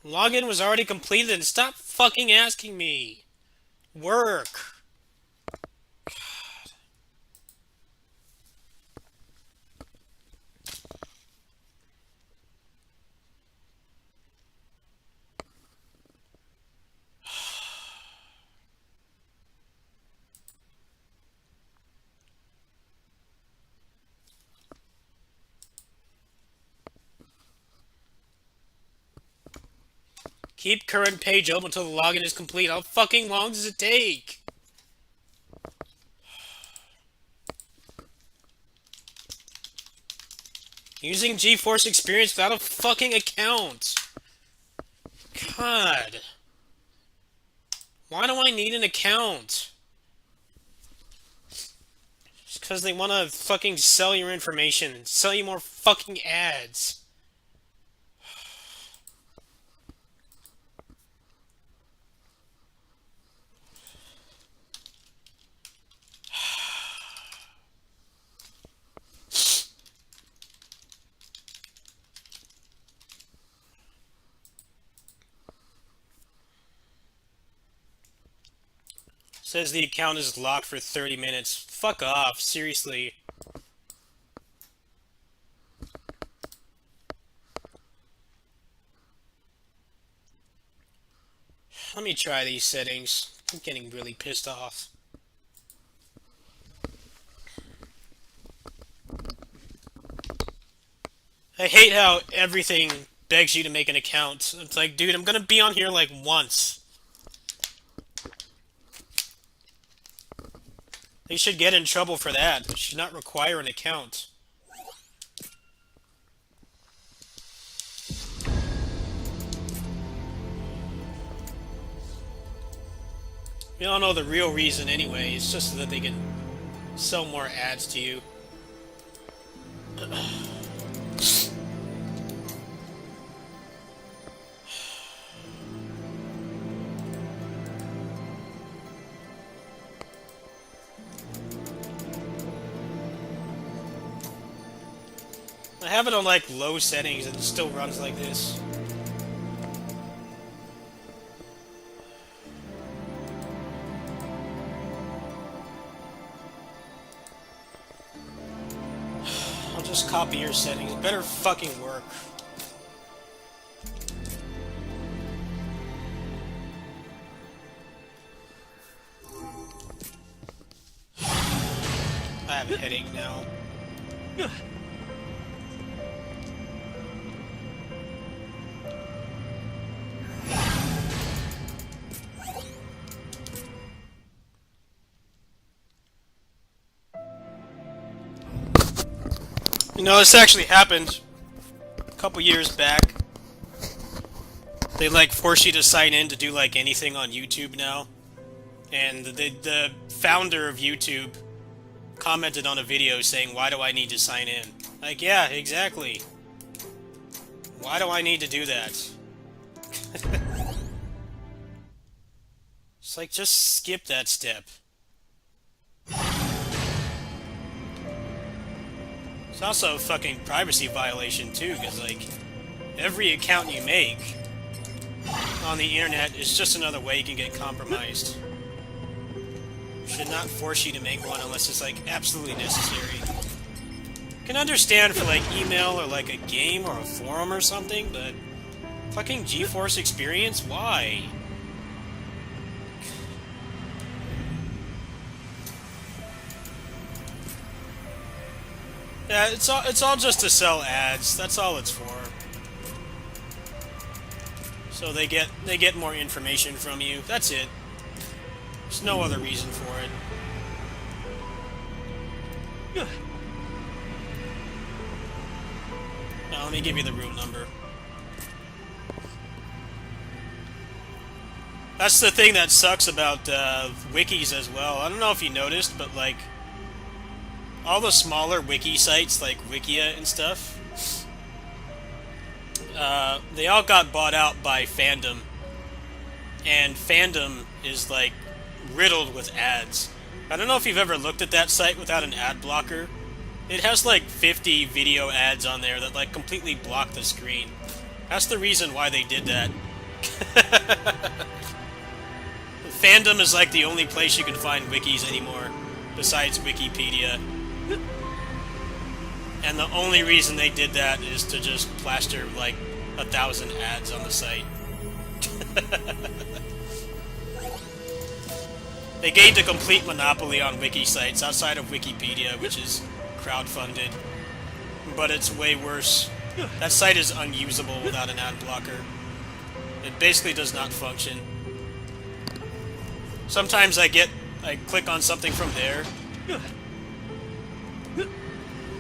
S1: Login was already completed and stop fucking asking me. Work. God. Keep current page open until the login is complete. How fucking long does it take? Using GeForce Experience without a fucking account. God. Why do I need an account? Just because they want to fucking sell your information and sell you more fucking ads. Says the account is locked for 30 minutes. Fuck off, seriously. Let me try these settings. I'm getting really pissed off. I hate how everything begs you to make an account. It's like, dude, I'm gonna be on here like once. They should get in trouble for that. They should not require an account. We all know the real reason anyway. It's just so that they can sell more ads to you. I have it on like low settings and it still runs like this. I'll just copy your settings. It better fucking work. I have a headache now. You know, this actually happened a couple years back. They like force you to sign in to do like anything on YouTube now. And the founder of YouTube commented on a video saying, "Why do I need to sign in?" Like, yeah, exactly. Why do I need to do that? It's like, just skip that step. It's also a fucking privacy violation too, because like, every account you make on the internet is just another way you can get compromised. Should not force you to make one unless it's like absolutely necessary. Can understand for like email or like a game or a forum or something, but fucking GeForce Experience? Why? Yeah, it's all just to sell ads. That's all it's for. So they get more information from you. That's it. There's no other reason for it. Now, let me give you the room number. That's the thing that sucks about wikis as well. I don't know if you noticed, but like all the smaller wiki sites like Wikia and stuff, they all got bought out by Fandom, and Fandom is like riddled with ads. I don't know if you've ever looked at that site without an ad blocker. It has like 50 video ads on there that like completely block the screen. That's the reason why they did that. Fandom is like the only place you can find wikis anymore, besides Wikipedia. And the only reason they did that is to just plaster like 1,000 ads on the site. They gained a complete monopoly on wiki sites outside of Wikipedia, which is crowdfunded. But it's way worse. That site is unusable without an ad blocker. It basically does not function. Sometimes I click on something from there,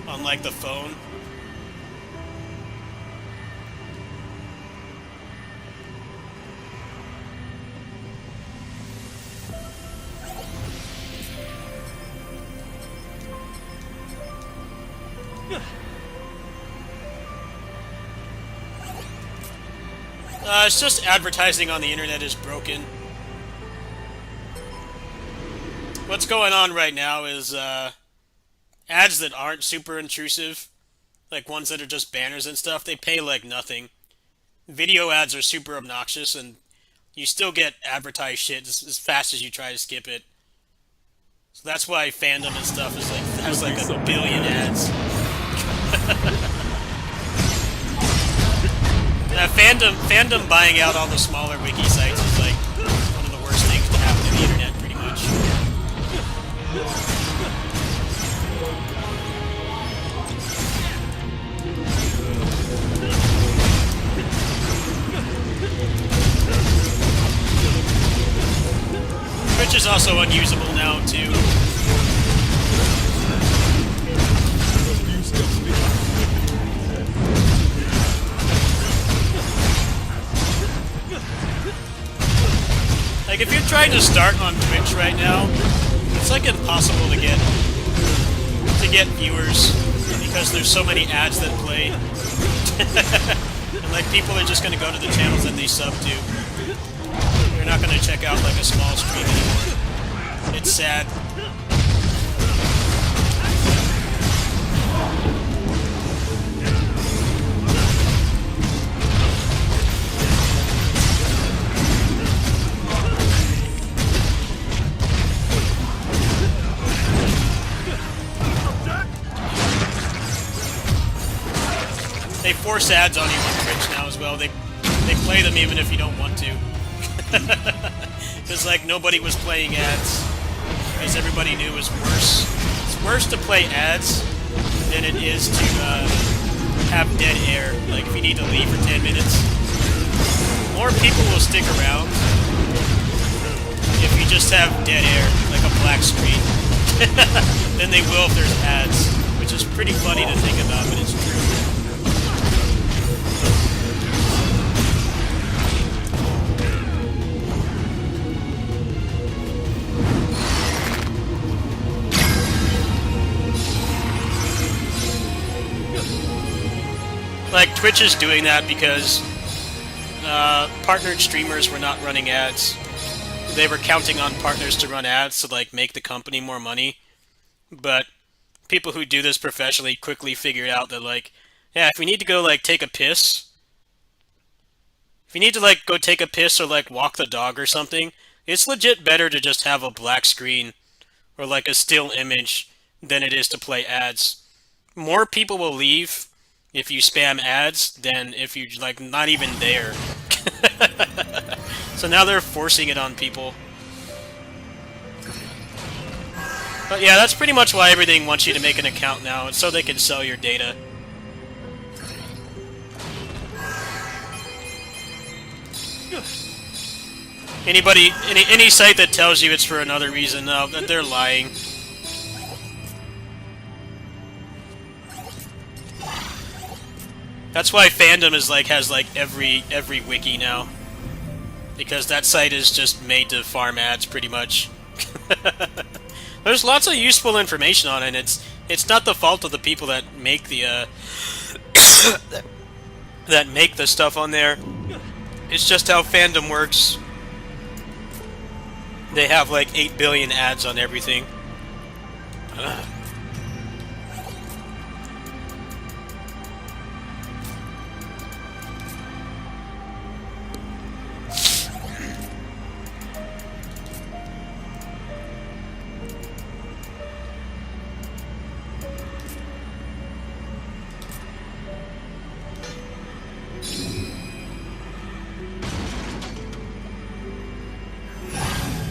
S1: on like the phone. It's just advertising on the internet is broken. What's going on right now is ads that aren't super intrusive, like ones that are just banners and stuff, they pay like nothing. Video ads are super obnoxious, and you still get advertised shit as fast as you try to skip it. So that's why Fandom and stuff is like has like a billion ads. Fandom buying out all the smaller wiki sites is like one of the worst things to happen to the internet, pretty much. Twitch is also unusable now, too. Like, if you're trying to start on Twitch right now, it's like impossible to get viewers because there's so many ads that play. And like, people are just gonna go to the channels that they sub to. They're not gonna check out like a small stream anymore. It's sad. They force ads on you on Twitch now as well. They play them even if you don't want to. Because like nobody was playing ads because everybody knew it was worse. It's worse to play ads than it is to have dead air. Like if you need to leave for 10 minutes, more people will stick around if you just have dead air, like a black screen, than they will if there's ads, which is pretty funny to think about, but it's true. Like, Twitch is doing that because partnered streamers were not running ads. They were counting on partners to run ads to, like, make the company more money. But people who do this professionally quickly figured out that, like, yeah, if we need to go, like, take a piss... If you need to, like, go take a piss or, like, walk the dog or something, it's legit better to just have a black screen or, like, a still image than it is to play ads. More people will leave if you spam ads than if you, like, not even there. So now they're forcing it on people. But yeah, that's pretty much why everything wants you to make an account now. It's so they can sell your data. Any site that tells you it's for another reason, that they're lying. That's why Fandom is has every wiki now, because that site is just made to farm ads pretty much. There's lots of useful information on it. And it's not the fault of the people that make the that make the stuff on there. It's just how Fandom works. They have like 8 billion ads on everything.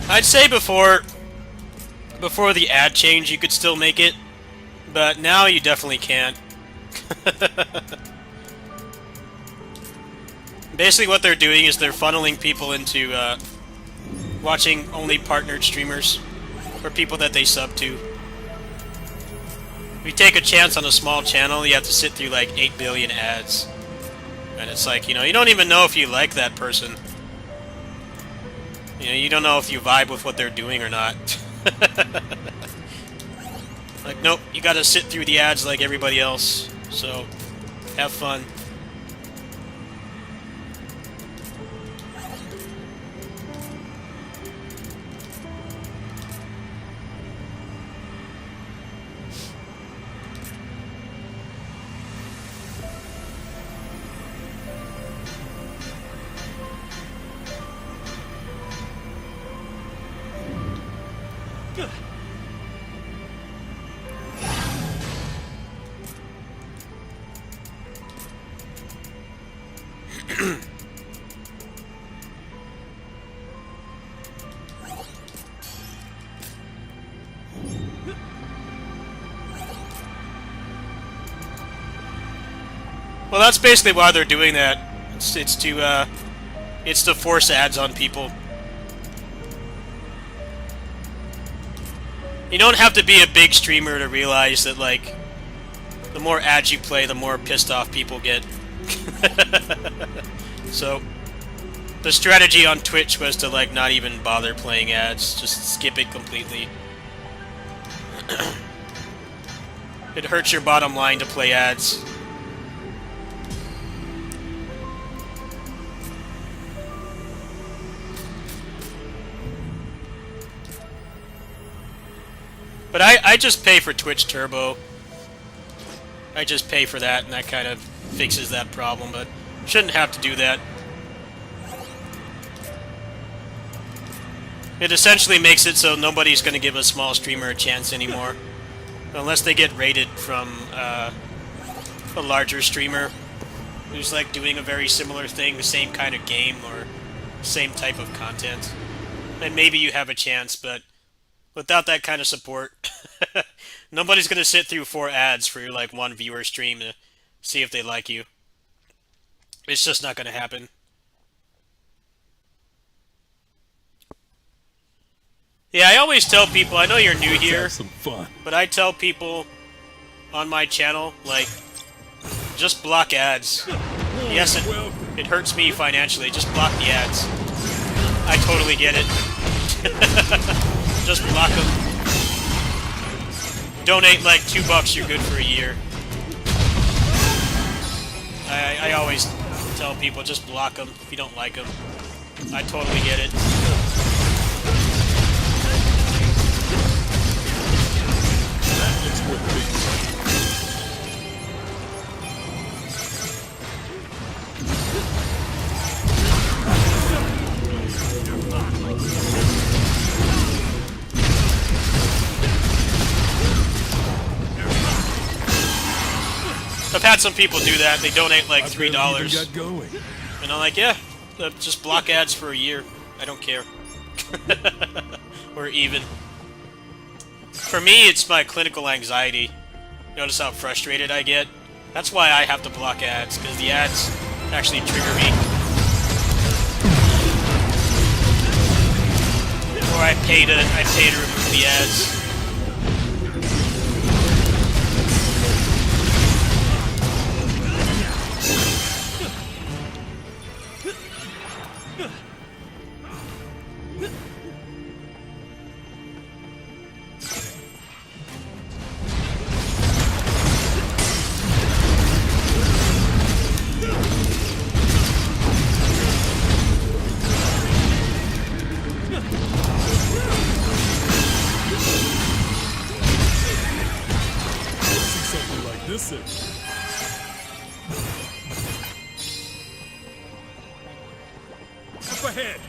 S1: I'd say before the ad change you could still make it, but now you definitely can't. Basically what they're doing is they're funneling people into watching only partnered streamers, or people that they sub to. If you take a chance on a small channel, you have to sit through like 8 billion ads. And it's like, you know, you don't even know if you like that person. You know, you don't know if you vibe with what they're doing or not. Like, nope, you gotta sit through the ads like everybody else. So, have fun. Well, that's basically why they're doing that. It's to force ads on people. You don't have to be a big streamer to realize that, like, the more ads you play, the more pissed off people get. So, the strategy on Twitch was to, like, not even bother playing ads. Just skip it completely. It hurts your bottom line to play ads. But I just pay for Twitch Turbo. I just pay for that, and that kind of fixes that problem, but shouldn't have to do that. It essentially makes it so nobody's going to give a small streamer a chance anymore. Unless they get raided from a larger streamer who's like doing a very similar thing, the same kind of game, or same type of content. And maybe you have a chance, but without that kind of support, nobody's going to sit through 4 ads for your, like, 1 viewer stream to see if they like you. It's just not going to happen. Yeah, I always tell people, I know you're new here,
S3: Have some fun.
S1: but I tell people on my channel, like, just block ads. Yes, it hurts me financially, just block the ads. I totally get it. Just block them. Donate like $2, you're good for a year. I always tell people just block them if you don't like them. I totally get it.
S3: That looks worth beating.
S1: I've had some people do that. They donate like
S3: I
S1: $3.
S3: barely even got going.
S1: And I'm like, yeah, just block ads for a year. I don't care. Or even. For me, it's my clinical anxiety. Notice how frustrated I get? That's why I have to block ads, because the ads actually trigger me. Or I pay to remove the ads.
S3: See something like this in. Up ahead.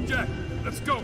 S3: Jack, let's go.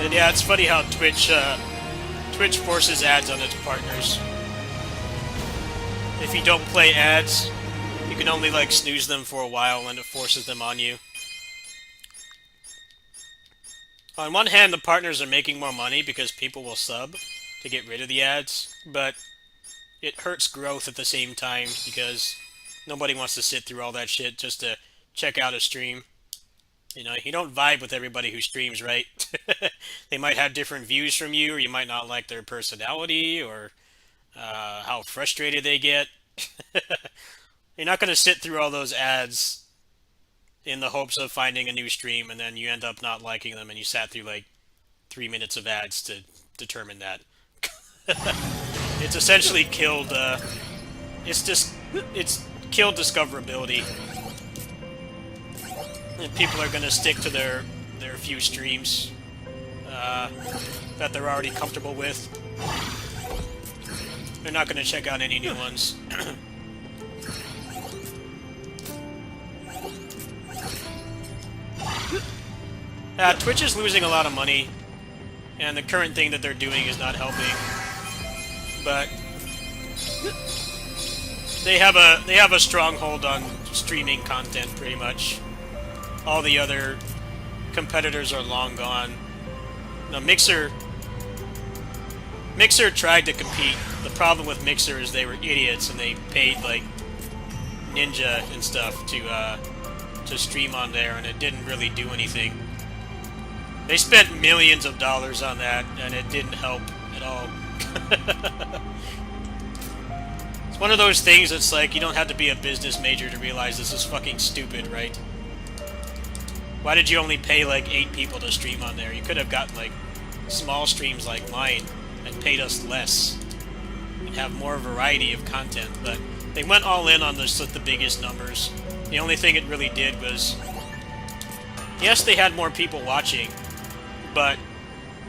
S1: And yeah, it's funny how Twitch forces ads on its partners. If you don't play ads, you can only like snooze them for a while and it forces them on you. On one hand, the partners are making more money because people will sub to get rid of the ads, but it hurts growth at the same time because nobody wants to sit through all that shit just to check out a stream. You know, you don't vibe with everybody who streams, right? They might have different views from you, or you might not like their personality, or how frustrated they get. You're not going to sit through all those ads in the hopes of finding a new stream, and then you end up not liking them, and you sat through like 3 minutes of ads to determine that. It's essentially killed. It's killed discoverability. And people are gonna stick to their few streams that they're already comfortable with. They're not gonna check out any new ones. Twitch is losing a lot of money, and the current thing that they're doing is not helping. But they have a stronghold on streaming content, pretty much. All the other competitors are long gone. Now, Mixer tried to compete. The problem with Mixer is they were idiots, and they paid like Ninja and stuff to stream on there, and it didn't really do anything. They spent millions of dollars on that, and it didn't help at all. It's one of those things that's like, you don't have to be a business major to realize this is fucking stupid, right? Why did you only pay like 8 people to stream on there? You could have gotten like small streams like mine and paid us less and have more variety of content, but they went all in on the biggest numbers. The only thing it really did was, yes, they had more people watching, but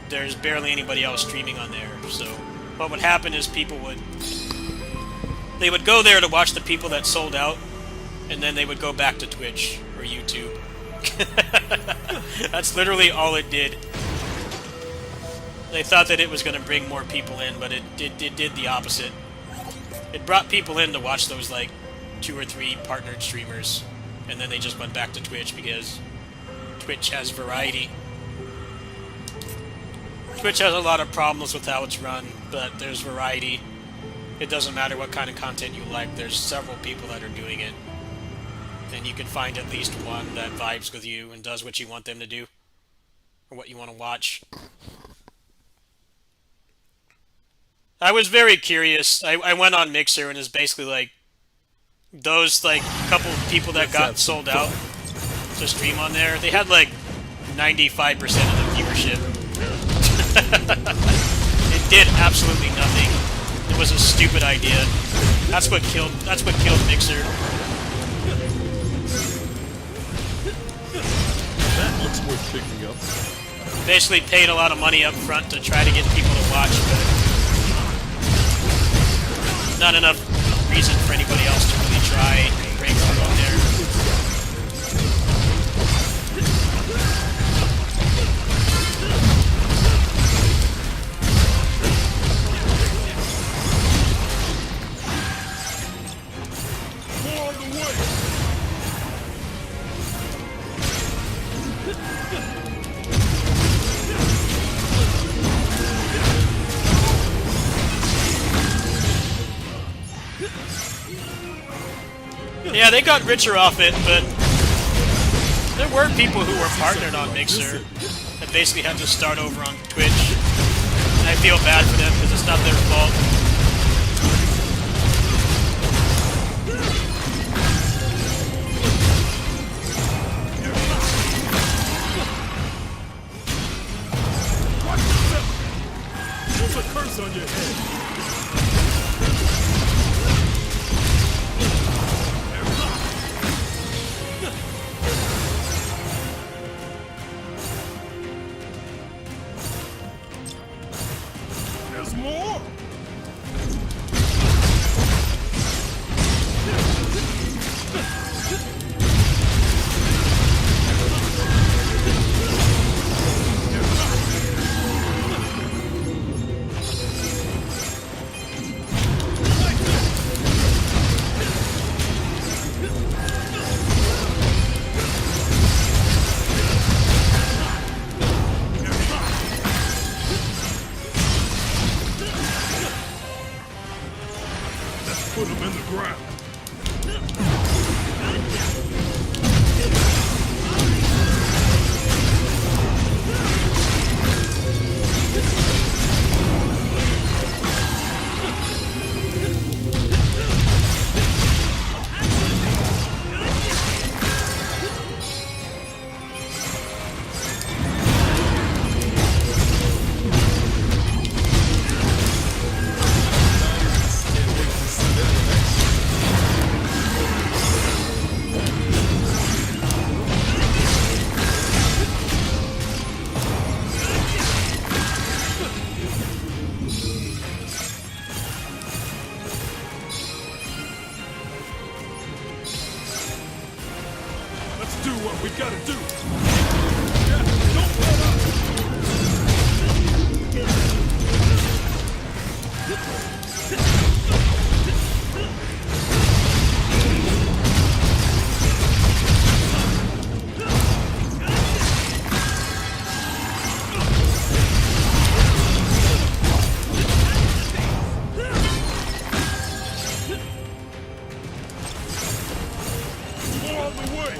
S1: there's barely anybody else streaming on there. So what would happen is people would go there to watch the people that sold out, and then they would go back to Twitch or YouTube. That's literally all it did. They thought that it was going to bring more people in, but it did the opposite. It brought people in to watch those like 2 or 3 partnered streamers, and then they just went back to Twitch because Twitch has variety. Twitch has a lot of problems with how it's run, but there's variety. It doesn't matter what kind of content you like, there's several people that are doing it. And you can find at least one that vibes with you and does what you want them to do, or what you want to watch. I was very curious. I went on Mixer, and it's basically like those like couple of people that got sold out to stream on there. They had like 95% of the viewership. It did absolutely nothing. It was a stupid idea. That's what killed Mixer.
S3: That looks worth picking up.
S1: Basically paid a lot of money up front to try to get people to watch, but not enough reason for anybody else to really try and break through on there.
S3: More on the way!
S1: Yeah, they got richer off it, but there were people who were partnered on Mixer that basically had to start over on Twitch. And I feel bad for them because it's not their fault.
S3: There's a curse on your head. There's more! do what we gotta do. Yeah, don't let up. More on the way.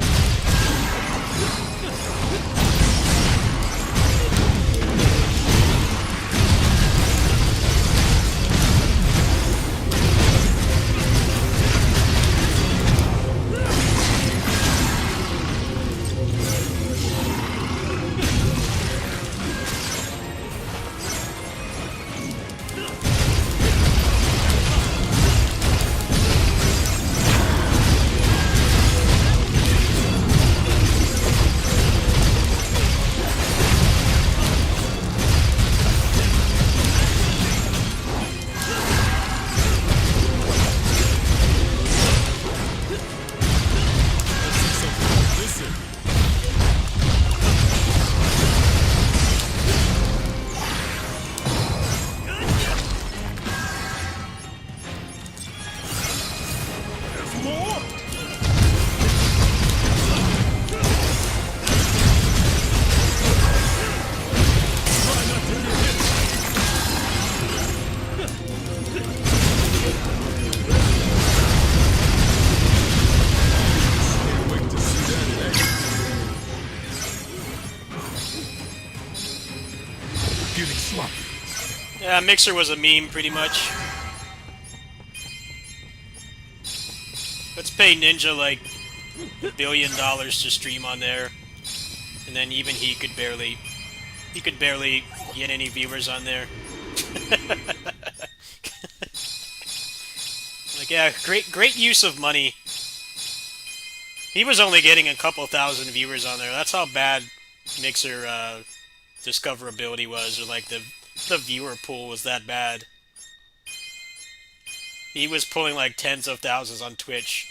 S3: Listen. There's more. Try not to get hit. Can't wait to see that in action. Getting sloppy.
S1: Yeah, Mixer was a meme, pretty much. Let's pay Ninja like $1 billion to stream on there, and then even he could barely get any viewers on there. Like, yeah, great use of money. He was only getting a couple thousand viewers on there. That's how bad Mixer discoverability was, or like the viewer pool was that bad. He was pulling like tens of thousands on Twitch.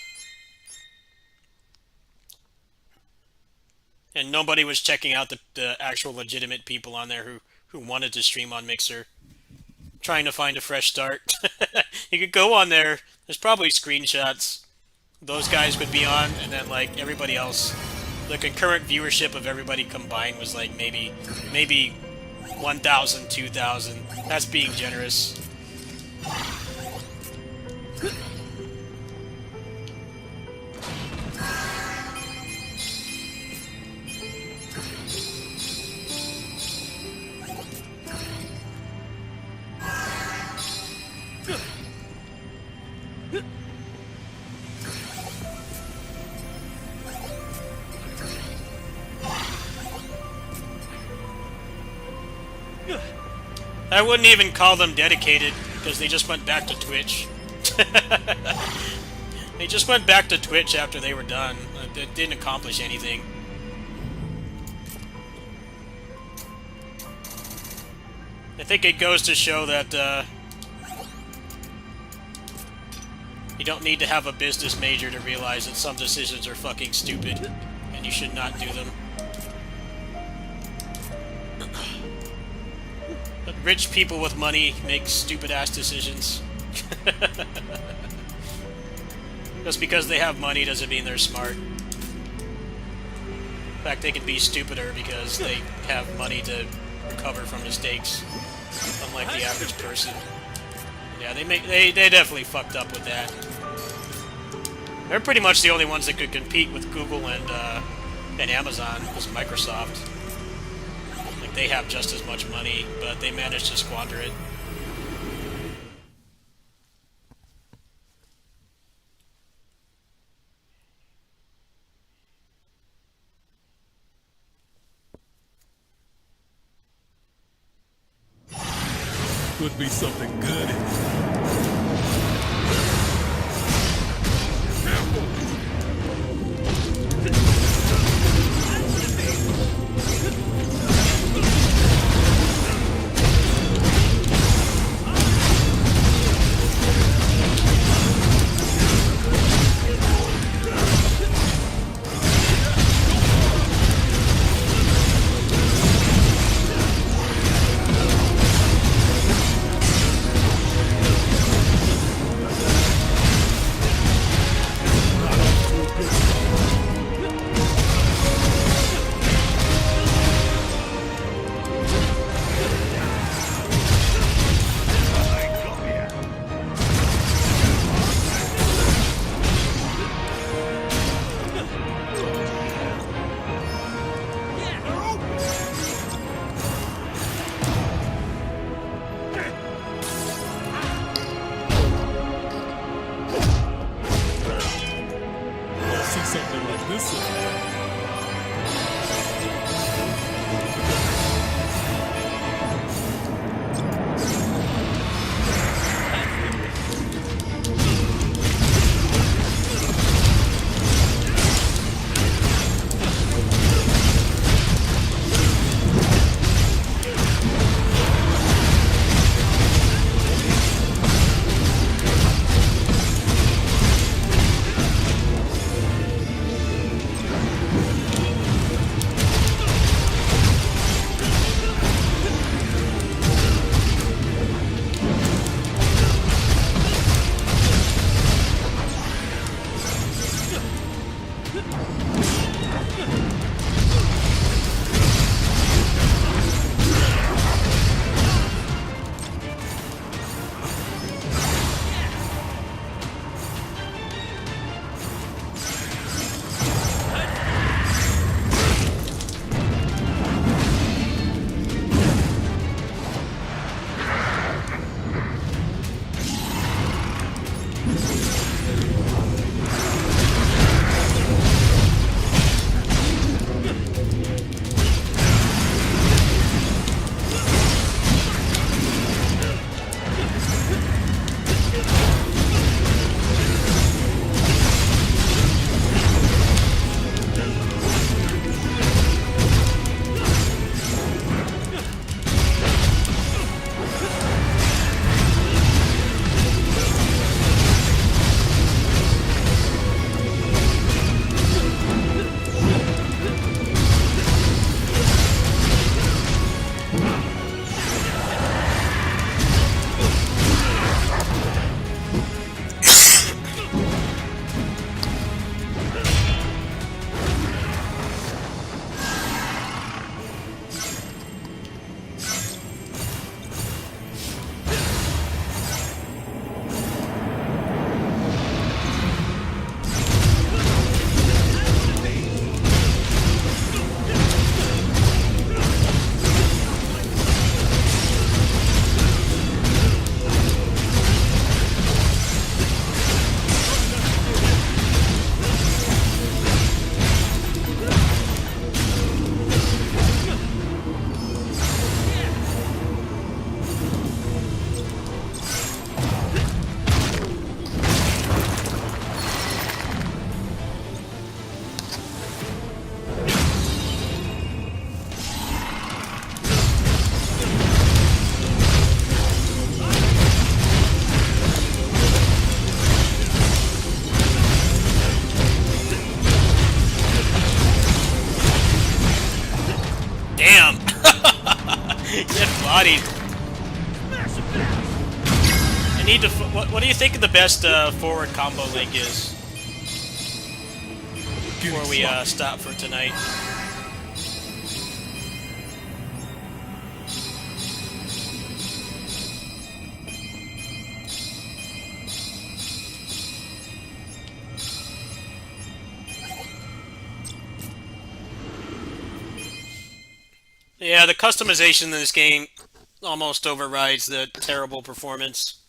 S1: And nobody was checking out the actual legitimate people on there who wanted to stream on Mixer. Trying to find a fresh start. You could go on there, there's probably screenshots. Those guys would be on, and then like everybody else. The concurrent viewership of everybody combined was like maybe 1,000, 2,000. That's being generous. I wouldn't even call them dedicated, because they just went back to Twitch. They just went back to Twitch after they were done. It didn't accomplish anything. I think it goes to show that you don't need to have a business major to realize that some decisions are fucking stupid, and you should not do them. But rich people with money make stupid-ass decisions. Just because they have money doesn't mean they're smart. In fact, they can be stupider because they have money to recover from mistakes, unlike the average person. Yeah, they definitely fucked up with that. They're pretty much the only ones that could compete with Google and Amazon, was Microsoft. Like, they have just as much money, but they managed to squander it.
S3: Could be something good in it.
S6: see.
S1: Damn! Get bodied. I need to. What do you think the best forward combo link is? Before we stop for tonight. Yeah, the customization in this game almost overrides the terrible performance.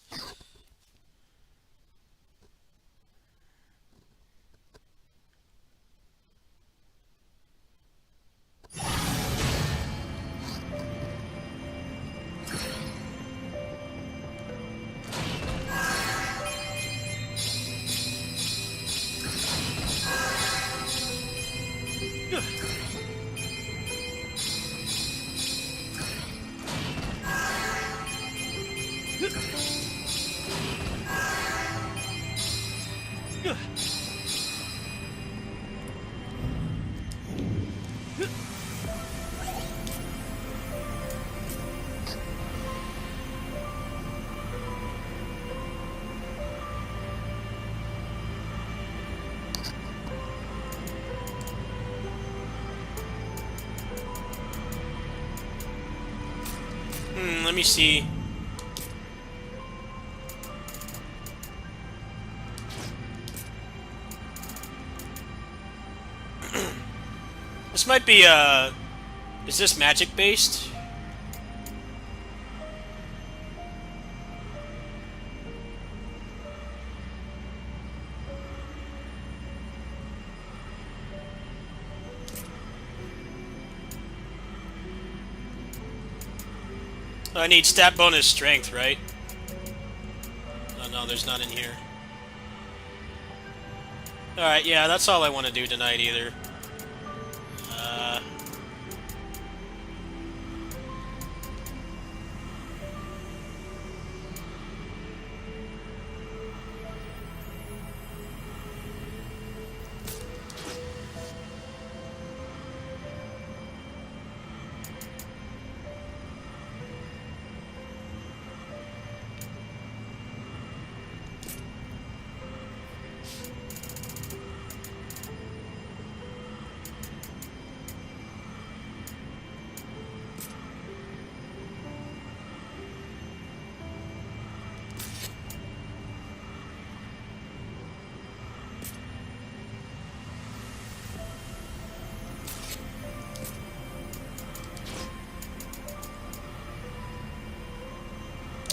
S1: Let me see. This might be, is this magic based? I need stat bonus strength, right? Oh no, there's none in here. Alright, yeah, that's all I want to do tonight either.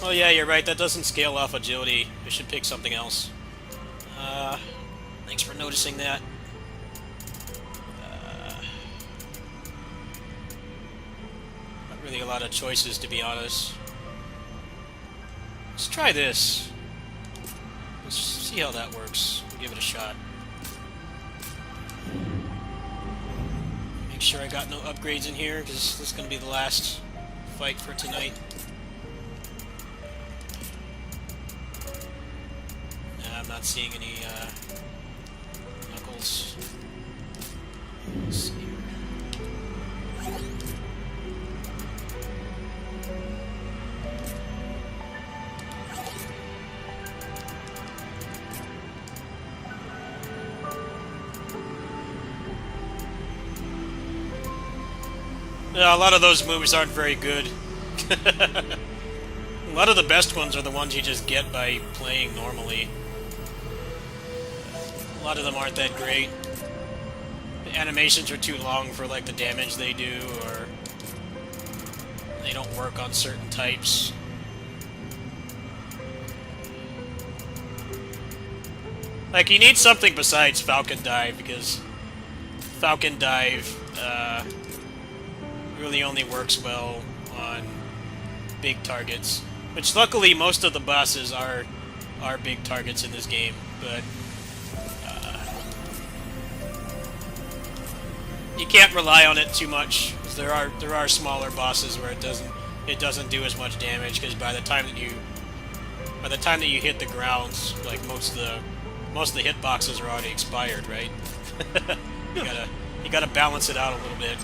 S1: Oh yeah, you're right, that doesn't scale off agility. I should pick something else. Thanks for noticing that. Not really a lot of choices, to be honest. Let's try this. Let's see how that works. Give it a shot. Make sure I got no upgrades in here, because this is going to be the last fight for tonight. Nah, I'm not seeing any knuckles. Let's see here. Yeah, a lot of those moves aren't very good. A lot of the best ones are the ones you just get by playing normally. A lot of them aren't that great. The animations are too long for like the damage they do, or they don't work on certain types. Like, you need something besides Falcon Dive, because Falcon Dive really only works well on big targets. Which, luckily, most of the bosses are big targets in this game, but you can't rely on it too much, because there are smaller bosses where it doesn't do as much damage, because by the time that you hit the ground, like most of the hitboxes are already expired, right? you gotta balance it out a little bit.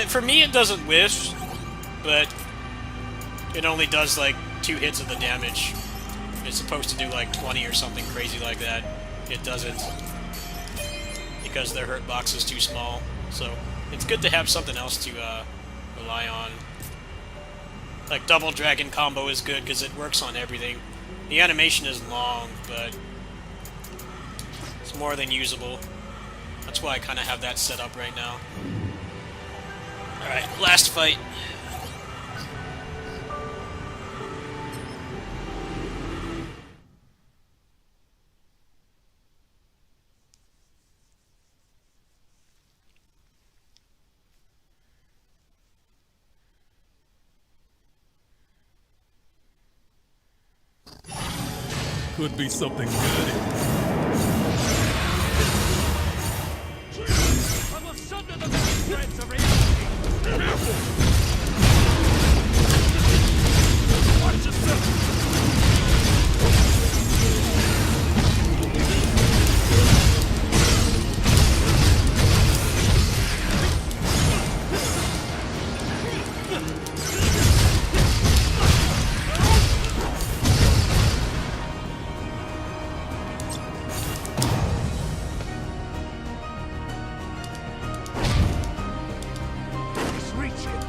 S1: For me, it doesn't whiff, but it only does like 2 hits of the damage. It's supposed to do like 20 or something crazy like that. It doesn't, because their hurt box is too small. So it's good to have something else to rely on. Like Double Dragon Combo is good because it works on everything. The animation is long, but it's more than usable. That's why I kind of have that set up right now. Alright, last fight.
S3: Could be something good.
S6: I will sunder the threads of reality. Watch yourself. He's reaching.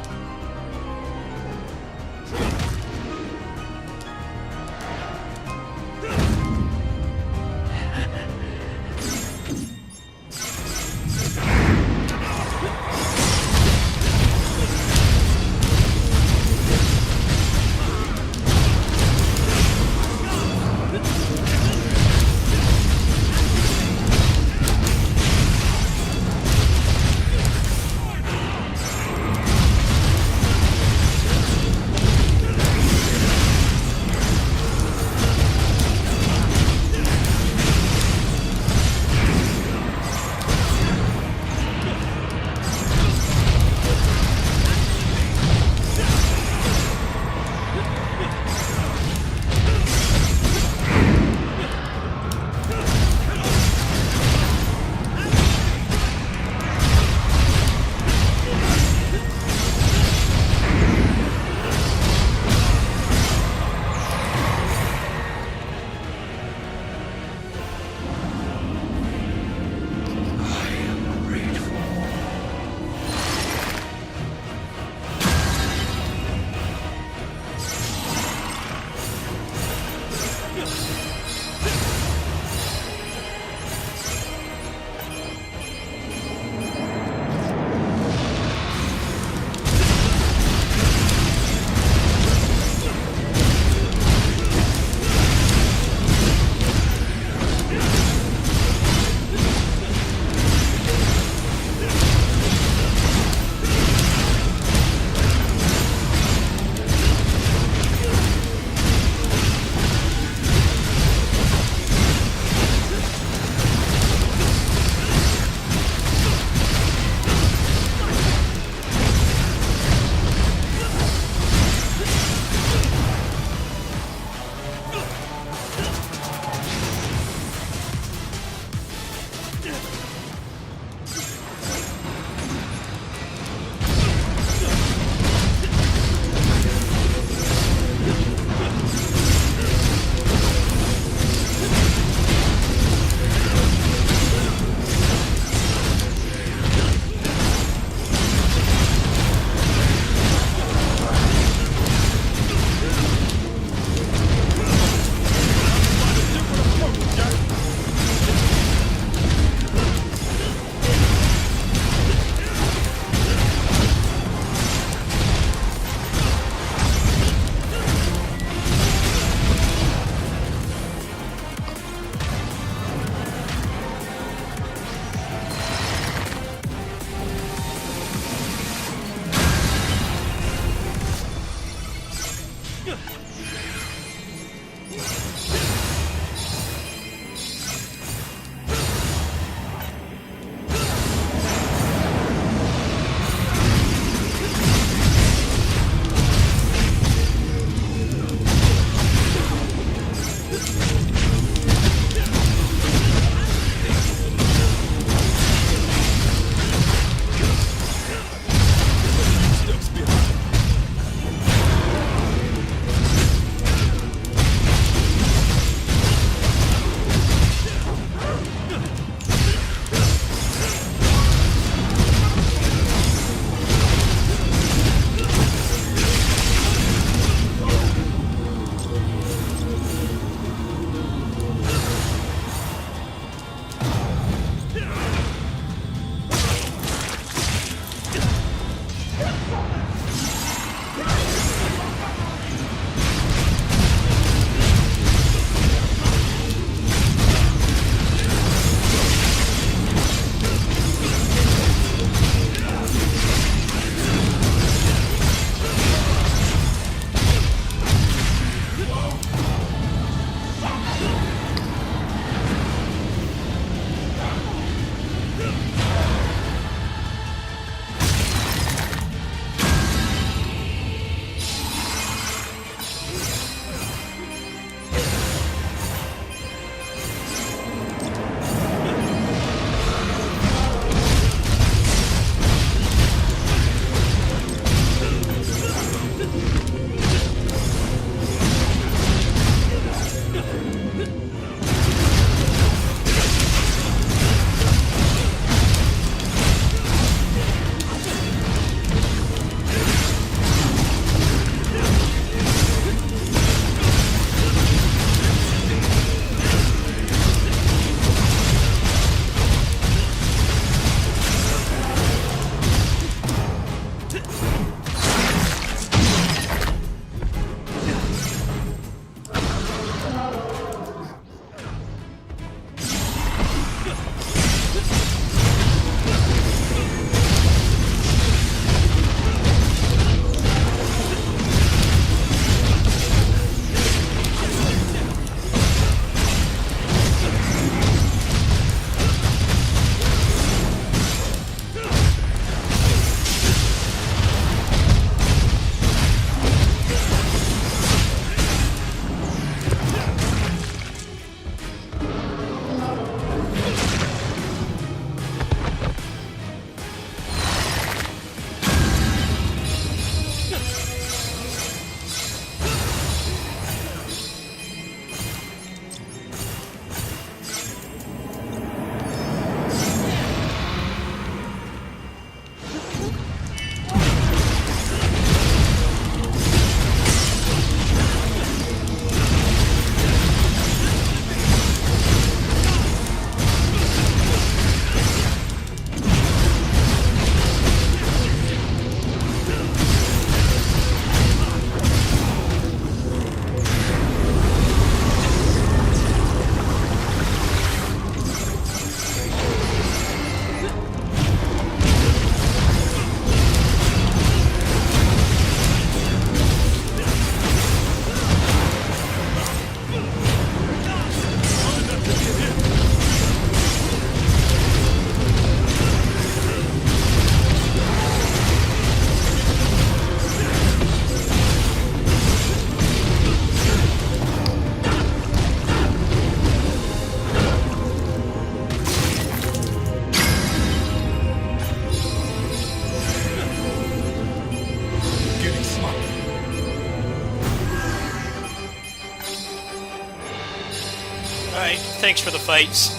S1: thanks for the fights.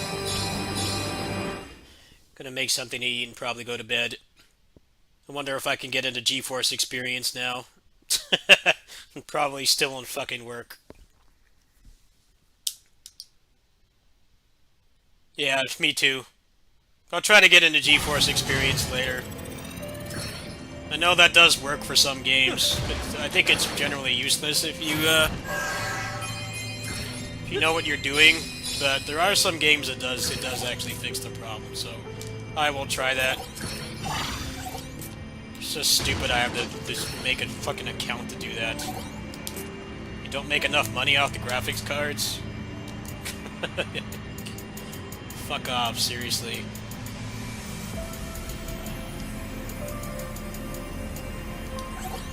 S1: Gonna make something to eat and probably go to bed. I wonder if I can get into GeForce Experience now. Probably still won't fucking work. Yeah, me too. I'll try to get into GeForce Experience later. I know that does work for some games, but I think it's generally useless if you know what you're doing. But there are some games it does actually fix the problem, so I will try that. It's just stupid I have to just make a fucking account to do that. You don't make enough money off the graphics cards? Fuck off, seriously.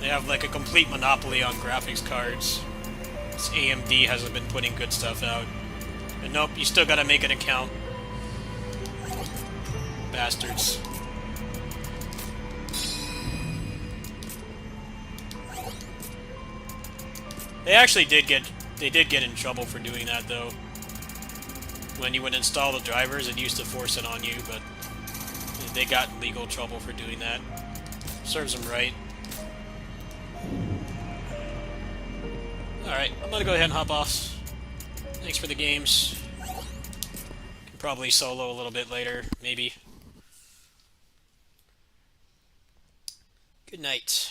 S1: They have like a complete monopoly on graphics cards. This AMD hasn't been putting good stuff out. And nope, you still gotta make an account. Bastards. They actually did get in trouble for doing that though. When you would install the drivers, it used to force it on you, but they got in legal trouble for doing that. Serves them right. Alright, I'm gonna go ahead and hop off. Thanks for the games. Can probably solo a little bit later, maybe. Good night.